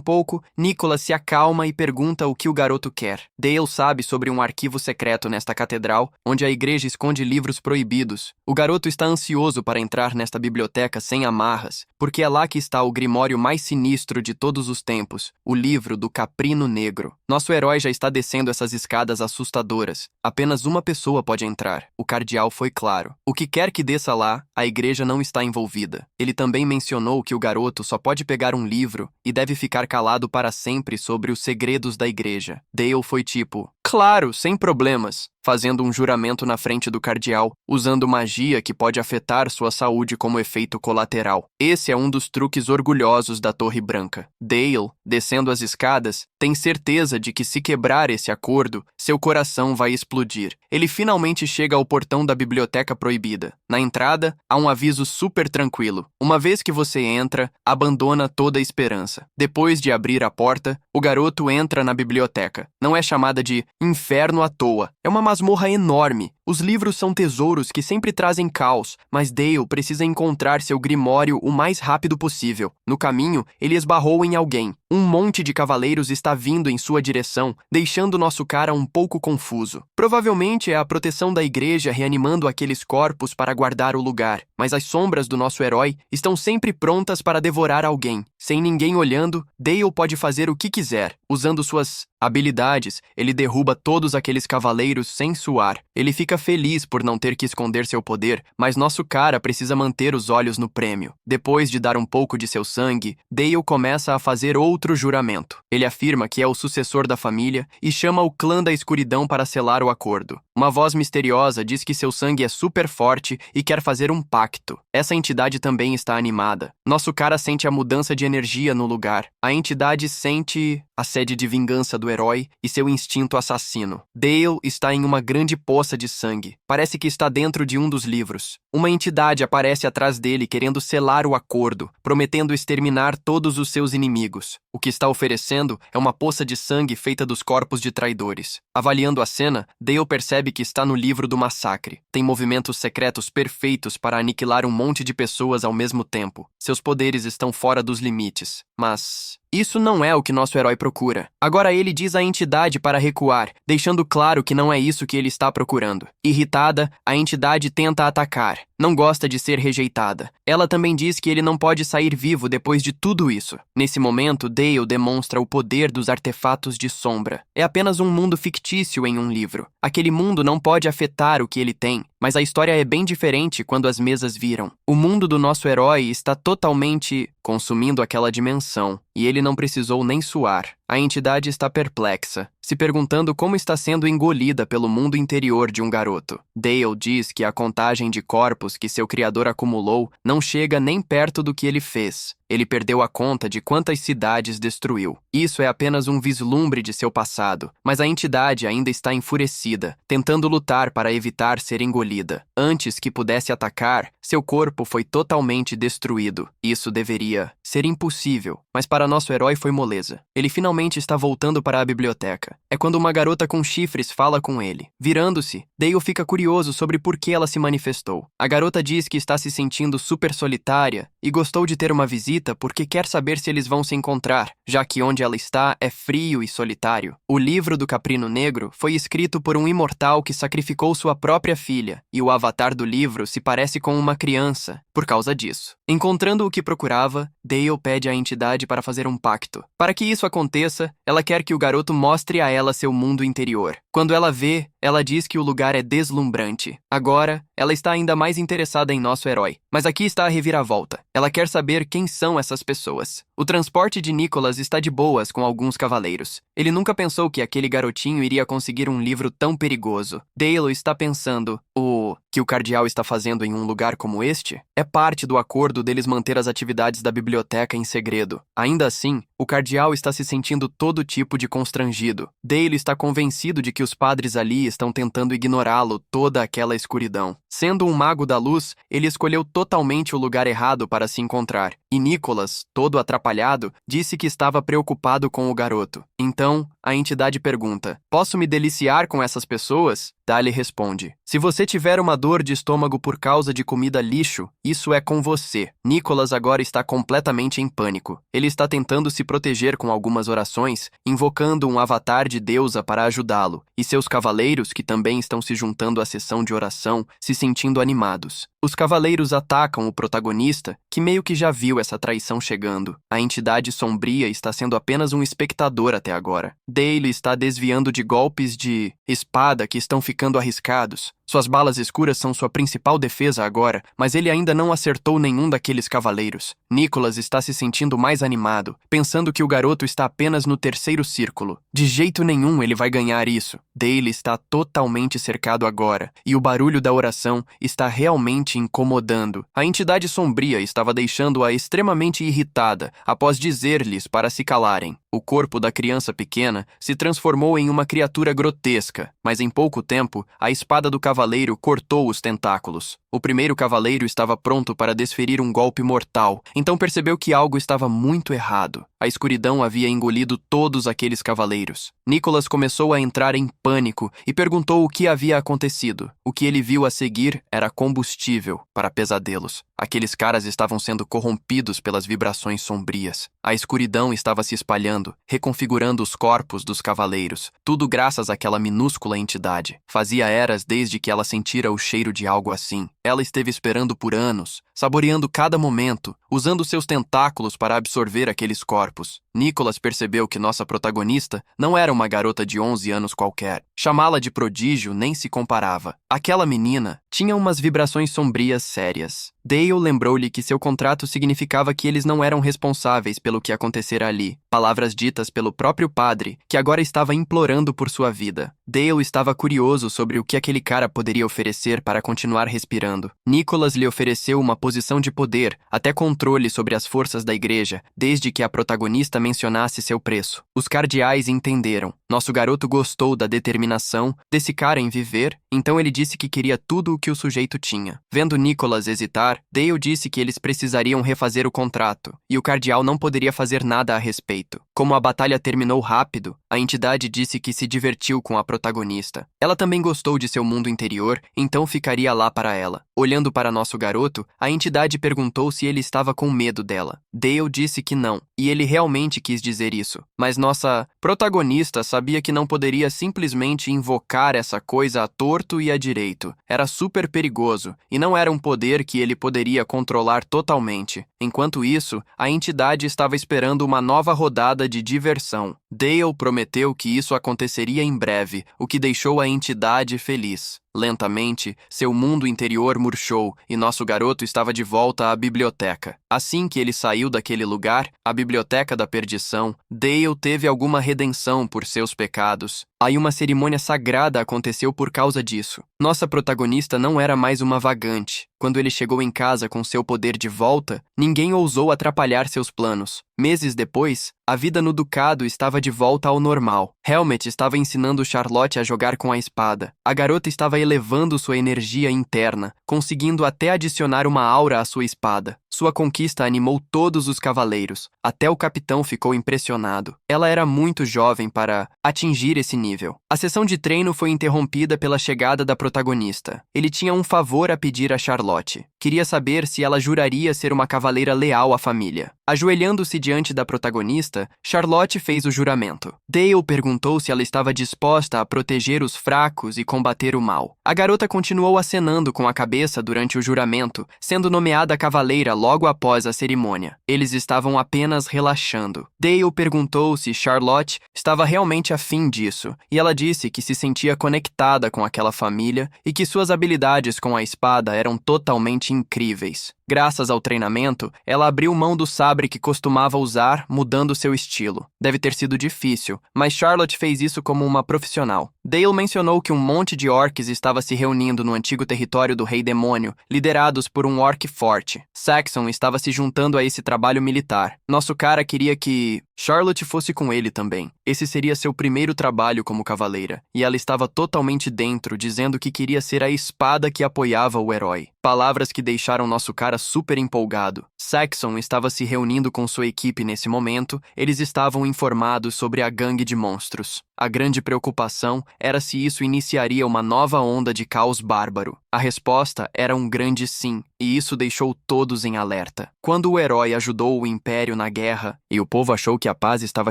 pouco, Nicholas se acalma e pergunta o que o garoto quer. Dale sabe sobre um arquivo secreto nesta catedral, onde a igreja esconde livros proibidos. O garoto está ansioso para para entrar nesta biblioteca sem amarras, porque é lá que está o grimório mais sinistro de todos os tempos, o livro do Caprino Negro. Nosso herói já está descendo essas escadas assustadoras. Apenas uma pessoa pode entrar. O cardeal foi claro. O que quer que desça lá, a igreja não está envolvida. Ele também mencionou que o garoto só pode pegar um livro e deve ficar calado para sempre sobre os segredos da igreja. Dale foi tipo, claro, sem problemas, fazendo um juramento na frente do cardeal, usando magia que pode afetar sua saúde como efeito colateral. Esse é um dos truques orgulhosos da Torre Branca. Dale, descendo as escadas, tem certeza de que se quebrar esse acordo, seu coração vai explodir. Ele finalmente chega ao portão da Biblioteca Proibida. Na entrada, há um aviso super tranquilo. Uma vez que você entra, abandona toda a esperança. Depois de abrir a porta, o garoto entra na biblioteca. Não é chamada de inferno à toa. É uma masmorra enorme. Os livros são tesouros que sempre trazem caos, mas Dale precisa encontrar seu grimório o mais rápido possível. No caminho, ele esbarrou em alguém. Um monte de cavaleiros está vindo em sua direção, deixando nosso cara um pouco confuso. Provavelmente é a proteção da igreja reanimando aqueles corpos para guardar o lugar, mas as sombras do nosso herói estão sempre prontas para devorar alguém. Sem ninguém olhando, Dale pode fazer o que quiser. Usando suas habilidades, ele derruba todos aqueles cavaleiros sem suar. Ele fica feliz por não ter que esconder seu poder, mas nosso cara precisa manter os olhos no prêmio. Depois de dar um pouco de seu sangue, Dale começa a fazer outro juramento. Ele afirma que é o sucessor da família e chama o clã da escuridão para selar o acordo. Uma voz misteriosa diz que seu sangue é super forte e quer fazer um pacto. Essa entidade também está animada. Nosso cara sente a mudança de energia no lugar. A entidade sente a sede de vingança do herói e seu instinto assassino. Dale está em uma grande poça de sangue. Parece que está dentro de um dos livros. Uma entidade aparece atrás dele querendo selar o acordo, prometendo exterminar todos os seus inimigos. O que está oferecendo é uma poça de sangue feita dos corpos de traidores. Avaliando a cena, Dale percebe que está no livro do massacre. Tem movimentos secretos perfeitos para aniquilar um monte de pessoas ao mesmo tempo. Seus poderes estão fora dos limites. Mas isso não é o que nosso herói procura. Agora ele diz à entidade para recuar, deixando claro que não é isso que ele está procurando. Irritada, a entidade tenta atacar. Não gosta de ser rejeitada. Ela também diz que ele não pode sair vivo depois de tudo isso. Nesse momento, Dale demonstra o poder dos artefatos de sombra. É apenas um mundo fictício em um livro. Aquele mundo não pode afetar o que ele tem, mas a história é bem diferente quando as mesas viram. O mundo do nosso herói está totalmente consumindo aquela dimensão, e ele não precisou nem suar. A entidade está perplexa, se perguntando como está sendo engolida pelo mundo interior de um garoto. Dale diz que a contagem de corpos que seu criador acumulou não chega nem perto do que ele fez. Ele perdeu a conta de quantas cidades destruiu. Isso é apenas um vislumbre de seu passado, mas a entidade ainda está enfurecida, tentando lutar para evitar ser engolida. Antes que pudesse atacar, seu corpo foi totalmente destruído. Isso deveria ser impossível, mas para nosso herói foi moleza. Ele finalmente está voltando para a biblioteca. É quando uma garota com chifres fala com ele. Virando-se, Dale fica curioso sobre por que ela se manifestou. A garota diz que está se sentindo super solitária e gostou de ter uma visita porque quer saber se eles vão se encontrar, já que onde ela está é frio e solitário. O livro do Caprino Negro foi escrito por um imortal que sacrificou sua própria filha, e o avatar do livro se parece com uma criança, por causa disso. Encontrando o que procurava, Dale pede à entidade para fazer um pacto. Para que isso aconteça, ela quer que o garoto mostre a ela seu mundo interior. Quando ela vê, ela diz que o lugar é deslumbrante. Agora, ela está ainda mais interessada em nosso herói. Mas aqui está a reviravolta. Ela quer saber quem são essas pessoas. O transporte de Nicholas está de boas com alguns cavaleiros. Ele nunca pensou que aquele garotinho iria conseguir um livro tão perigoso. Dale está pensando, o que o cardeal está fazendo em um lugar como este? É parte do acordo deles manter as atividades da biblioteca em segredo. Ainda assim, o cardeal está se sentindo todo tipo de constrangido. Dale está convencido de que os padres ali estão tentando ignorá-lo toda aquela escuridão. Sendo um mago da luz, ele escolheu totalmente o lugar errado para se encontrar. E Nicholas, todo atrapalhado, disse que estava preocupado com o garoto. Então, a entidade pergunta, posso me deliciar com essas pessoas? Dale responde, se você tiver uma dor de estômago por causa de comida lixo, isso é com você. Nicholas agora está completamente em pânico. Ele está tentando se proteger com algumas orações, invocando um avatar de deusa para ajudá-lo, e seus cavaleiros, que também estão se juntando à sessão de oração, se sentindo animados. Os cavaleiros atacam o protagonista, que meio que já viu essa traição chegando. A entidade sombria está sendo apenas um espectador até agora. Dale está desviando de golpes de espada que estão ficando arriscados. Suas balas escuras são sua principal defesa agora, mas ele ainda não acertou nenhum daqueles cavaleiros. Nicholas está se sentindo mais animado, pensando que o garoto está apenas no terceiro círculo. De jeito nenhum ele vai ganhar isso. Dale está totalmente cercado agora, e o barulho da oração está realmente incomodando. A entidade sombria estava deixando-a extremamente irritada após dizer-lhes para se calarem. O corpo da criança pequena se transformou em uma criatura grotesca, mas em pouco tempo, a espada do cavaleiro cortou os tentáculos. O primeiro cavaleiro estava pronto para desferir um golpe mortal, então percebeu que algo estava muito errado. A escuridão havia engolido todos aqueles cavaleiros. Nicholas começou a entrar em pânico e perguntou o que havia acontecido. O que ele viu a seguir era combustível para pesadelos. Aqueles caras estavam sendo corrompidos pelas vibrações sombrias. A escuridão estava se espalhando, reconfigurando os corpos dos cavaleiros. Tudo graças àquela minúscula entidade. Fazia eras desde que ela sentira o cheiro de algo assim. Ela esteve esperando por anos, saboreando cada momento, usando seus tentáculos para absorver aqueles corpos. Nicholas percebeu que nossa protagonista não era uma garota de 11 anos qualquer. Chamá-la de prodígio nem se comparava. Aquela menina tinha umas vibrações sombrias sérias. Dale lembrou-lhe que seu contrato significava que eles não eram responsáveis pelo que acontecera ali. Palavras ditas pelo próprio padre, que agora estava implorando por sua vida. Dale estava curioso sobre o que aquele cara poderia oferecer para continuar respirando. Nicholas lhe ofereceu uma posição de poder, até controle sobre as forças da igreja, desde que a protagonista mencionasse seu preço. Os cardeais entenderam. Nosso garoto gostou da determinação desse cara em viver, então ele disse que queria tudo o que o sujeito tinha. Vendo Nicholas hesitar, Dale disse que eles precisariam refazer o contrato, e o cardeal não poderia fazer nada a respeito. Como a batalha terminou rápido, a entidade disse que se divertiu com a protagonista. Ela também gostou de seu mundo interior, então ficaria lá para ela. Olhando para nosso garoto, a entidade perguntou se ele estava com medo dela. Dale disse que não, e ele realmente quis dizer isso. Mas nossa protagonista sabia que não poderia simplesmente invocar essa coisa à torto e à direito. Era super perigoso, e não era um poder que ele poderia controlar totalmente. Enquanto isso, a entidade estava esperando uma nova rodada de diversão. Dale prometeu que isso aconteceria em breve, o que deixou a entidade feliz. Lentamente, seu mundo interior murchou e nosso garoto estava de volta à biblioteca. Assim que ele saiu daquele lugar, a biblioteca da perdição, Dale teve alguma redenção por seus pecados. Aí uma cerimônia sagrada aconteceu por causa disso. Nossa protagonista não era mais uma vagante. Quando ele chegou em casa com seu poder de volta, ninguém ousou atrapalhar seus planos. Meses depois, a vida no ducado estava de volta ao normal. Helmet estava ensinando Charlotte a jogar com a espada. A garota estava elevando sua energia interna, conseguindo até adicionar uma aura à sua espada. Sua conquista animou todos os cavaleiros. Até o capitão ficou impressionado. Ela era muito jovem para atingir esse nível. A sessão de treino foi interrompida pela chegada da protagonista. Ele tinha um favor a pedir a Charlotte. Queria saber se ela juraria ser uma cavaleira leal à família. Ajoelhando-se diante da protagonista, Charlotte fez o juramento. Dale perguntou se ela estava disposta a proteger os fracos e combater o mal. A garota continuou acenando com a cabeça durante o juramento, sendo nomeada cavaleira logo após a cerimônia. Eles estavam apenas relaxando. Dale perguntou se Charlotte estava realmente afim disso, e ela disse que se sentia conectada com aquela família e que suas habilidades com a espada eram totalmente incríveis. Graças ao treinamento, ela abriu mão do sabre que costumava usar, mudando seu estilo. Deve ter sido difícil, mas Charlotte fez isso como uma profissional. Dale mencionou que um monte de orcs estava se reunindo no antigo território do Rei Demônio, liderados por um orc forte. Saxon estava se juntando a esse trabalho militar. Nosso cara queria que Charlotte fosse com ele também. Esse seria seu primeiro trabalho como cavaleira, e ela estava totalmente dentro, dizendo que queria ser a espada que apoiava o herói. Palavras que deixaram nosso cara super empolgado. Saxon estava se reunindo com sua equipe nesse momento, eles estavam informados sobre a gangue de monstros. A grande preocupação era se isso iniciaria uma nova onda de caos bárbaro. A resposta era um grande sim, e isso deixou todos em alerta. Quando o herói ajudou o Império na guerra, e o povo achou que a paz estava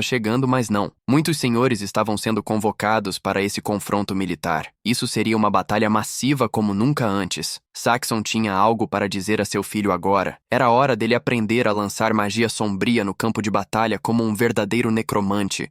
chegando, mas não. Muitos senhores estavam sendo convocados para esse confronto militar. Isso seria uma batalha massiva como nunca antes. Saxon tinha algo para dizer a seu filho agora. Era hora dele aprender a lançar magia sombria no campo de batalha como um verdadeiro necromante.